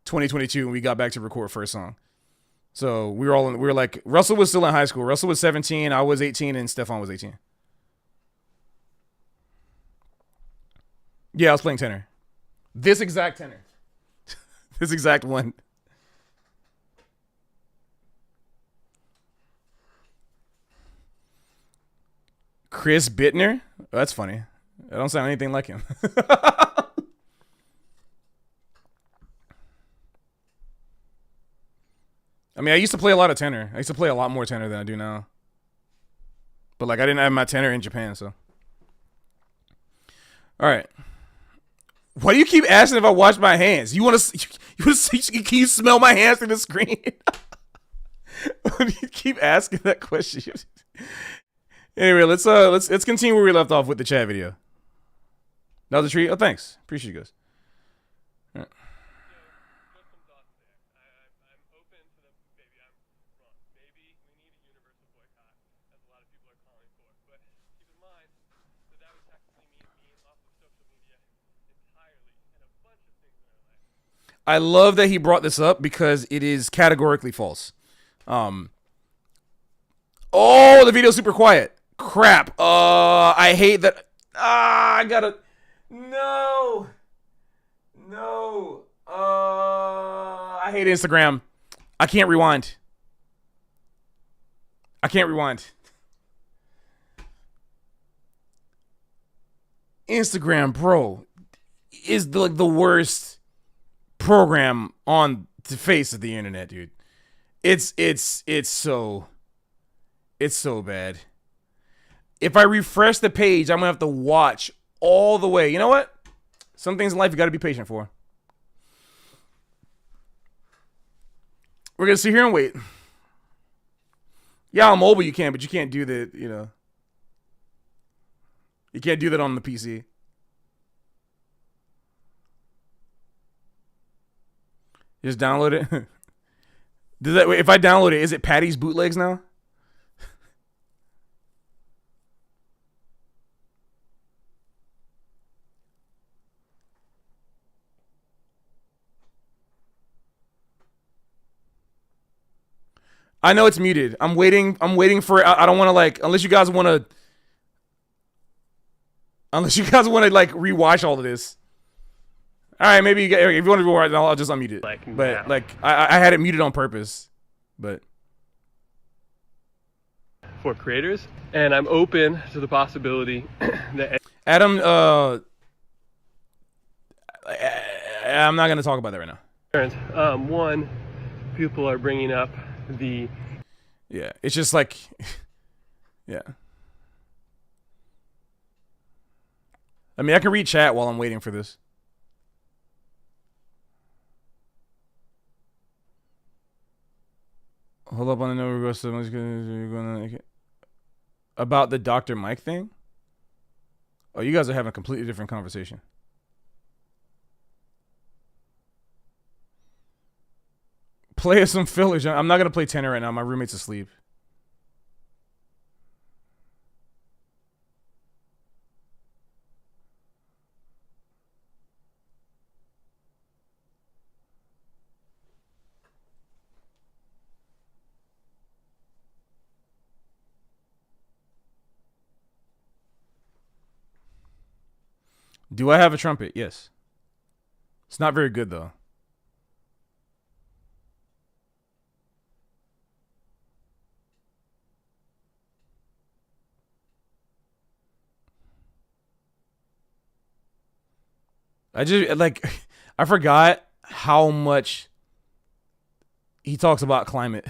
2022 when we got back to record first song. So we were like Russell was still in high school. Russell was 17, I was 18, and Stefan was 18. Yeah, I was playing tenor. This exact tenor. This exact one. Chris Bittner? Oh, that's funny. I don't sound anything like him. I mean, I used to play a lot of tenor. I used to play a lot more tenor than I do now. But like, I didn't have my tenor in Japan, so. All right. Why do you keep asking if I wash my hands? You want to see? Can you smell my hands through the screen? Why do you keep asking that question? Anyway, let's continue where we left off with the chat video. That was a treat. Oh, thanks. Appreciate you guys. All right. I love that he brought this up because it is categorically false. Oh, the video's super quiet. Crap. I hate that. I gotta. No. I hate Instagram. I can't rewind. Instagram, bro, is the worst program on the face of the internet, dude. It's so bad. If I refresh the page, I'm gonna have to watch all the way. You know what? Some things in life you gotta be patient for. We're gonna sit here and wait. Yeah, on mobile you can, but you can't do that, you know. You can't do that on the PC. Just download it. Does that, if I download it, is it Patty's Bootlegs now? I know it's muted. I'm waiting for. I don't want to like unless you guys want to like rewatch all of this. All right, maybe if you want to rewatch, I'll just unmute it. But now. Like I had it muted on purpose, but for creators, and I'm open to the possibility that Adam. I'm not gonna talk about that right now. One, people are bringing up the. Yeah, it's just like, yeah. I mean, I can read chat while I'm waiting for this. Hold up on the no regrets. About the Dr. Mike thing? Oh, you guys are having a completely different conversation. Play some fillers. I'm not going to play tenor right now. My roommate's asleep. Do I have a trumpet? Yes. It's not very good, though. I just, like, I forgot how much he talks about climate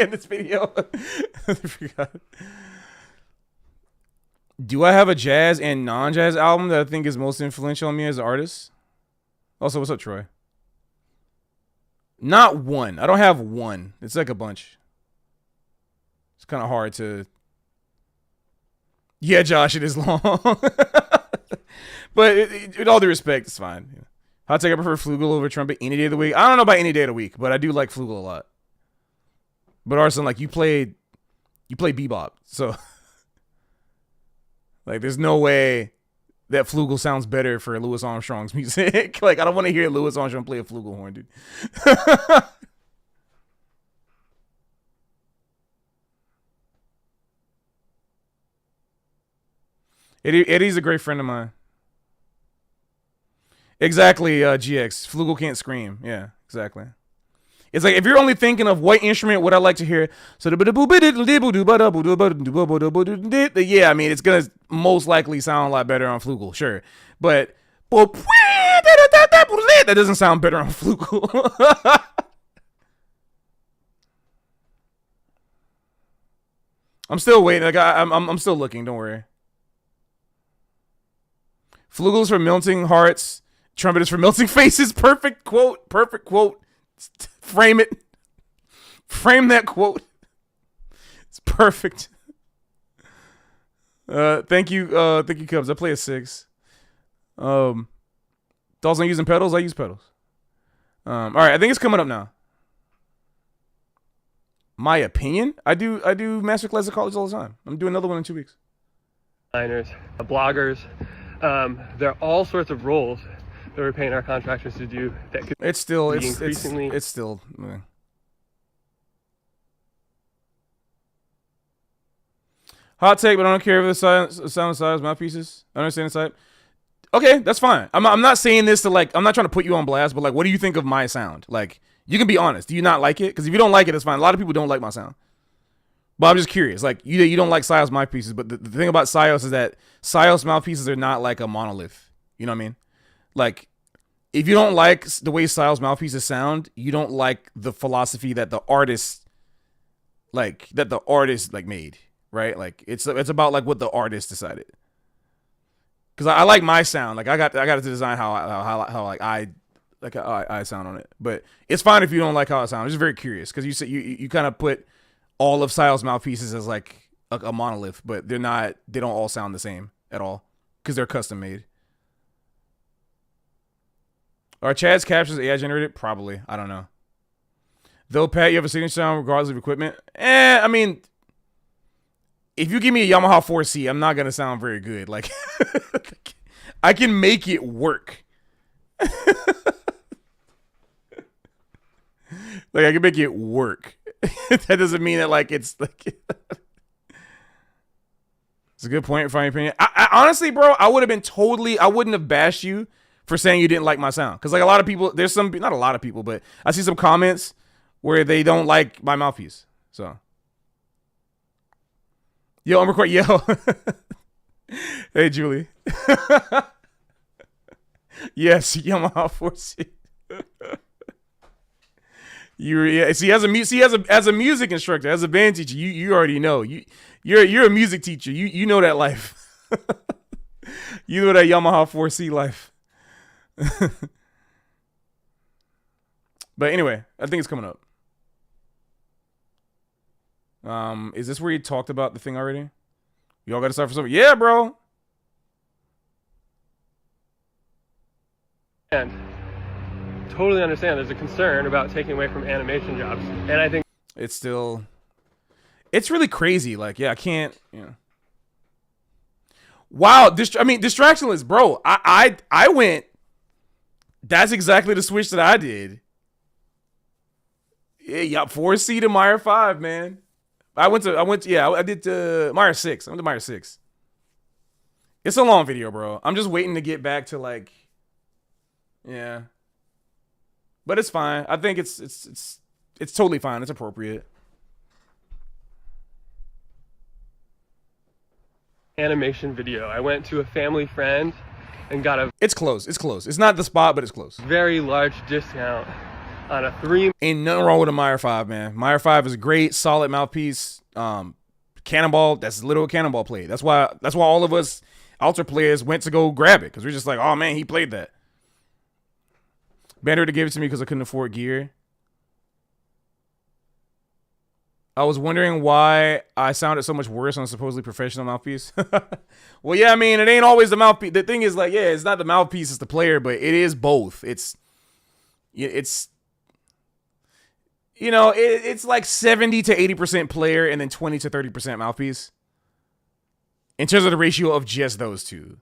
in this video. I forgot. Do I have a jazz and non-jazz album that I think is most influential on me as an artist? Also, what's up, Troy? Not one. I don't have one. It's like a bunch. It's kind of hard to. Yeah, Josh, it is long. But with all due respect, it's fine. Hot take, I prefer Flugel over Trumpet any day of the week. I don't know about any day of the week, but I do like Flugel a lot. But Arson, like you play bebop, so like there's no way that Flugel sounds better for Louis Armstrong's music. Like I don't want to hear Louis Armstrong play a Flugel horn, dude. Eddie's a great friend of mine. Exactly, GX. Flugel can't scream. Yeah, exactly. It's like if you're only thinking of what instrument would I like to hear, so yeah, I mean it's gonna most likely sound a lot better on Flugel, sure, but that doesn't sound better on Flugel. I'm still waiting. Like I'm still looking. Don't worry. Flugel is for melting hearts. Trumpet is for melting faces. Perfect quote. Perfect quote. Frame it. Frame that quote. It's perfect. Thank you, Cubs. I play a 6. Thoughts on using pedals? I use pedals. All right, I think it's coming up now. My opinion? I do masterclass at college all the time. I'm doing another one in 2 weeks. Designers, bloggers, there are all sorts of roles that we're paying our contractors to do that could It's still be increasingly. it's still. Hot take, but I don't care if the sound size mouthpieces. I understand the type. Okay, that's fine. I'm not saying this to like. I'm not trying to put you on blast, but like, what do you think of my sound? Like, you can be honest. Do you not like it? Because if you don't like it, it's fine. A lot of people don't like my sound. But I'm just curious. Like, you don't like Sios mouthpieces, but the thing about Sios is that Sios mouthpieces are not like a monolith. You know what I mean? Like, if you don't like the way Sios mouthpieces sound, you don't like the philosophy that the artist like made, right? Like it's about like what the artist decided. Because I like my sound. Like I got to design how I sound on it. But it's fine if you don't like how I sound. I'm just very curious because you said you kind of put all of Sios mouthpieces as like a monolith, but they're not. They don't all sound the same at all because they're custom made. Are Chad's captions AI generated? Probably. I don't know. Though, Pat, you have a signature sound regardless of equipment? I mean, if you give me a Yamaha 4C, I'm not going to sound very good. Like, I can make it work. Like, I can make it work. That doesn't mean that, like, it's like... It's a good point, for my opinion. I honestly, bro, I wouldn't have bashed you for saying you didn't like my sound. Because, like, a lot of people, not a lot of people, but I see some comments where they don't like my mouthpiece. So. Yo, I'm recording. Yo. Hey, Julie. Yes, Yamaha 4C. As a music instructor, as a band teacher, you already know. You're a music teacher. You know that life. You know that Yamaha 4C life. But anyway, I think it's coming up. Is this where you talked about the thing already? Y'all got to start for something? Yeah, bro. And totally understand there's a concern about taking away from animation jobs, and I think it's really crazy. Like, yeah, I can't. Yeah. Wow, distractionless, bro. I went. That's exactly the switch that I did. Yeah, 4C to Meyer 5, man. I did to Meyer 6. I went to Meyer 6. It's a long video, bro. I'm just waiting to get back to like, yeah. But it's fine. I think it's totally fine. It's appropriate. Animation video. I went to a family friend and got a It's close. It's not the spot, but it's close. very large discount on a 3. Ain't nothing wrong with a Meyer 5, man. Meyer 5 is a great, solid mouthpiece. Cannonball, that's literally a Cannonball play. That's why all of us Alter players went to go grab it, because we're just like, oh man, he played that. Bandit gave it to me because I couldn't afford gear. I was wondering why I sounded so much worse on a supposedly professional mouthpiece. Well, yeah, I mean, it ain't always the mouthpiece. The thing is, like, yeah, it's not the mouthpiece, it's the player, but it is both. It's you know, it's like 70 to 80% player and then 20 to 30% mouthpiece. In terms of the ratio of just those two.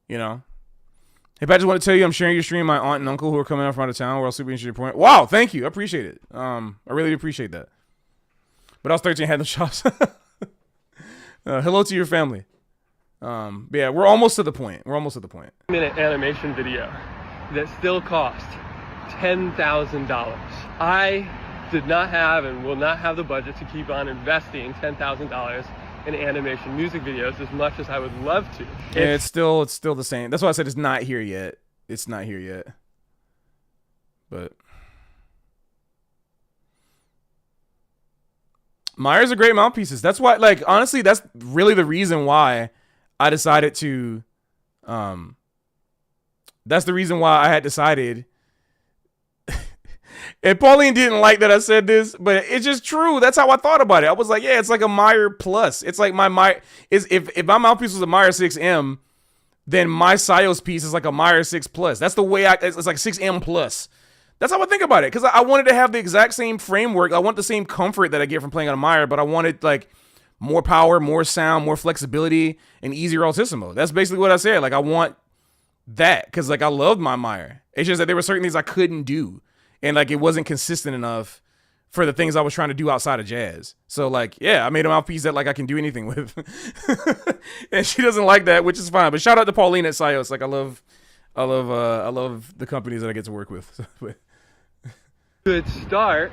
You know? Hey, I just want to tell you I'm sharing your stream. My aunt and uncle who are coming up from out of town. We're all super interested in your point. Wow, thank you. I appreciate it. I really appreciate that. But I was 13, had no shops. Hello to your family. But yeah, we're almost to the point. We're almost at the point. Minute animation video that still cost $10,000. I did not have and will not have the budget to keep on investing $10,000 in animation music videos as much as I would love to. Yeah, it's still the same. That's why I said it's not here yet. It's not here yet. But Meyers are great mouthpieces. That's why, like, honestly, that's really the reason why I decided to that's the reason why I had decided. And Pauline didn't like that I said this, but it's just true. That's how I thought about it. I was like, yeah, it's like a Meyer plus. It's like my Meyer is if my mouthpiece was a Meyer 6M, then my Sios piece is like a Meyer 6 plus. That's the way it's like 6M plus. That's how I think about it. Because I wanted to have the exact same framework. I want the same comfort that I get from playing on a Meyer, but I wanted like more power, more sound, more flexibility, and easier altissimo. That's basically what I said. Like I want that because like I loved my Meyer. It's just that there were certain things I couldn't do. And like it wasn't consistent enough for the things I was trying to do outside of jazz. So like, yeah, I made a mouthpiece that like I can do anything with. And she doesn't like that, which is fine. But shout out to Pauline at Sios. Like I love the companies that I get to work with. Could start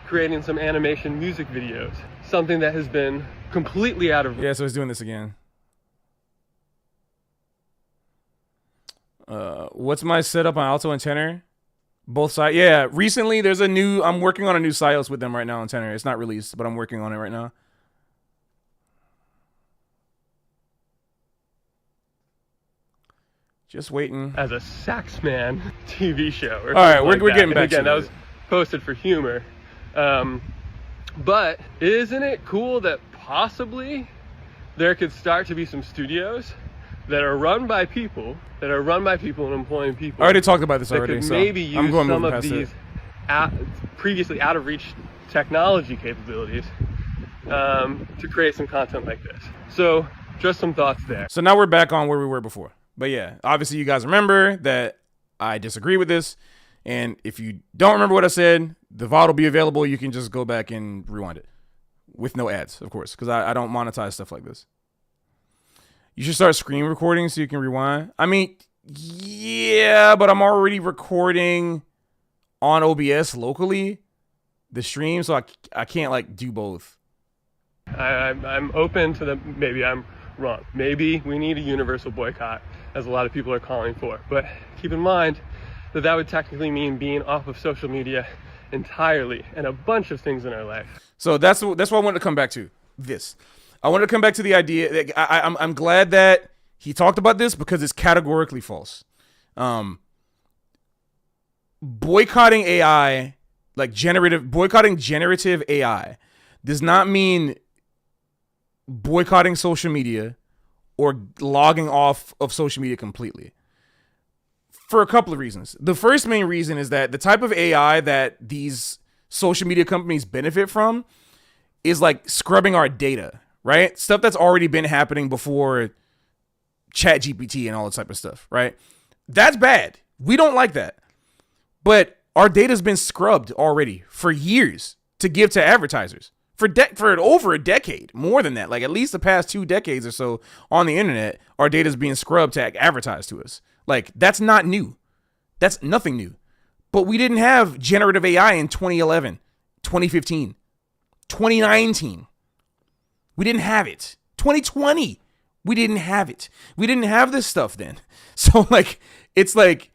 creating some animation music videos. Something that has been completely out of... Yeah, so he's doing this again. What's my setup on alto and tenor? Both sides. Yeah, recently I'm working on a new Sios with them right now on tenor. It's not released, but I'm working on it right now. Just waiting. As a Saxman TV show. All right, we're getting back to again, that was posted for humor. But isn't it cool that possibly there could start to be some studios that are run by people and employing people. I already talked about this already, could so maybe use I'm going some moving of past these it. previously out of reach technology capabilities to create some content like this. So just some thoughts there. So now we're back on where we were before. But yeah, obviously you guys remember that I disagree with this. And if you don't remember what I said, the VOD will be available. You can just go back and rewind it with no ads, of course, because I don't monetize stuff like this. You should start screen recording so you can rewind. I mean, yeah, but I'm already recording on OBS locally, the stream, so I can't like do both. I'm open to maybe I'm wrong. Maybe we need a universal boycott, as a lot of people are calling for. But keep in mind that would technically mean being off of social media entirely and a bunch of things in our life. So that's what I wanted to come back to. I wanted to come back to the idea that I'm glad that he talked about this because it's categorically false. Boycotting AI, like boycotting generative AI does not mean boycotting social media or logging off of social media completely. For a couple of reasons. The first main reason is that the type of AI that these social media companies benefit from is like scrubbing our data, right? Stuff that's already been happening before ChatGPT and all that type of stuff, right? That's bad. We don't like that. But our data's been scrubbed already for years to give to advertisers. For over a decade, more than that, like at least the past 2 decades or so on the internet, our data's being scrubbed to advertise to us. Like, that's not new. That's nothing new. But we didn't have generative AI in 2011, 2015, 2019. We didn't have it. 2020, we didn't have it. We didn't have this stuff then. So, like, it's like,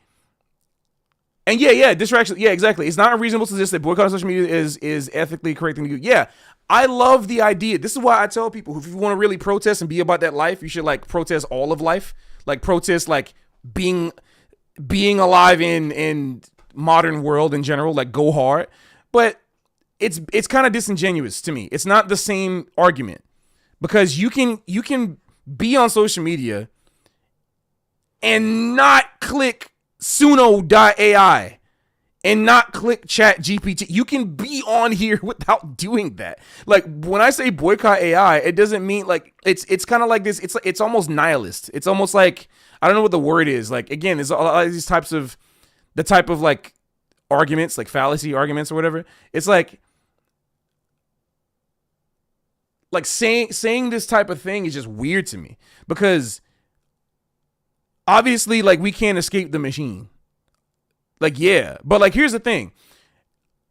and distraction. Yeah, exactly. It's not unreasonable to suggest that boycotting social media is ethically correct thing to do. Yeah, I love the idea. This is why I tell people, if you want to really protest and be about that life, you should like protest all of life. Like protest like being being alive in modern world in general, like go hard, but it's kind of disingenuous to me. It's not the same argument because you can be on social media and not click Suno.ai and not click Chat GPT. You can be on here without doing that. Like when I say boycott AI, it doesn't mean like it's kind of like this. It's almost nihilist. It's almost like, I don't know what the word is. Like again, there's a lot of these types of the type of like arguments, like fallacy arguments or whatever. It's like saying this type of thing is just weird to me because obviously like we can't escape the machine. Like, yeah, but like, here's the thing.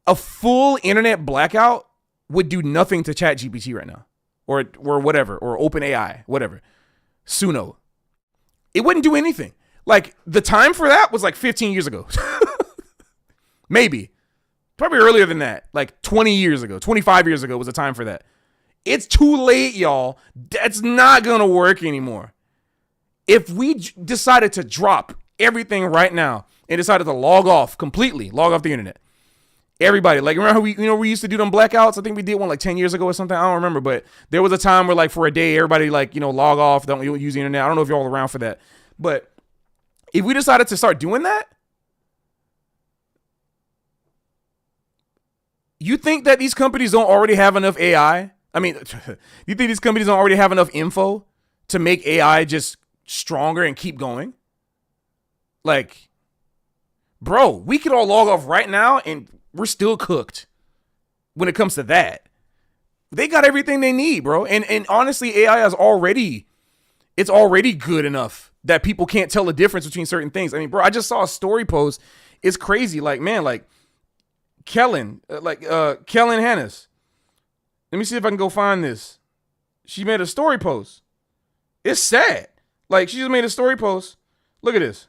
A full internet blackout would do nothing to Chat GPT right now or whatever, or OpenAI, whatever. Suno. It wouldn't do anything. Like the time for that was like 15 years ago. Maybe. Probably earlier than that. Like 20 years ago, 25 years ago was the time for that. It's too late, y'all. That's not going to work anymore. If we decided to drop everything right now and decided to log off completely, log off the internet, everybody, like remember how we used to do them blackouts? I think we did one like 10 years ago or something. I don't remember, but there was a time where like for a day, everybody like, log off, don't use the internet. I don't know if you're all around for that, but if we decided to start doing that, you think that these companies don't already have enough AI? I mean, you think these companies don't already have enough info to make AI just stronger and keep going? Like, bro, we could all log off right now and we're still cooked when it comes to that. They got everything they need, bro. And honestly, AI is already good enough that people can't tell the difference between certain things. I mean, bro, I just saw a story post. It's crazy. Like, man, like Kellen Hannes. Let me see if I can go find this. She made a story post. It's sad. Like, she just made a story post. Look at this.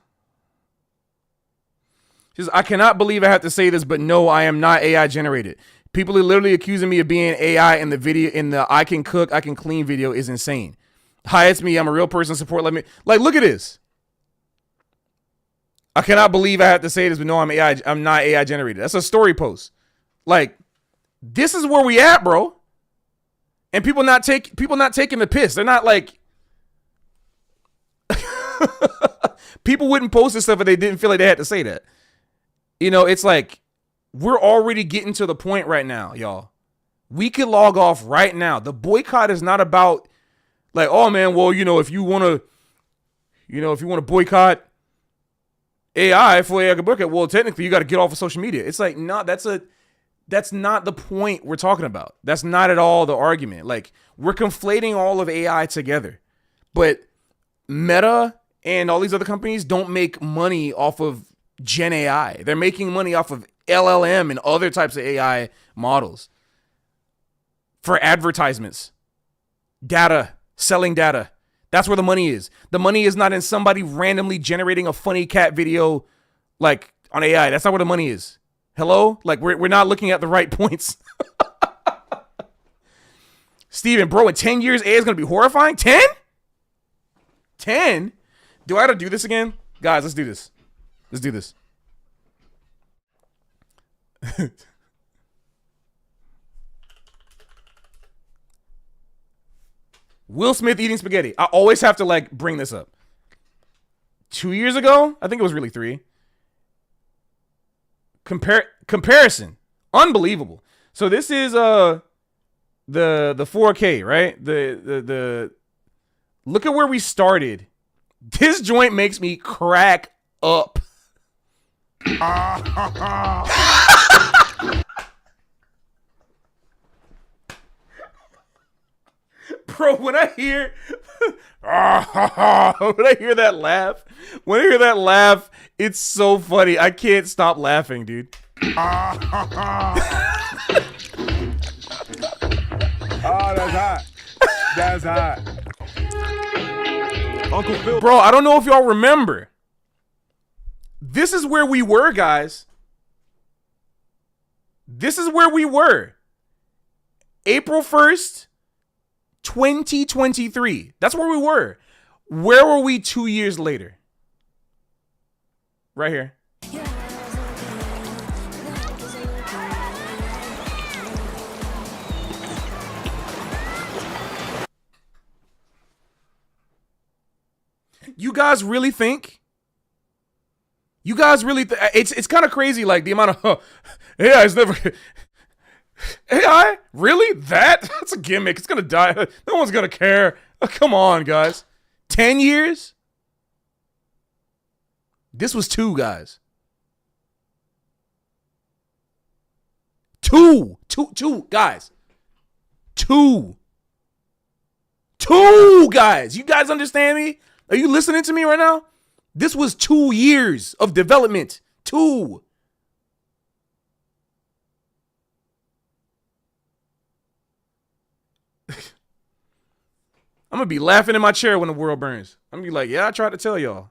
She says, I cannot believe I have to say this, but no, I am not AI generated. People are literally accusing me of being AI in the I can cook, I can clean video is insane. Hi, it's me. I'm a real person. Support. Let me, like, look at this. I cannot believe I have to say this, but no, I'm not AI generated. That's a story post. Like, this is where we at, bro. And people not taking the piss. They're not like people wouldn't post this stuff if they didn't feel like they had to say that. It's like we're already getting to the point right now, y'all. We could log off right now. The boycott is not about like, oh man, well, if you want to boycott AI for AI boycott, well, technically you got to get off of social media. It's like, no, that's not the point we're talking about. That's not at all the argument. Like, we're conflating all of AI together. But Meta and all these other companies don't make money off of Gen AI. They're making money off of LLM and other types of AI models for advertisements, data, selling data. That's where the money is. The money is not in somebody randomly generating a funny cat video like on AI. That's not where the money is. Hello? Like, we're not looking at the right points. Steven, bro, in 10 years, AI is going to be horrifying? 10? 10? Do I got to do this again? Guys, let's do this. Let's do this. Will Smith eating spaghetti. I always have to, like, bring this up. 2 years ago, I think it was really 3. Comparison, unbelievable. So this is the 4K, right? The look at where we started. This joint makes me crack up. Bro, when I hear that laugh, it's so funny. I can't stop laughing, dude. Oh, that's hot. That's hot. Uncle Phil. Bro, I don't know if y'all remember. This is where we were, guys. This is where we were. April 1st, 2023. That's where we were. Where were we 2 years later? right here. You guys really think? You guys really? It's kind of crazy, like the amount of AI is never. AI really? That's a gimmick. It's gonna die. No one's gonna care. Oh, come on, guys. 10 years. This was 2, guys. 2, guys. 2, guys. You guys understand me? Are you listening to me right now? This was 2 years of development. 2. I'm gonna be laughing in my chair when the world burns. I'm gonna be like, yeah, I tried to tell y'all.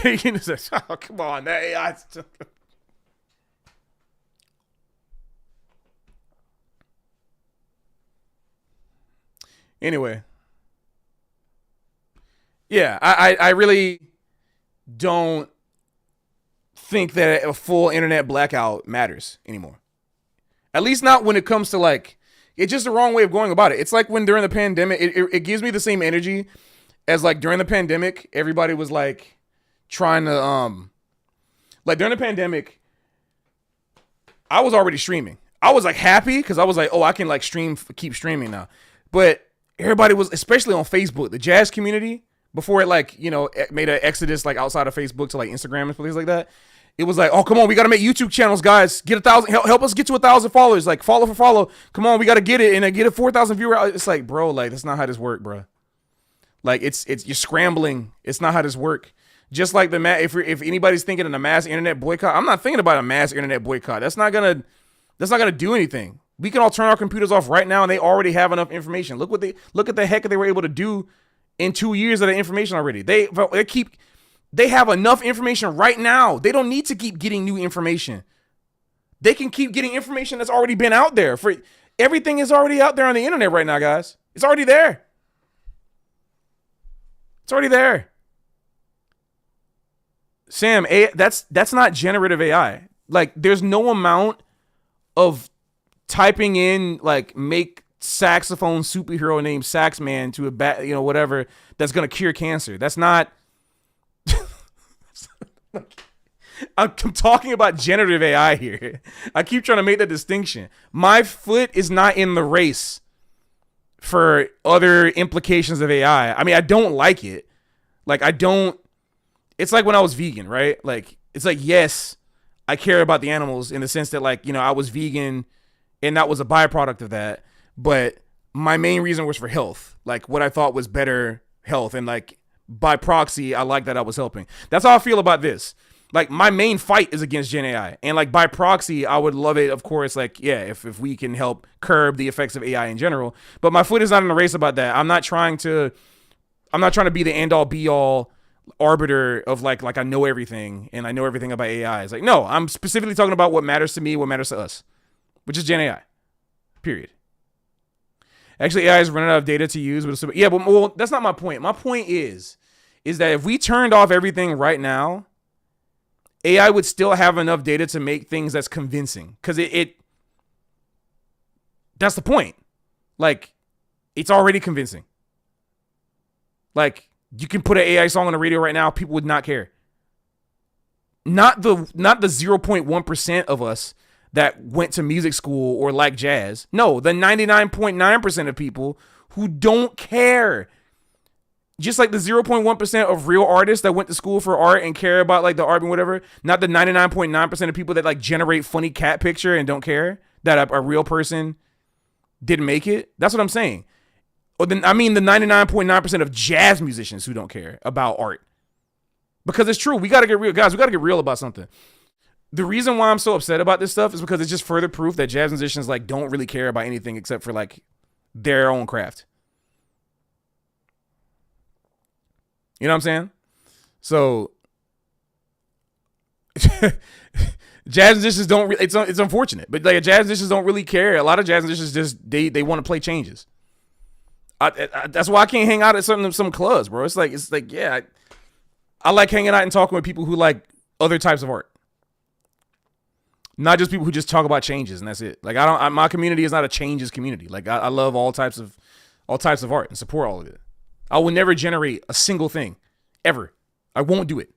Oh, come on, that AI. Anyway, yeah, I really don't think that a full internet blackout matters anymore. At least not when it comes to like, it's just the wrong way of going about it. It's like when during the pandemic, it gives me the same energy as like during the pandemic, everybody was like trying to, like during the pandemic, I was already streaming. I was like happy because I was like, oh, I can like keep streaming now. But everybody was, especially on Facebook, the jazz community, before it like, you know, it made an exodus like outside of Facebook to like Instagram and things like that. It was like, oh, come on, we got to make YouTube channels, guys. Get 1,000, help us get to 1,000 followers. Like follow for follow. Come on, we got to get it. And then get a 4,000 viewer. It's like, bro, like that's not how this work, bro. Like it's you're scrambling. It's not how this work. Just like if anybody's thinking of a mass internet boycott, I'm not thinking about a mass internet boycott. That's not gonna do anything. We can all turn our computers off right now, and they already have enough information. Look at the heck they were able to do in 2 years of the information already. They have enough information right now. They don't need to keep getting new information. They can keep getting information that's already been out there. For everything is already out there on the internet right now, guys. It's already there. It's already there. Sam, that's not generative AI. Like, there's no amount of typing in like make saxophone superhero named Saxman to a bat, you know, whatever, that's gonna cure cancer. That's not. I'm talking about generative AI here. I keep trying to make that distinction. My foot is not in the race for other implications of AI. I mean, I don't like it. Like, I don't. It's like when I was vegan, right? Like, it's like, yes, I care about the animals in the sense that, like, you know, I was vegan and that was a byproduct of that. But my main reason was for health, like what I thought was better health. And like by proxy, I like that I was helping. That's how I feel about this. Like my main fight is against Gen AI. And like by proxy, I would love it, of course, like, yeah, if we can help curb the effects of AI in general. But my foot is not in a race about that. I'm not trying to be the end all be all arbiter of like I know everything and I know everything about AI. It's like, no, I'm specifically talking about what matters to me, what matters to us, which is Gen AI, period. Actually, AI is running out of data to use. But yeah, but well, that's not my point. My point is that if we turned off everything right now, AI would still have enough data to make things that's convincing. Because that's the point. Like, it's already convincing. Like, you can put an AI song on the radio right now, people would not care. Not the 0.1% of us that went to music school or like jazz. No, the 99.9% of people who don't care. Just like the 0.1% of real artists that went to school for art and care about like the art and whatever. Not the 99.9% of people that like generate funny cat picture and don't care that a real person didn't make it. That's what I'm saying. Or the 99.9% of jazz musicians who don't care about art. Because it's true. We got to get real. Guys, we got to get real about something. The reason why I'm so upset about this stuff is because it's just further proof that jazz musicians like don't really care about anything except for like their own craft. You know what I'm saying? So jazz musicians don't it's unfortunate, but like jazz musicians don't really care. A lot of jazz musicians just they want to play changes. That's why I can't hang out at some clubs, bro. It's like yeah, I like hanging out and talking with people who like other types of art. Not just people who just talk about changes and that's it. Like my community is not a changes community. Like I love all types of art and support all of it. I will never generate a single thing ever. I won't do it.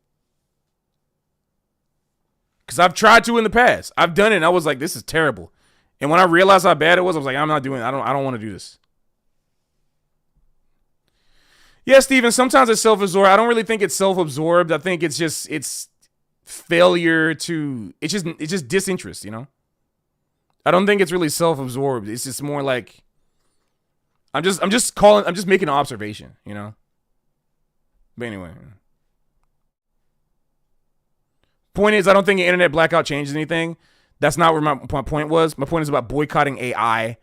Cause I've tried to in the past. I've done it and I was like, this is terrible. And when I realized how bad it was, I was like, I'm not doing it. I don't want to do this. Yeah, Steven, sometimes it's self-absorbed. I don't really think it's self-absorbed. I think it's failure to, it's just disinterest, you know? I don't think it's really self-absorbed. It's just more like, I'm just making an observation, you know? But anyway. Point is, I don't think an internet blackout changes anything. That's not where my point was. My point is about boycotting AI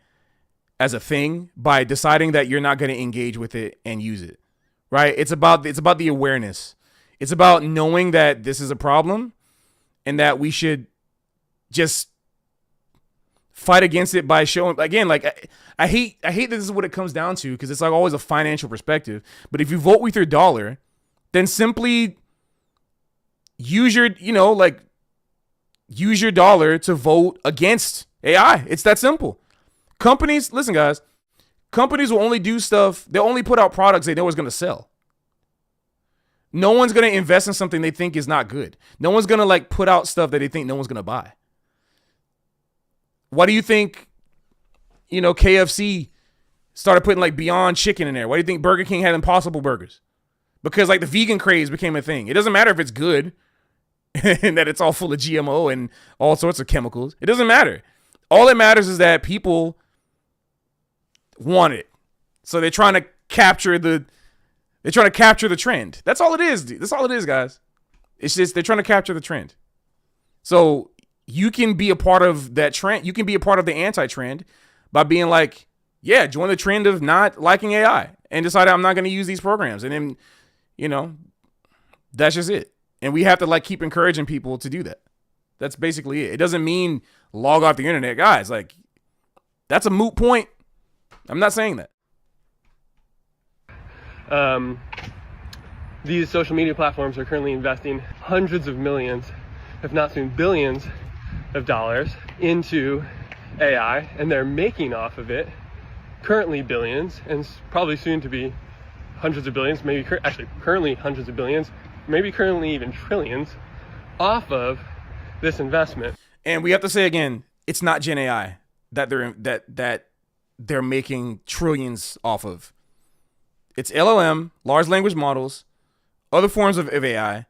as a thing by deciding that you're not going to engage with it and use it, right? It's about the awareness. It's about knowing that this is a problem and that we should just fight against it by showing, again, like I hate that this is what it comes down to because it's like always a financial perspective. But if you vote with your dollar, then simply use your, use your dollar to vote against AI. It's that simple. Companies, listen, guys, companies will only do stuff. They'll only put out products they know is going to sell. No one's going to invest in something they think is not good. No one's going to like put out stuff that they think no one's going to buy. Why do you think, KFC started putting like Beyond Chicken in there? Why do you think Burger King had Impossible Burgers? Because like the vegan craze became a thing. It doesn't matter if it's good and that it's all full of GMO and all sorts of chemicals. It doesn't matter. All that matters is that people want it. So they're trying to capture the trend. That's all it is. That's all it is, guys. It's just they're trying to capture the trend. So you can be a part of that trend. You can be a part of the anti-trend by being like, yeah, join the trend of not liking AI and decide I'm not going to use these programs. And then, that's just it. And we have to like keep encouraging people to do that. That's basically it. It doesn't mean log off the internet, guys. Like that's a moot point. I'm not saying that. These social media platforms are currently investing hundreds of millions, if not soon billions of dollars into AI, and they're making off of it currently billions and probably soon to be hundreds of billions, maybe currently hundreds of billions, maybe currently even trillions off of this investment. And we have to say again, it's not Gen AI that they're making trillions off of. It's LLM, large language models, other forms of AI,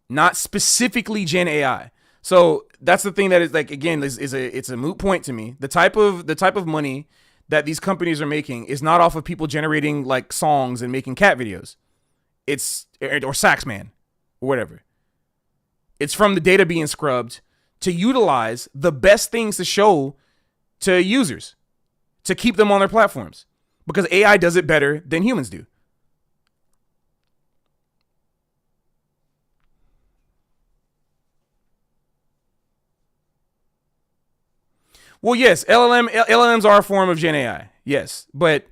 not specifically Gen AI. So that's the thing that is like, again, it's a moot point to me. The type of money that these companies are making is not off of people generating like songs and making cat videos. Or Saxman or whatever. It's from the data being scrubbed to utilize the best things to show to users to keep them on their platforms because AI does it better than humans do. Well, yes, LLMs are a form of Gen AI. Yes, but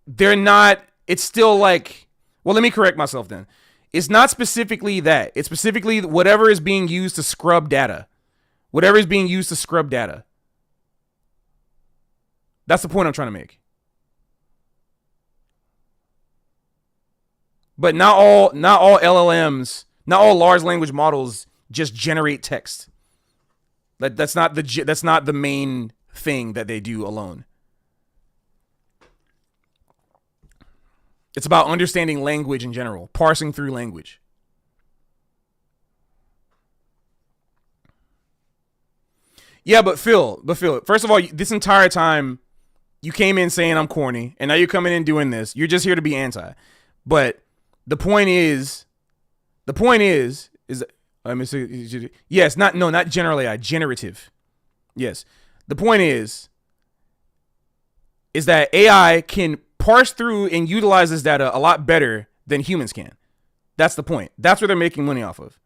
they're not. It's still like. Well, let me correct myself then. It's not specifically that. It's specifically whatever is being used to scrub data. Whatever is being used to scrub data. That's the point I'm trying to make. But not all LLMs, not all large language models just generate text. That's not the main thing that they do alone. It's about understanding language in general, parsing through language. Yeah, but Phil, first of all, this entire time you came in saying I'm corny, and now you're coming in doing this. You're just here to be anti. But the point is, let me see. Yes, not general AI, generative. Yes. The point is that AI can parse through and utilize this data a lot better than humans can. That's the point. That's what they're making money off of.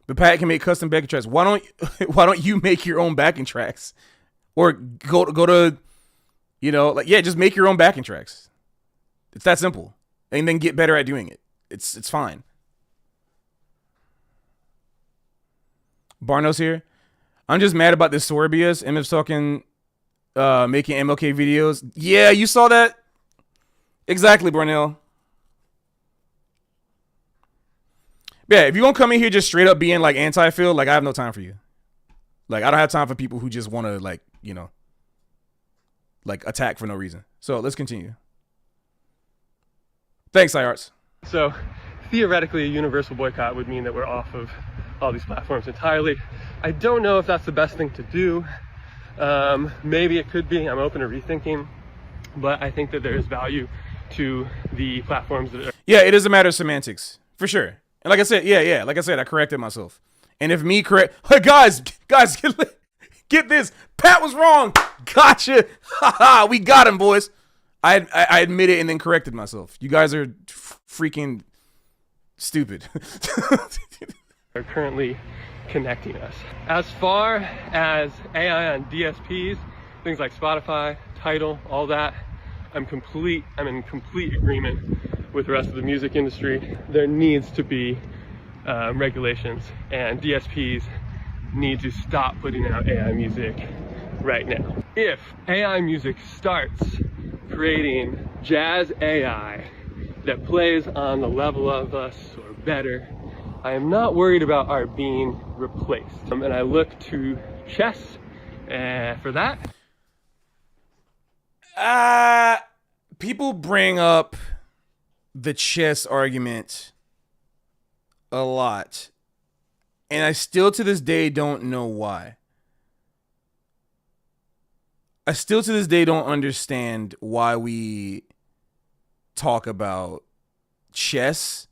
But Pat can make custom backing tracks. Why don't you make your own backing tracks? Or go to, just make your own backing tracks. It's that simple. And then get better at doing it. It's fine. Barnos here. I'm just mad about this Sorbius. MF's talking, making MLK videos. Yeah, you saw that? Exactly, Barnell. Yeah, if you're gonna come in here just straight up being like anti-Phil, like I have no time for you. Like I don't have time for people who just want to like, you know, like attack for no reason. So let's continue. Thanks, iArts. So theoretically, a universal boycott would mean that we're off of all these platforms entirely. I don't know if that's the best thing to do. Maybe it could be. I'm open to rethinking, but I think that there is value to the platforms that are. Yeah, it is a matter of semantics for sure. And like I said, yeah, like I said, I corrected myself. And if me correct, hey, guys, get this. Pat was wrong. Gotcha. Haha, we got him, boys. I admit it and then corrected myself. You guys are freaking stupid. Are currently connecting us. As far as AI on DSPs, things like Spotify, Tidal, all that, I'm in complete agreement with the rest of the music industry. There needs to be regulations, and DSPs need to stop putting out AI music right now. If AI music starts creating jazz AI that plays on the level of us or better, I am not worried about our being replaced. And I look to chess for that. People bring up the chess argument a lot, and I still to this day don't know why. I still to this day don't understand why we talk about chess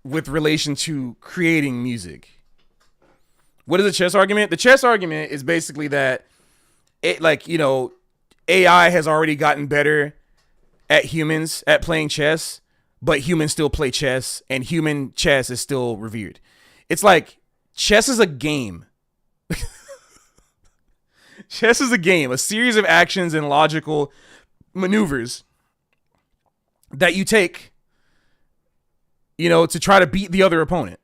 with relation to creating music. What is the chess argument? The chess argument is basically that it, like, you know, AI has already gotten better at humans at playing chess, but humans still play chess, and human chess is still revered. It's like chess is a game. Chess is a game, a series of actions and logical maneuvers that you take, you know, to try to beat the other opponent.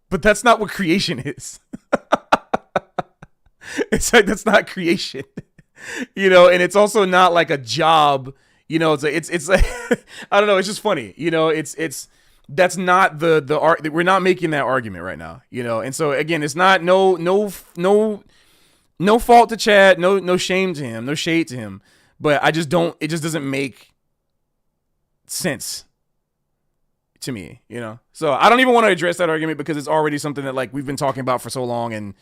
But that's not what creation is. It's like, that's not creation, you know, and it's also not like a job, you know, it's like, I don't know. It's just funny, you know, that's not the art. We're not making that argument right now, you know? And so again, it's not, no fault to Chad, no shame to him, no shade to him, but it just doesn't make sense to me, you know? So I don't even want to address that argument because it's already something that like we've been talking about for so long, and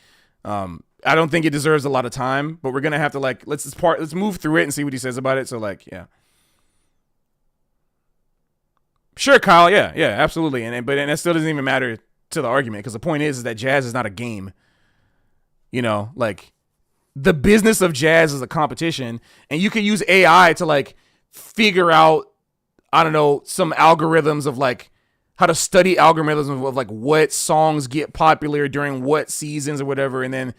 I don't think it deserves a lot of time, but we're gonna have to like let's move through it and see what he says about it. So like, yeah, sure, Kyle, yeah, absolutely, and that still doesn't even matter to the argument, because the point is that jazz is not a game, you know? Like, the business of jazz is a competition, and you can use AI to like figure out, I don't know, some algorithms of like how to study algorithms of like what songs get popular during what seasons or whatever. And then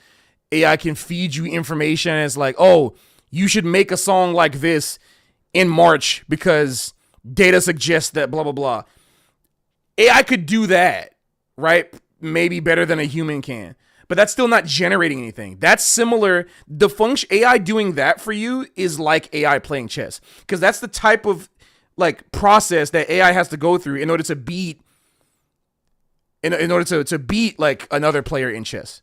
AI can feed you information as like, oh, you should make a song like this in March because data suggests that blah, blah, blah. AI could do that, right? Maybe better than a human can, but that's still not generating anything. That's similar. The function AI doing that for you is like AI playing chess, because that's the type of like process that AI has to go through in order to beat in order to beat like another player in chess.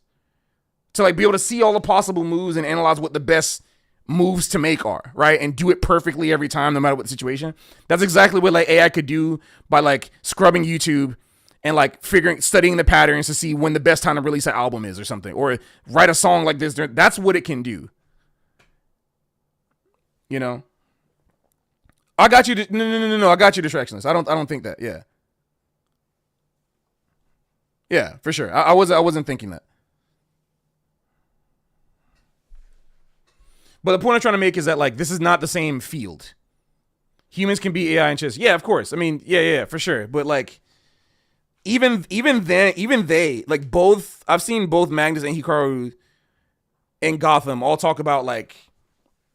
To like be able to see all the possible moves and analyze what the best moves to make are, right? And do it perfectly every time, no matter what the situation. That's exactly what like AI could do by like scrubbing YouTube and like studying the patterns to see when the best time to release an album is or something, or write a song like this. That's what it can do. You know? I got you. No. I got you, Distractionless. I don't think that. Yeah. Yeah, for sure. I wasn't thinking that. But the point I'm trying to make is that like this is not the same field. Humans can be AI and chess. Yeah, of course. I mean, yeah, for sure. But like, even they like both. I've seen both Magnus and Hikaru and Gotham all talk about like,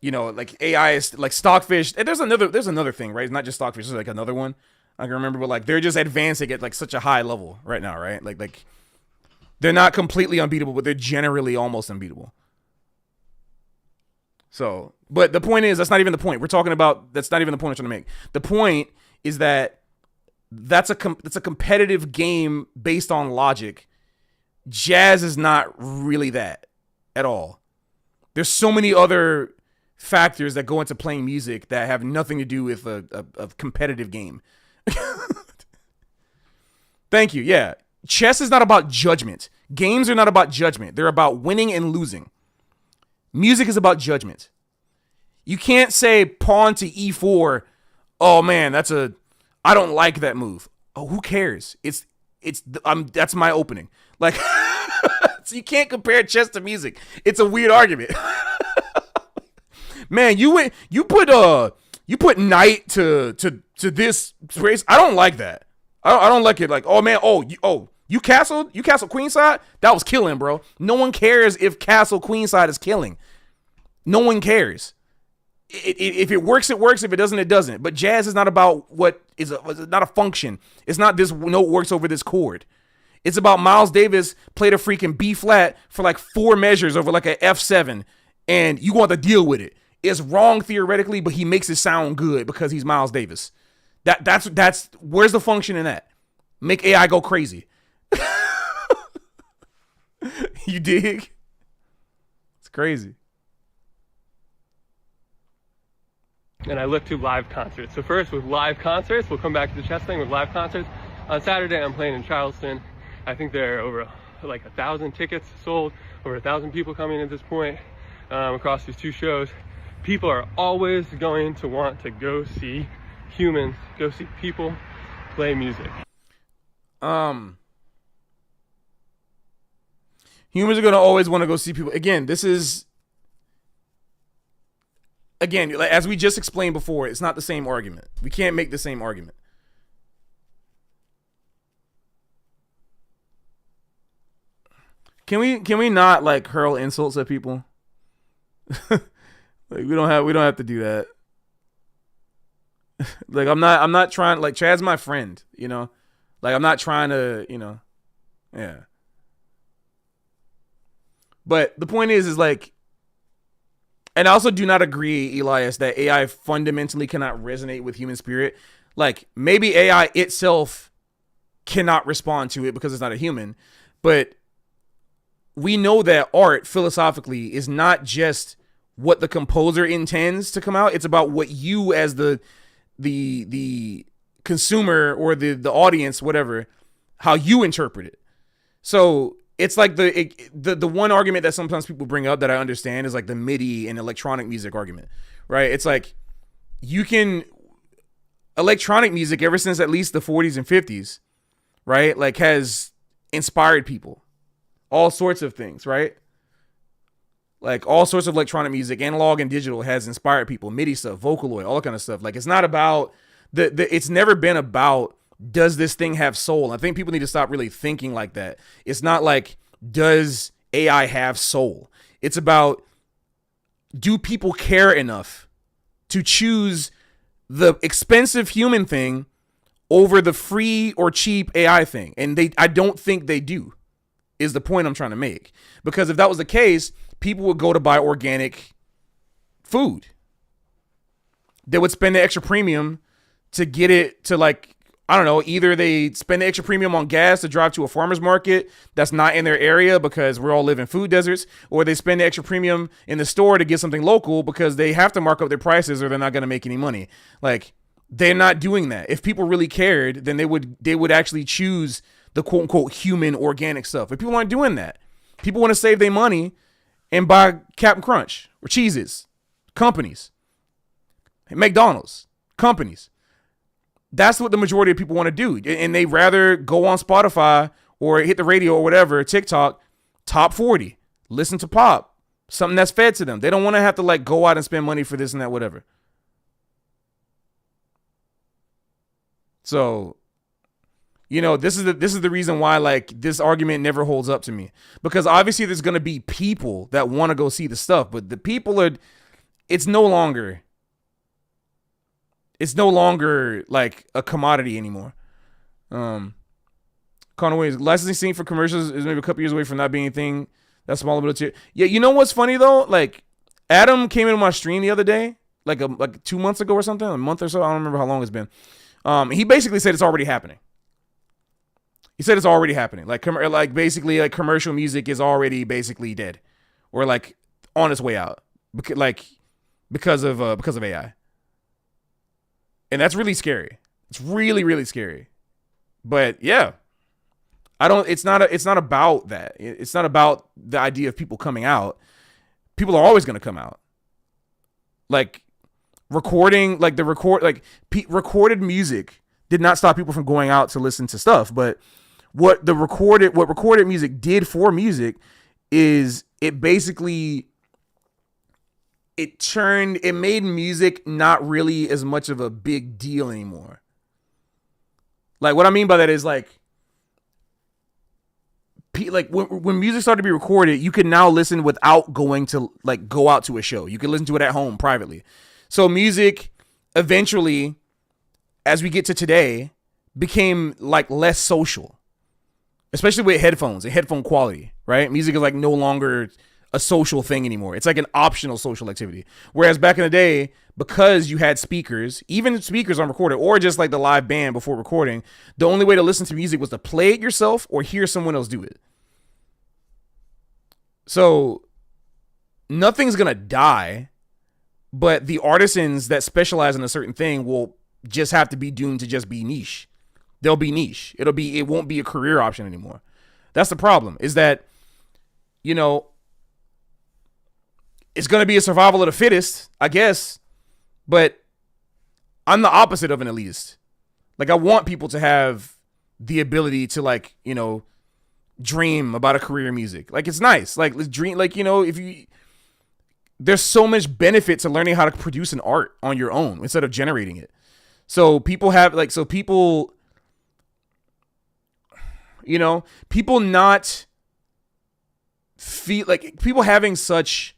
you know, like AI is like Stockfish. And there's another thing, right? It's not just Stockfish. There's like another one. I can remember, but like they're just advancing at like such a high level right now, right? Like they're not completely unbeatable, but they're generally almost unbeatable. So, but the point is, that's not even the point. We're talking about, that's not even the point I'm trying to make. The point is that that's a competitive game based on logic. Jazz is not really that at all. There's so many other factors that go into playing music that have nothing to do with a competitive game. Thank you. Yeah. Chess is not about judgment. Games are not about judgment. They're about winning and losing. Music is about judgment. You can't say pawn to e4. Oh man, I don't like that move. Oh, who cares? That's my opening. Like, so you can't compare chess to music. It's a weird argument. Man, you put knight to this race. I don't like that. I don't like it. Like, oh man, you castle queenside. That was killing, bro. No one cares if castle queenside is killing. No one cares. If it works, it works. If it doesn't, it doesn't. But jazz is not about it's not a function. It's not this note works over this chord. It's about Miles Davis played a freaking B flat for like 4 measures over like a F7, and you want to deal with it. It's wrong theoretically, but he makes it sound good because he's Miles Davis. That's where's the function in that? Make AI go crazy. You dig? It's crazy. And I look to live concerts. So first with live concerts, we'll come back to the chess thing with live concerts. On Saturday, I'm playing in Charleston. I think there are over like 1,000 tickets sold, over 1,000 people coming at this point across these 2 shows. People are always going to want to go see humans, go see people play music. Humans are going to always want to go see people. Again, as we just explained before, it's not the same argument. We can't make the same argument. Can we not like hurl insults at people? Like we don't have to do that. Like I'm not trying, like Chad's my friend, you know? Like I'm not trying to, you know. Yeah. But the point is like, and I also do not agree, Elias, that AI fundamentally cannot resonate with human spirit. Like maybe AI itself cannot respond to it because it's not a human, but we know that art philosophically is not just what the composer intends to come out. It's about what you as the consumer or the audience, whatever, how you interpret it. So it's like the one argument that sometimes people bring up that I understand is like the MIDI and electronic music argument, right? It's like electronic music ever since at least the 40s and 50s, right? Like has inspired people, all sorts of things, right? Like all sorts of electronic music, analog and digital, has inspired people. MIDI stuff, Vocaloid, all that kind of stuff. Like it's not about it's never been about, does this thing have soul? I think people need to stop really thinking like that. It's not like, does AI have soul? It's about, do people care enough to choose the expensive human thing over the free or cheap AI thing? And I don't think they do, is the point I'm trying to make. Because if that was the case, people would go to buy organic food. They would spend the extra premium to get it to, like, I don't know, either they spend the extra premium on gas to drive to a farmer's market that's not in their area because we all live in food deserts, or they spend the extra premium in the store to get something local because they have to mark up their prices or they're not going to make any money. Like, they're not doing that. If people really cared, then they would actually choose the quote unquote human organic stuff. But people aren't doing that. People want to save their money and buy Captain Crunch or Cheez-Its. Companies. McDonald's. Companies. That's what the majority of people want to do. And they rather go on Spotify or hit the radio or whatever, TikTok, top 40, listen to pop, something that's fed to them. They don't want to have to like go out and spend money for this and that, whatever. So, you know, this is the reason why like this argument never holds up to me, because obviously there's going to be people that want to go see the stuff, but the people it's no longer It's no longer like a commodity anymore. Connor Williams, licensing scene for commercials is maybe a couple years away from not being anything that's small but it's yeah. You know what's funny though? Like Adam came into my stream the other day, like 2 months ago or something, a month or so. I don't remember how long it's been. He basically said it's already happening. He said it's already happening. Like basically like commercial music is already basically dead, or like on its way out, because of AI. And that's really scary. It's really, really scary. But yeah, it's not about that. It's not about the idea of people coming out. People are always going to come out. Like recorded music did not stop people from going out to listen to stuff. But what recorded music did for music is it made music not really as much of a big deal anymore. Like what I mean by that is like when music started to be recorded, you can now listen without going to like go out to a show. You can listen to it at home privately. So music eventually, as we get to today, became like less social, especially with headphones and headphone quality, right? Music is like no longer a social thing anymore. It's like an optional social activity. Whereas back in the day, because you had speakers, even speakers on recorded or just like the live band before recording, the only way to listen to music was to play it yourself or hear someone else do it. So nothing's going to die, but the artisans that specialize in a certain thing will just have to be doomed to just be niche. They'll be niche. It won't be a career option anymore. That's the problem, is that, you know, it's going to be a survival of the fittest, I guess, but I'm the opposite of an elitist. Like, I want people to have the ability to, like, you know, dream about a career in music. Like, it's nice. Like, let's dream, like, you know, there's so much benefit to learning how to produce an art on your own instead of generating it. So people you know, people not feel like people having such,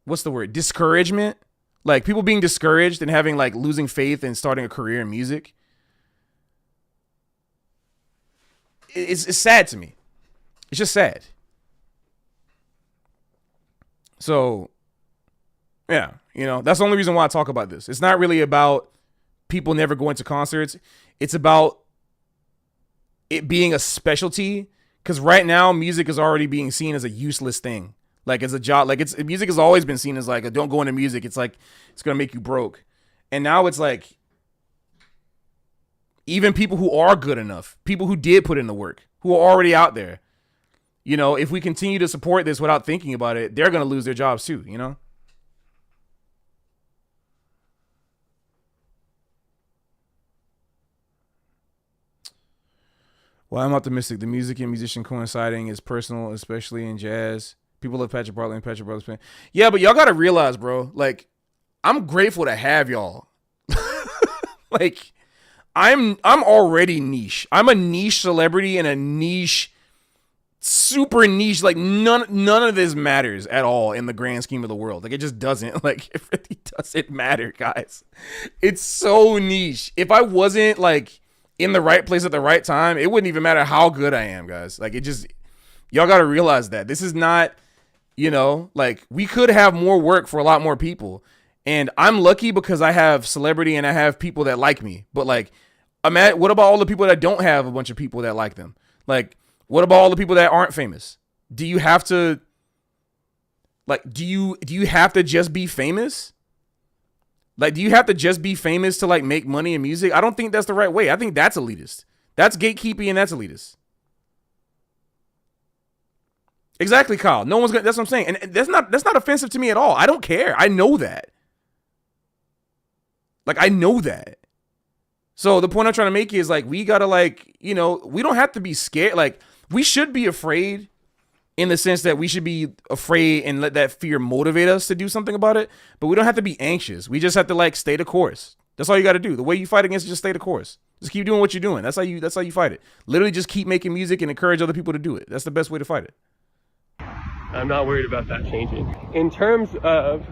what's the word? Discouragement. Like people being discouraged and having like losing faith in starting a career in music. It's sad to me. It's just sad. So, yeah, you know, that's the only reason why I talk about this. It's not really about people never going to concerts. It's about it being a specialty, because right now music is already being seen as a useless thing, like as a job. Like music has always been seen as like don't go into music, it's like it's gonna make you broke. And now it's like even people who are good enough, people who did put in the work, who are already out there, you know, if we continue to support this without thinking about it, they're gonna lose their jobs too, you know. Well, I'm optimistic. The music and musician coinciding is personal, especially in jazz. People love Patrick Bartley and Patrick Bartley's playing. Yeah, but y'all gotta realize, bro, like, I'm grateful to have y'all. Like, I'm already niche. I'm a niche celebrity and a niche, super niche. Like, none of this matters at all in the grand scheme of the world. Like, it just doesn't. Like, it really doesn't matter, guys. It's so niche. If I wasn't, like, in the right place at the right time, it wouldn't even matter how good I am, guys. Like, it just, y'all got to realize that this is not, you know, like, we could have more work for a lot more people. And I'm lucky because I have celebrity and I have people that like me. But like, what about all the people that don't have a bunch of people that like them? Like, what about all the people that aren't famous? Do you have to, like, do you have to just be famous? Like, do you have to just be famous to, like, make money in music? I don't think that's the right way. I think that's elitist. That's gatekeeping and that's elitist. Exactly, Kyle. No one's gonna, that's what I'm saying. And that's not offensive to me at all. I don't care. I know that. Like, I know that. So the point I'm trying to make is, like, we gotta, like, you know, we don't have to be scared. Like, we should be afraid in the sense that we should be afraid and let that fear motivate us to do something about it. But we don't have to be anxious. We just have to, like, stay the course. That's all you got to do. The way you fight against it, just stay the course. Just keep doing what you're doing. That's how you fight it. Literally just keep making music and encourage other people to do it. That's the best way to fight it. I'm not worried about that changing. In terms of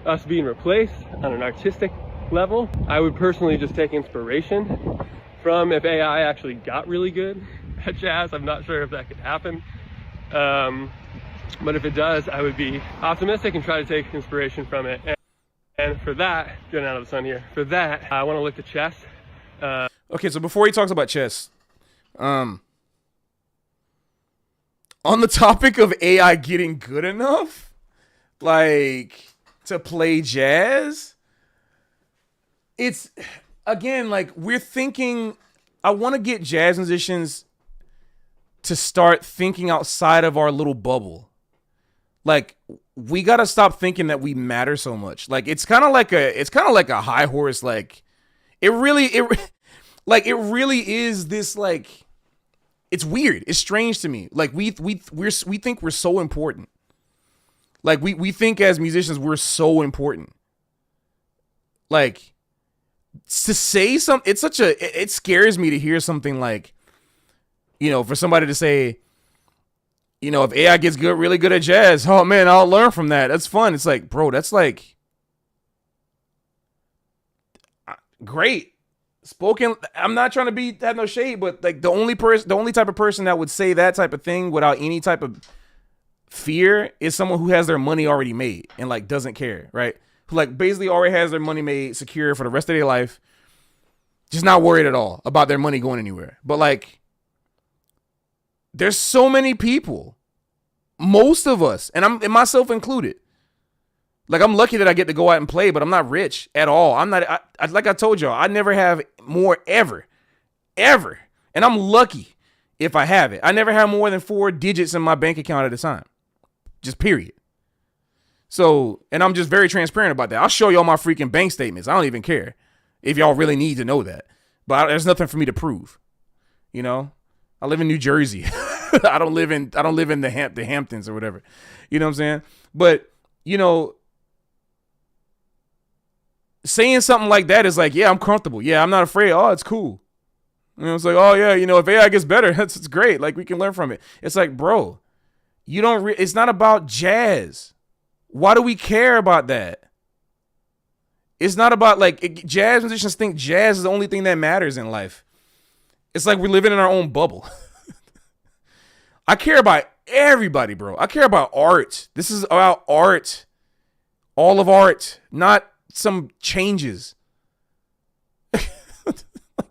us being replaced on an artistic level, I would personally just take inspiration from if AI actually got really good at jazz. I'm not sure if that could happen. But if it does, I would be optimistic and try to take inspiration from it. And for that, getting out of the sun here, for that, I want to look to chess. Okay, so before he talks about chess, on the topic of AI getting good enough, like, to play jazz, it's, again, like, we're thinking, I want to get jazz musicians to start thinking outside of our little bubble. Like, we got to stop thinking that we matter so much. Like, it's kind of like a high horse. Like, it really is this, like, it's weird. It's strange to me. Like, we think we're so important. Like, we think as musicians, we're so important. Like, to say something, it scares me to hear something like, you know, for somebody to say, you know, if AI gets really good at jazz, oh man, I'll learn from that. That's fun. It's like, bro, that's like great. Spoken. I'm not trying to have no shade, but like the only type of person that would say that type of thing without any type of fear is someone who has their money already made and like doesn't care, right? Who like basically already has their money made secure for the rest of their life, just not worried at all about their money going anywhere. But like, there's so many people, most of us, and myself included. Like, I'm lucky that I get to go out and play, but I'm not rich at all. I'm not, like I told y'all, I never have more ever. And I'm lucky if I have it. I never have more than 4 digits in my bank account at a time. Just period. So, and I'm just very transparent about that. I'll show y'all my freaking bank statements. I don't even care if y'all really need to know that. But there's nothing for me to prove. You know? I live in New Jersey. I don't live in the Hamptons or whatever. You know what I'm saying? But, you know, saying something like that is like, yeah, I'm comfortable. Yeah, I'm not afraid. Oh, it's cool. You know, it's like, oh yeah, you know, if AI gets better, it's great. Like, we can learn from it. It's like, bro, you don't. It's not about jazz. Why do we care about that? It's not about like jazz musicians think jazz is the only thing that matters in life. It's like we're living in our own bubble. I care about everybody, bro. I care about art. This is about art. All of art, not some changes.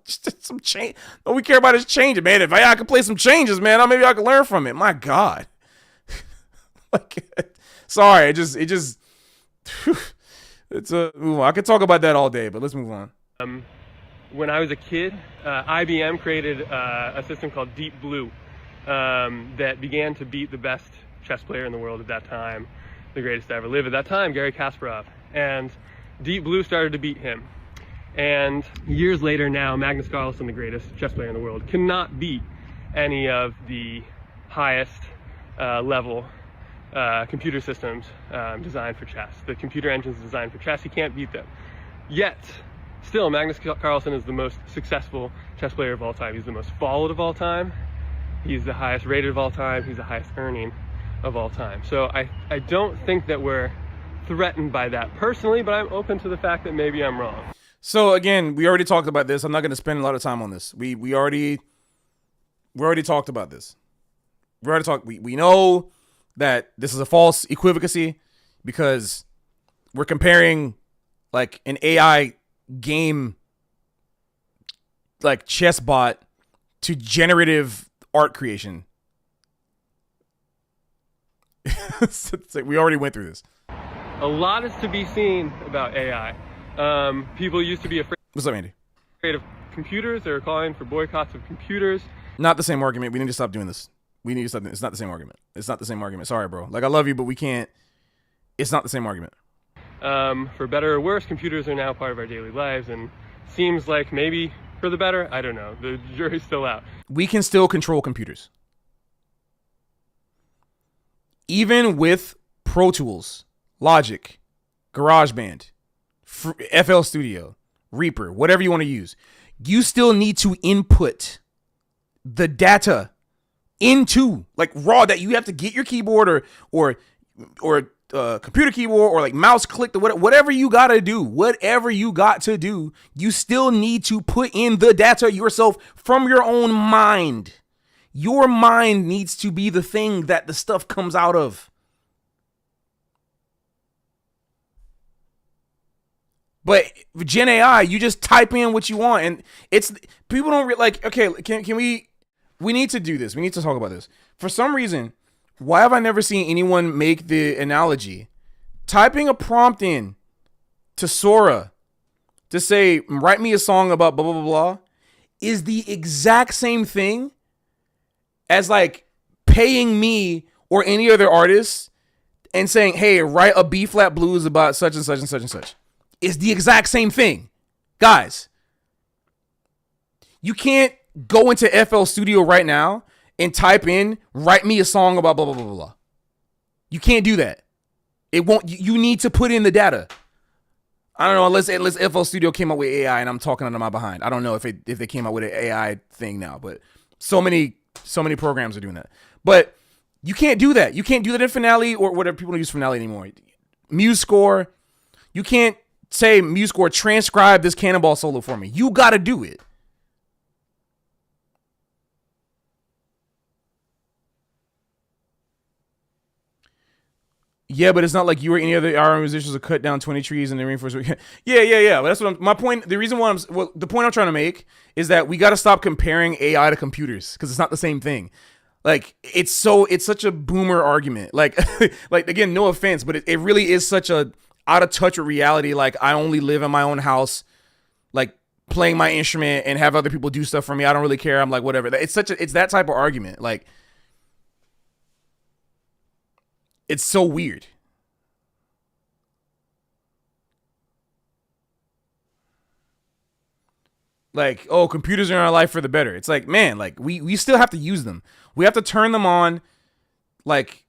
Just some change. All we care about is changing, man. If I could play some changes, man, maybe I could learn from it. My God. Like, sorry, it just it's a move on. I could talk about that all day, but let's move on. When I was a kid, IBM created a system called Deep Blue that began to beat the best chess player in the world at that time, the greatest to ever live at that time, Garry Kasparov. And Deep Blue started to beat him. And years later now, Magnus Carlsen, the greatest chess player in the world, cannot beat any of the highest level computer systems designed for chess. The computer engines designed for chess, he can't beat them. Yet, still, Magnus Carlsen is the most successful chess player of all time. He's the most followed of all time. He's the highest rated of all time. He's the highest earning of all time. So I don't think that we're threatened by that personally, but I'm open to the fact that maybe I'm wrong. So again, we already talked about this. I'm not going to spend a lot of time on this. We already talked about this. We know that this is a false equivalency because we're comparing like an AI game, like chess bot, to generative art creation. It's like we already went through this. A lot is to be seen about AI. People used to be afraid. What's up, Andy? Of computers. They were calling for boycotts of computers. Not the same argument. We need to stop doing this. We need to stop. It's not the same argument. It's not the same argument. Sorry, bro. Like, I love you, but we can't. It's not the same argument. For better or worse, computers are now part of our daily lives, and seems like maybe for the better. I don't know. The jury's still out. We can still control computers. Even with Pro Tools, Logic, GarageBand, FL Studio, Reaper, whatever you want to use, you still need to input the data into like raw that you have to get your keyboard or computer keyboard or like mouse click, whatever you got to do, you still need to put in the data yourself from your own mind. Your mind needs to be the thing that the stuff comes out of. But Gen AI, you just type in what you want, and it's people don't like. Okay, can we need to do this? We need to talk about this. For some reason, why have I never seen anyone make the analogy? Typing a prompt in to Sora to say, write me a song about blah, blah, blah, blah, is the exact same thing as like paying me or any other artist and saying, hey, write a B flat blues about such and such and such and such. It's the exact same thing. Guys, you can't go into FL Studio right now and type in, write me a song about blah, blah, blah, blah, blah. You can't do that. It won't, you need to put in the data. I don't know, unless FL Studio came up with AI and I'm talking under my behind. I don't know if they came out with an AI thing now, but so many programs are doing that. But you can't do that. You can't do that in Finale or whatever. People don't use Finale anymore. MuseScore. You can't say, MuseScore, transcribe this Cannonball solo for me. You got to do it. Yeah, but it's not like you or any other R&B musicians will cut down 20 trees in the rainforest. Yeah. But that's what my point. The reason why the point I'm trying to make is that we got to stop comparing AI to computers because it's not the same thing. Like it's such a boomer argument. Like again, no offense, but it really is such a out of touch with reality. Like I only live in my own house, like playing my instrument and have other people do stuff for me. I don't really care. I'm like, whatever. It's that type of argument. Like, it's so weird. Like, oh, computers are in our life for the better. It's like, man, like we still have to use them. We have to turn them on, like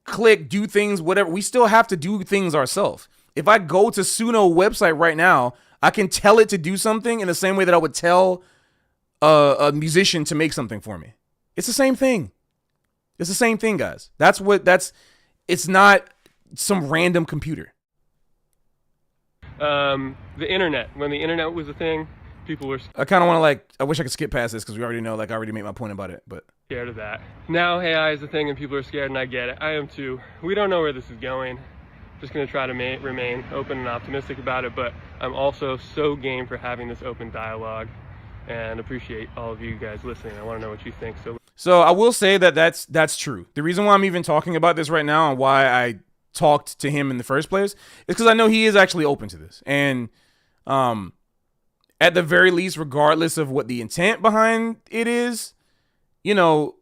click, do things, whatever. We still have to do things ourselves. If I go to Suno website right now, I can tell it to do something in the same way that I would tell a musician to make something for me. It's the same thing. It's the same thing, guys. It's not some random computer. The internet. When the internet was a thing, people were I kind of want to I wish I could skip past this because we already know, I already made my point about it, but scared of that. Now AI is a thing and people are scared, and I get it. I am too. We don't know where this is going. Just going to try to remain open and optimistic about it, but I'm also so game for having this open dialogue and appreciate all of you guys listening. I want to know what you think. So I will say that's true. The reason why I'm even talking about this right now and why I talked to him in the first place is because I know he is actually open to this. And at the very least, regardless of what the intent behind it is, you know,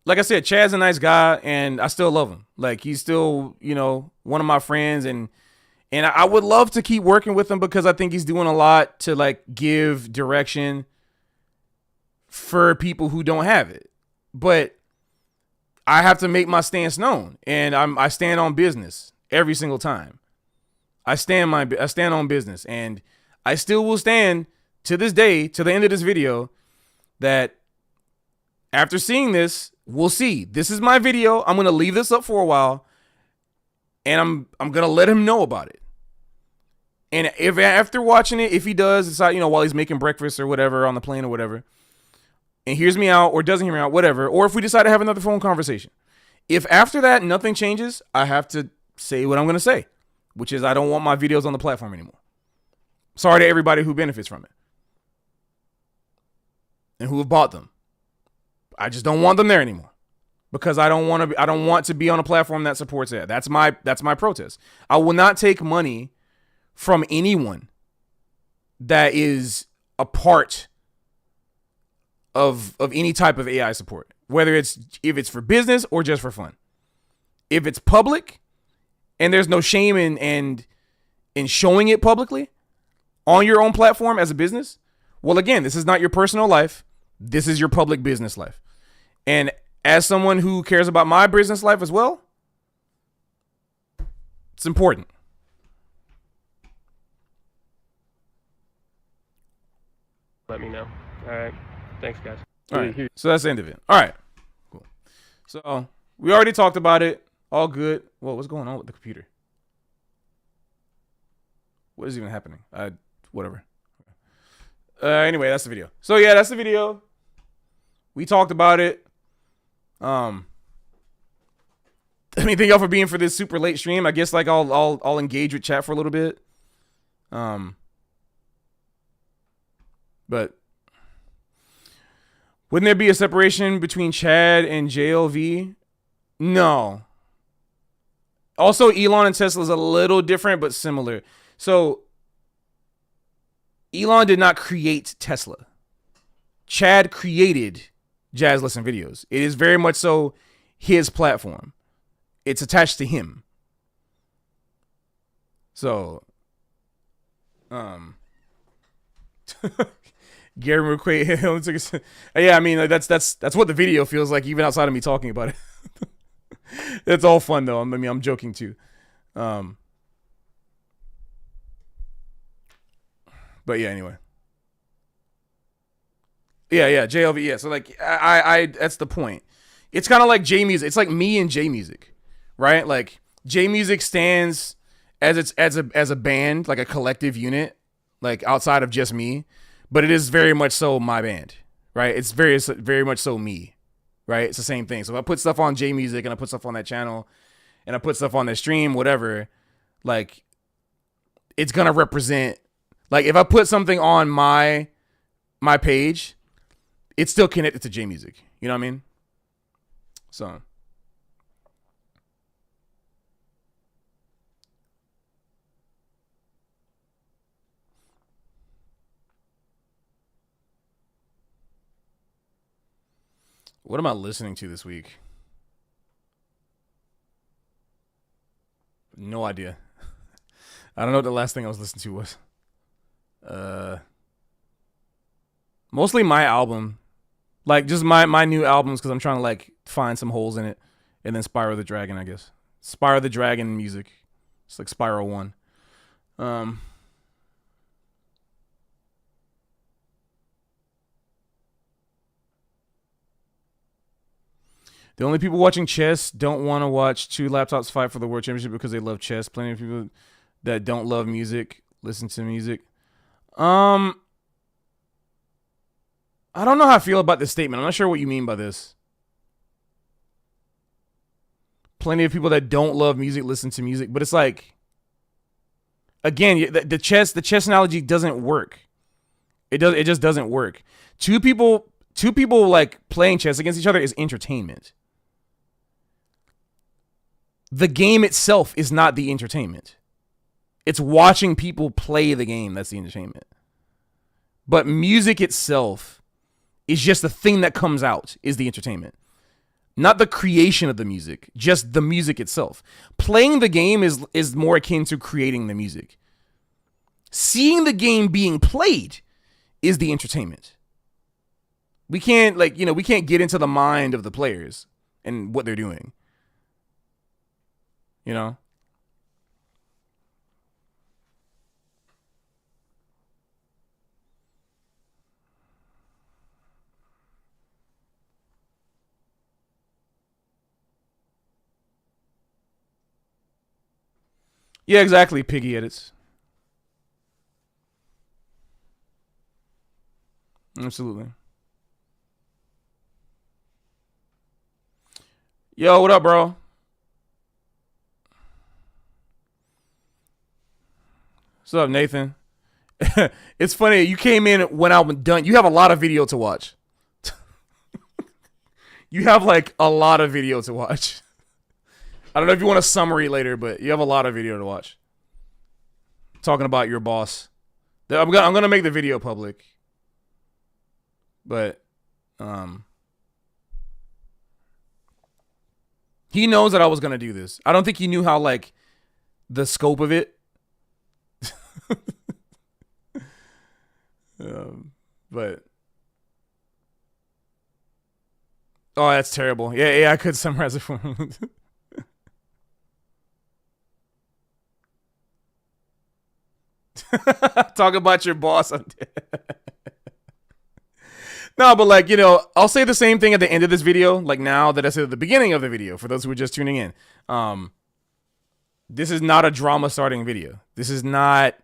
like I said, Chad's a nice guy and I still love him. Like he's still, you know, one of my friends, and I would love to keep working with him because I think he's doing a lot to like give direction for people who don't have it. But I have to make my stance known, and I stand on business every single time. I stand on business, and I still will stand to this day, to the end of this video, that after seeing this, we'll see. This is my video. I'm gonna leave this up for a while, and I'm gonna let him know about it. And if after watching it, if he does decide, you know, while he's making breakfast or whatever on the plane or whatever, and hears me out or doesn't hear me out, whatever, or if we decide to have another phone conversation, if after that nothing changes, I have to say what I'm going to say, which is I don't want my videos on the platform anymore. Sorry to everybody who benefits from it and who have bought them. I just don't want them there anymore because I don't want to be on a platform that supports that. That's my protest. I will not take money from anyone that is a part of any type of AI support, whether if it's for business or just for fun. If it's public and there's no shame in showing it publicly on your own platform as a business, well, again, this is not your personal life. This is your public business life. And as someone who cares about my business life as well, it's important. Let me know. All right. Thanks, guys. All right. So that's the end of it. All right. Cool. So we already talked about it. All good. Whoa, what's going on with the computer? What is even happening? Whatever. Anyway, that's the video. So yeah, that's the video. We talked about it. I mean, thank y'all for being for this super late stream. I guess like I'll engage with chat for a little bit. But wouldn't there be a separation between Chad and JLV? No. Also, Elon and Tesla is a little different, but similar. So, Elon did not create Tesla. Chad created Jazz Listen Videos. It is very much so his platform. It's attached to him. So, Gary McQuaid. Yeah, I mean, like, that's what the video feels like, even outside of me talking about it. It's all fun though. I mean, I'm joking too. But yeah, anyway. Yeah, JLV. Yeah, so like, I that's the point. It's kind of like J Music. It's like me and J Music, right? Like J Music stands as a band, like a collective unit, like outside of just me. But it is very much so my band, right? It's very much so me, right? It's the same thing. So if I put stuff on J Music and I put stuff on that channel and I put stuff on the stream, whatever, like it's gonna represent. Like if I put something on my page, it's still connected to J Music. You know what I mean? So. What am I listening to this week? No idea. I don't know what the last thing I was listening to was. Mostly my album. Like just my new albums, because I'm trying to like find some holes in it. And then Spyro the Dragon, I guess. Spyro the Dragon music. It's like Spyro 1. The only people watching chess don't want to watch two laptops fight for the world championship because they love chess. Plenty of people that don't love music listen to music. I don't know how I feel about this statement. I'm not sure what you mean by this. Plenty of people that don't love music listen to music, but it's like, again, the chess analogy doesn't work. It just doesn't work. Two people like playing chess against each other is entertainment. The game itself is not the entertainment. It's watching people play the game that's the entertainment. But music itself is just the thing that comes out is the entertainment. Not the creation of the music, just the music itself. Playing the game is more akin to creating the music. Seeing the game being played is the entertainment. We can't we can't get into the mind of the players and what they're doing. You know? Yeah, exactly, Piggy Edits. Absolutely. Yo, what up, bro? What's up, Nathan? It's funny. You came in when I was done. You have a lot of video to watch. You have like a lot of video to watch. I don't know if you want a summary later, but you have a lot of video to watch. Talking about your boss. I'm gonna make the video public. But he knows that I was gonna do this. I don't think he knew how like the scope of it. But oh, that's terrible. Yeah, I could summarize it for him. Talk about your boss. No, but like, I'll say the same thing at the end of this video, like now that I said at the beginning of the video, for those who are just tuning in. This is not a drama starting video. This is not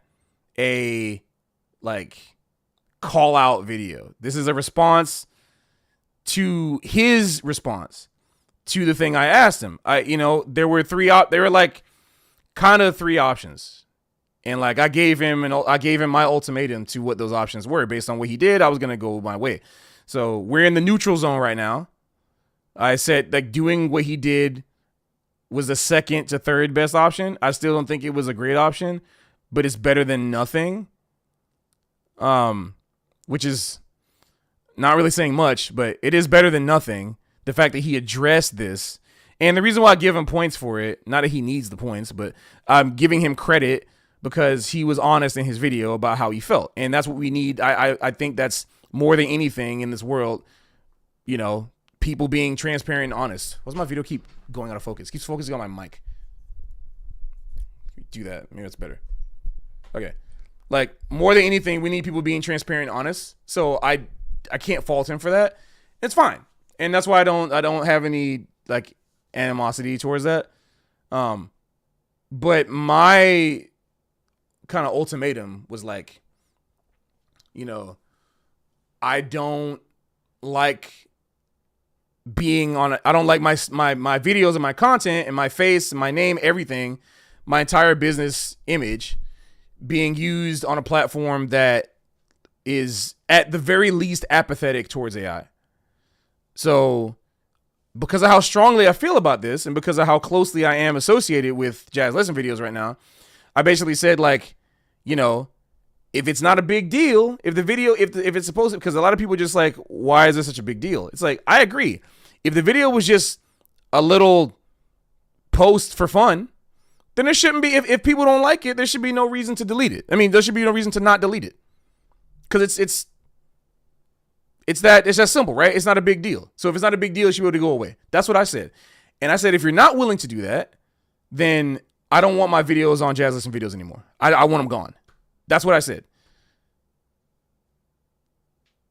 a like call out video. This is a response to his response to the thing I asked him. There were like kind of three options. And like I gave him my ultimatum to what those options were. Based on what he did, I was going to go my way. So we're in the neutral zone right now. I said like doing what he did was the second to third best option. I still don't think it was a great option, but it's better than nothing. Which is not really saying much, but it is better than nothing. The fact that he addressed this, and the reason why I give him points for it, not that he needs the points, but I'm giving him credit because he was honest in his video about how he felt. And that's what we need. I think that's more than anything in this world, people being transparent and honest. Why's my video keep going out of focus? It keeps focusing on my mic. Do that. Maybe that's better. Okay. Like, more than anything, we need people being transparent and honest. So I can't fault him for that. It's fine. And that's why I don't have any like animosity towards that. But my kind of ultimatum was like, I don't like being on I don't like my videos and my content and my face and my name, everything, my entire business image being used on a platform that is at the very least apathetic towards AI. So because of how strongly I feel about this and because of how closely I am associated with Jazz Lesson videos right now, I basically said like, if it's not a big deal, if the video, if it's supposed to, because a lot of people just like, why is this such a big deal? It's like, I agree. If the video was just a little post for fun, then there shouldn't be, if people don't like it, there should be no reason to delete it. I mean, there should be no reason to not delete it. Because it's that simple, right? It's not a big deal. So if it's not a big deal, it should be able to go away. That's what I said. And I said, if you're not willing to do that, then I don't want my videos on Jazz Lesson videos anymore. I want them gone. That's what I said.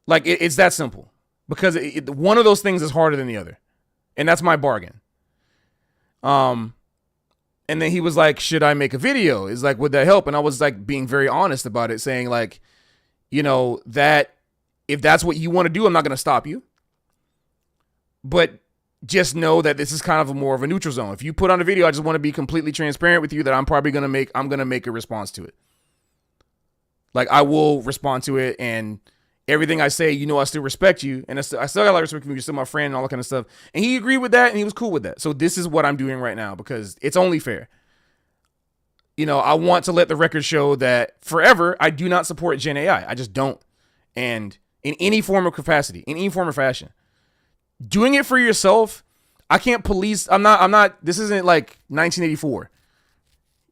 Like, it's that simple. Because one of those things is harder than the other. And that's my bargain. And then he was like, should I make a video? It's like, would that help? And I was like being very honest about it, saying like, that if that's what you want to do, I'm not going to stop you. But just know that this is kind of more of a neutral zone. If you put on a video, I just want to be completely transparent with you that I'm going to make a response to it. Like, I will respond to it, and everything I say, I still respect you, and I still got a lot of respect for you. You're still my friend and all that kind of stuff. And he agreed with that, and he was cool with that. So this is what I'm doing right now because it's only fair. I want to let the record show that forever, I do not support Gen AI. I just don't. And in any form of capacity, in any form or fashion, doing it for yourself, I can't police. I'm not, this isn't like 1984.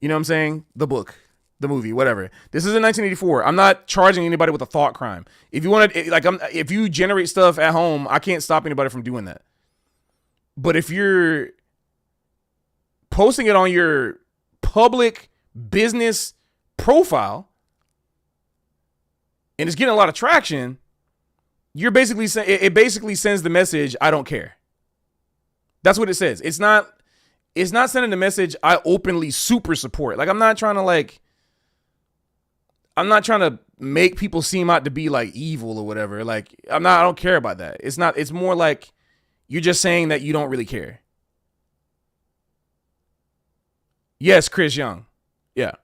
You know what I'm saying? The book, the movie, whatever. This isn't 1984. I'm not charging anybody with a thought crime. If you want to, like, if you generate stuff at home, I can't stop anybody from doing that. But if you're posting it on your public business profile and it's getting a lot of traction, you're basically saying, it basically sends the message, I don't care. That's what it says. It's not sending the message, I openly super support. Like, I'm not trying to make people seem out to be like evil or whatever. Like, I don't care about that. It's more like you're just saying that you don't really care. Yes, Chris Young. Yeah.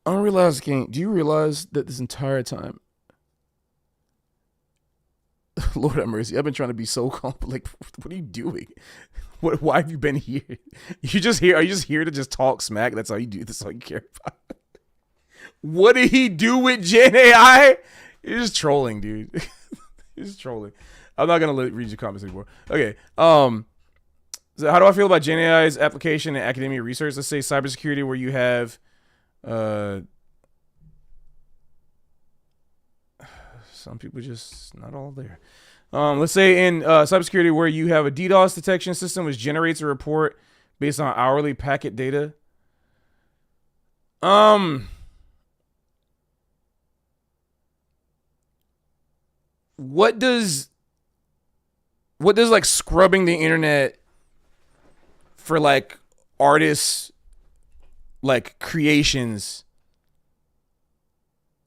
Unrealized game. Do you realize that this entire time, Lord have mercy, I've been trying to be so calm, but like, what are you doing? Why have you been here? Are you just here to just talk smack? That's all you do. That's all you care about. What did he do with Gen AI? You're just trolling, dude. You're just trolling. I'm not gonna read your comments anymore. Okay. So how do I feel about Gen AI's application in academia research? Let's say cybersecurity, where you have some people just not all there. Let's say in cybersecurity, where you have a DDoS detection system which generates a report based on hourly packet data. what does like scrubbing the internet for like artists, like creations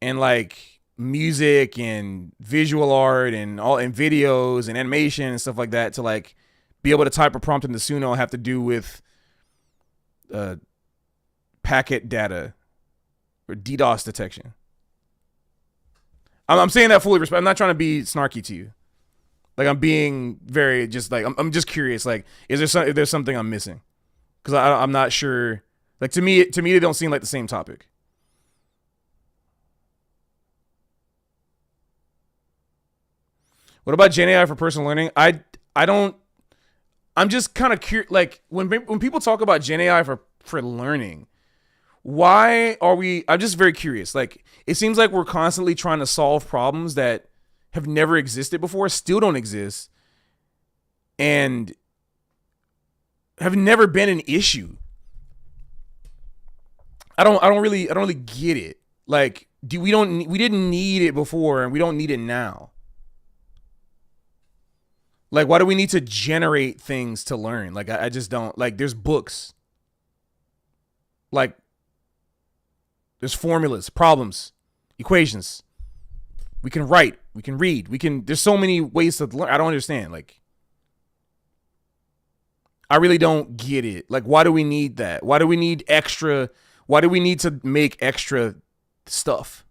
and like music and visual art and all and videos and animation and stuff like that to like be able to type a prompt into Suno have to do with packet data or DDoS detection? I'm saying that fully respect. I'm not trying to be snarky to you. Like I'm being very just like I'm just curious. Like, if there's something I'm missing? Because I'm not sure. Like to me they don't seem like the same topic. What about Gen AI for personal learning? I don't. I'm just kind of curious. Like when people talk about Gen AI for learning, why are we? I'm just very curious. Like it seems like we're constantly trying to solve problems that have never existed before, still don't exist, and have never been an issue. I don't really get it. Like, we didn't need it before and we don't need it now. Like, why do we need to generate things to learn? Like, I just don't. Like, there's books. Like, there's formulas, problems, equations. We can write. We can read. There's so many ways to learn. I don't understand. Like, I really don't get it. Like, why do we need that? Why do we need to make extra stuff?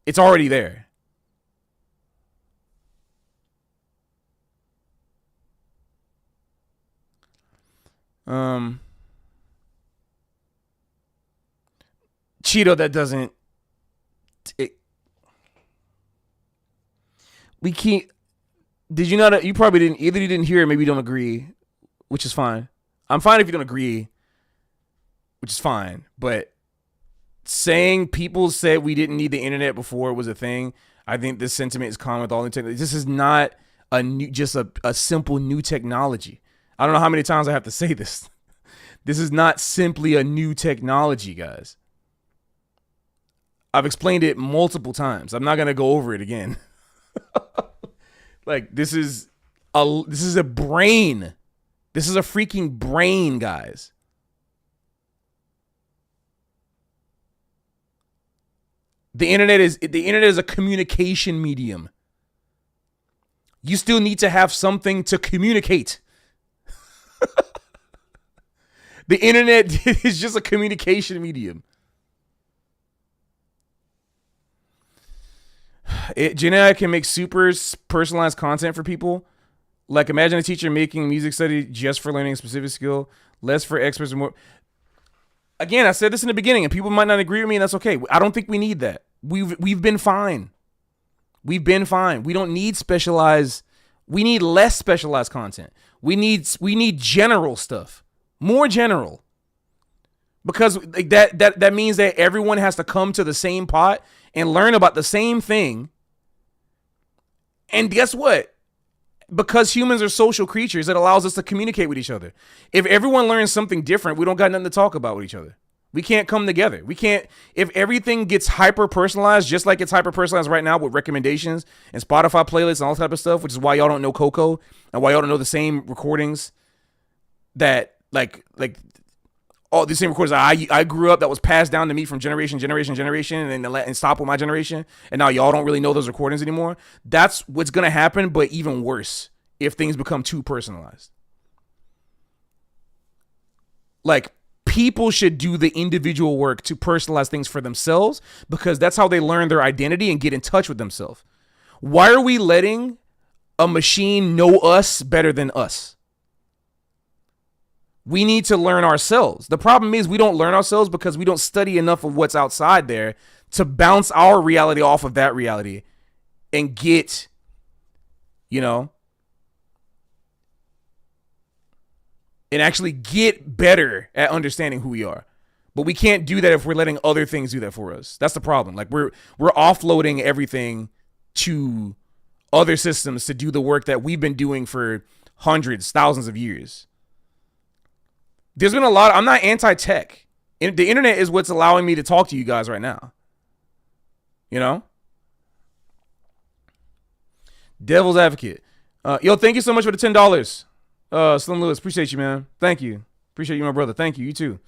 It's already there. Cheeto, that doesn't. We can't. Did you not? You probably didn't. Either you didn't hear it, maybe you don't agree, which is fine. I'm fine if you don't agree, which is fine. But saying people said we didn't need the internet before it was a thing, I think this sentiment is common with all new technology. This is not just a simple new technology. I don't know how many times I have to say this. This is not simply a new technology, guys. I've explained it multiple times. I'm not gonna go over it again. Like, this is a brain. This is a freaking brain, guys. The internet is a communication medium. You still need to have something to communicate. The internet is just a communication medium. Gen AI can make super personalized content for people. Like, imagine a teacher making music study just for learning a specific skill, less for experts and more. Again, I said this in the beginning, and people might not agree with me, and that's okay. I don't think we need that. We've been fine. We've been fine. We don't need specialized. We need less specialized content. We need general stuff, more general, because like that means that everyone has to come to the same pot and learn about the same thing. And guess what? Because humans are social creatures, it allows us to communicate with each other. If everyone learns something different, we don't got nothing to talk about with each other. We can't come together. We can't, if everything gets hyper personalized, just like it's hyper personalized right now with recommendations and Spotify playlists and all type of stuff, which is why y'all don't know Coco and why y'all don't know the same recordings that like all the same recordings I grew up that was passed down to me from generation and stop with my generation. And now y'all don't really know those recordings anymore. That's what's going to happen, but even worse if things become too personalized. Like, people should do the individual work to personalize things for themselves because that's how they learn their identity and get in touch with themselves. Why are we letting a machine know us better than us? We need to learn ourselves. The problem is we don't learn ourselves because we don't study enough of what's outside there to bounce our reality off of that reality and get, and actually get better at understanding who we are. But we can't do that if we're letting other things do that for us. That's the problem. Like, we're offloading everything to other systems to do the work that we've been doing for hundreds, thousands of years. There's been a lot. I'm not anti-tech. The internet is what's allowing me to talk to you guys right now. Devil's advocate. Yo, thank you so much for the $10. Slim Lewis, appreciate you, man. Thank you. Appreciate you, my brother. Thank you. You too.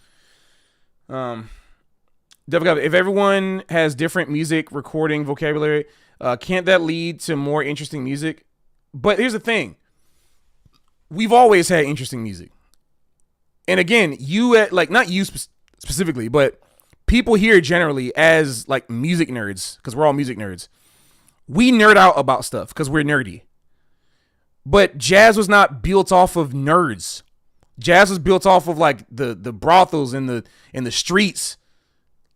Devil's advocate. If everyone has different music recording vocabulary, can't that lead to more interesting music? But here's the thing. We've always had interesting music. And again, not you specifically, but people here generally as like music nerds, because we're all music nerds, we nerd out about stuff because we're nerdy. But jazz was not built off of nerds. Jazz was built off of like the brothels and the streets.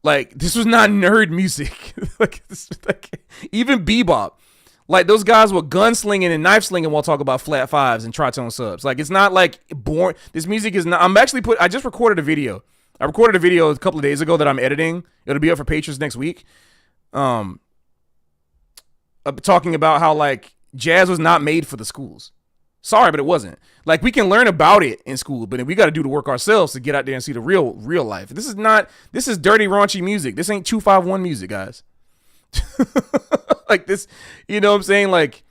Like, this was not nerd music. like even bebop. Like, those guys were gunslinging and knife slinging while talking about flat fives and tritone subs. Like, it's not like born. This music is not. I just recorded a video. I recorded a video a couple of days ago that I'm editing. It'll be up for patrons next week. Talking about how like jazz was not made for the schools. Sorry, but it wasn't. Like, we can learn about it in school, but we got to do the work ourselves to get out there and see the real life. This is dirty, raunchy music. This ain't 251 music, guys. Like this, you know what I'm saying? Like,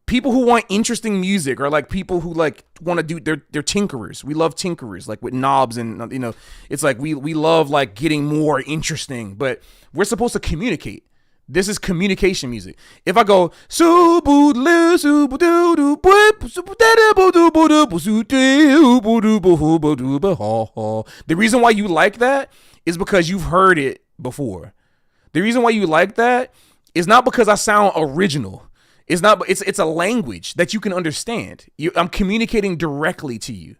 people who want interesting music are like people who like want to do, they're tinkerers. We love tinkerers, like with knobs and, you know, it's like we love like getting more interesting, but we're supposed to communicate. This is communication music. If I go, the reason why you like that is because you've heard it before. The reason why you like that is not because I sound original. It's not. It's a language that you can understand. I'm communicating directly to you.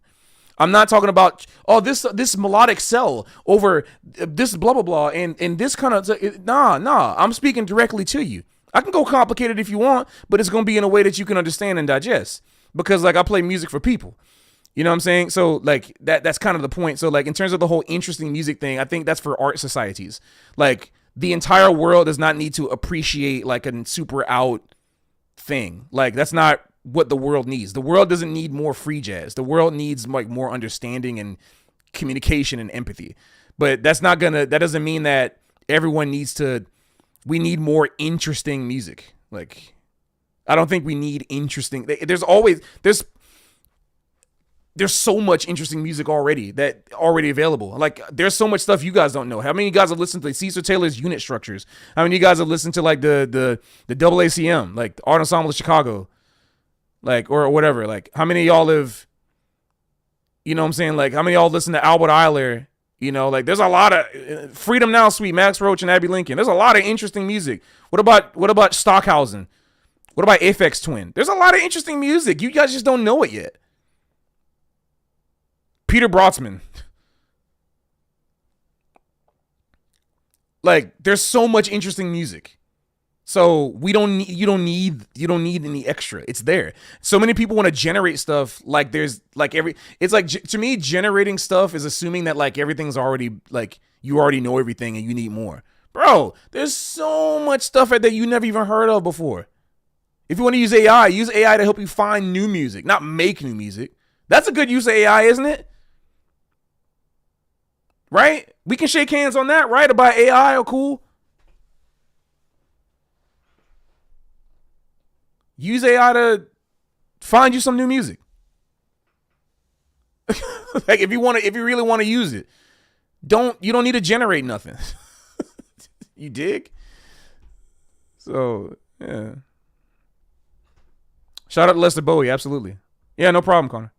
I'm not talking about this melodic cell over this blah blah blah and this kind of nah. I'm speaking directly to you. I can go complicated if you want, but it's gonna be in a way that you can understand and digest. Because like I play music for people. You know what I'm saying? So like that's kind of the point. So like in terms of the whole interesting music thing, I think that's for art societies. Like, the entire world does not need to appreciate like a super out thing. Like, that's not what the world needs. The world doesn't need more free jazz. The world needs like more understanding and communication and empathy. But that doesn't mean that everyone we need more interesting music. Like, I don't think we need interesting. There's so much interesting music already available. Like, there's so much stuff you guys don't know. How many of you guys have listened to Cesar Taylor's unit structures? How many of you guys have listened to like the AACM, like the Art Ensemble of Chicago, like, or whatever? Like, how many of y'all have, you know what I'm saying? Like, how many of y'all listen to Albert Eiler? You know, like, there's a lot of Freedom Now Suite, Max Roach and Abby Lincoln. There's a lot of interesting music. What about Stockhausen? What about Aphex Twin? There's a lot of interesting music. You guys just don't know it yet. Peter Brotzman. Like, there's so much interesting music. So you don't need any extra. It's there. So many people want to generate stuff like there's like it's like, to me, generating stuff is assuming that like everything's already, like, you already know everything and you need more. Bro, there's so much stuff out there you never even heard of before. If you want to use AI to help you find new music, not make new music. That's a good use of AI, isn't it? Right? We can shake hands on that, right? About AI or cool. Use AI to find you some new music. Like, if you really want to use it, you don't need to generate nothing. You dig? So, yeah. Shout out to Lester Bowie, absolutely. Yeah, no problem, Connor.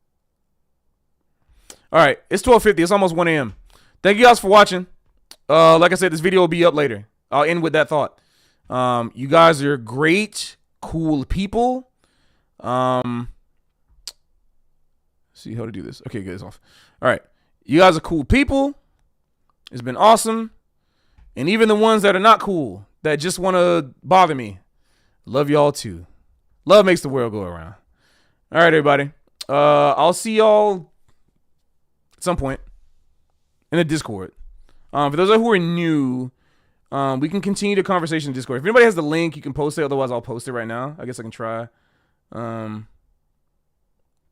All right, it's 12:50. It's almost 1 a.m. Thank you guys for watching. Like I said, this video will be up later. I'll end with that thought. You guys are great, cool people. See how to do this. Okay, get this off. All right. You guys are cool people. It's been awesome. And even the ones that are not cool, that just want to bother me, love y'all too. Love makes the world go around. All right, everybody. I'll see y'all at some point in the Discord. For those who are new, we can continue the conversation in Discord. If anybody has the link, you can post it. Otherwise, I'll post it right now. I guess I can try. Let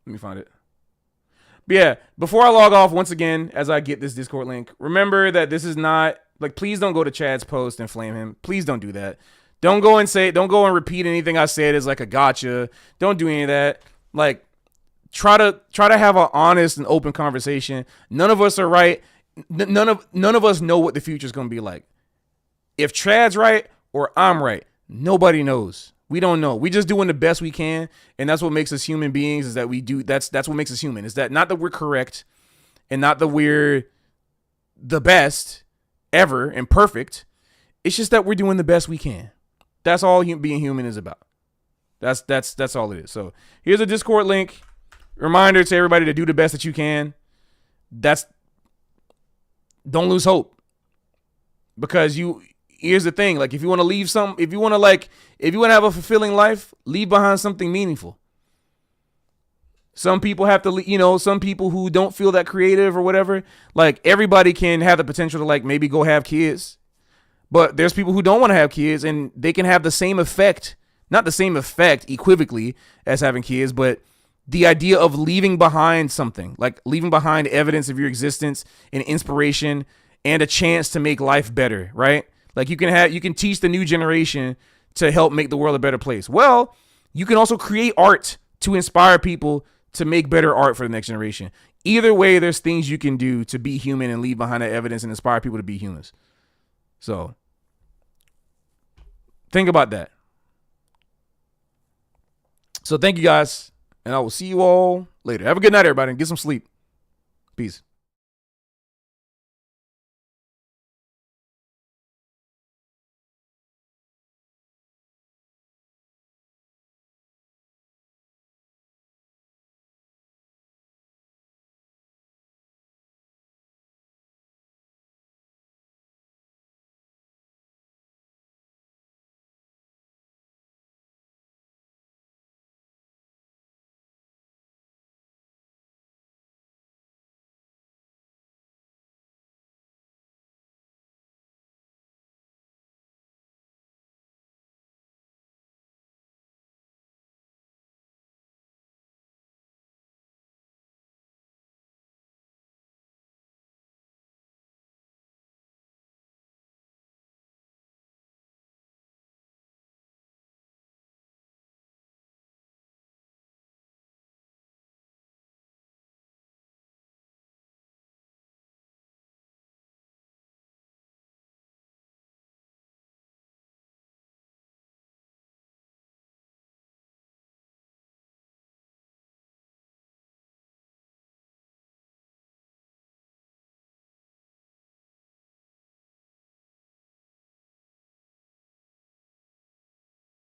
me find it. But yeah, before I log off, once again, as I get this Discord link, remember that this is not, like, please don't go to Chad's post and flame him. Please don't do that. Don't go and repeat anything I said as like a gotcha. Don't do any of that. Like, try to have an honest and open conversation. None of us are right. None of us know what the future is going to be like. If Chad's right or I'm right, nobody knows. We don't know. We just doing the best we can, and that's what makes us human beings. Is that we do that's what makes us human. Is that not that we're correct, and not that we're the best ever and perfect. It's just that we're doing the best we can. That's all being human is about. That's all it is. So here's a Discord link. Reminder to everybody to do the best that you can. Don't lose hope. Because here's the thing. Like, if you want to leave if you want to have a fulfilling life, leave behind something meaningful. Some people have to, some people who don't feel that creative or whatever, like, everybody can have the potential to, like, maybe go have kids. But there's people who don't want to have kids, and they can have the same effect, not the same effect equivocally as having kids, but the idea of leaving behind something, like leaving behind evidence of your existence and inspiration and a chance to make life better, right? Like, you can teach the new generation to help make the world a better place. Well, you can also create art to inspire people to make better art for the next generation. Either way, there's things you can do to be human and leave behind that evidence and inspire people to be humans. So think about that. So thank you guys, and I will see you all later. Have a good night, everybody, and get some sleep. Peace.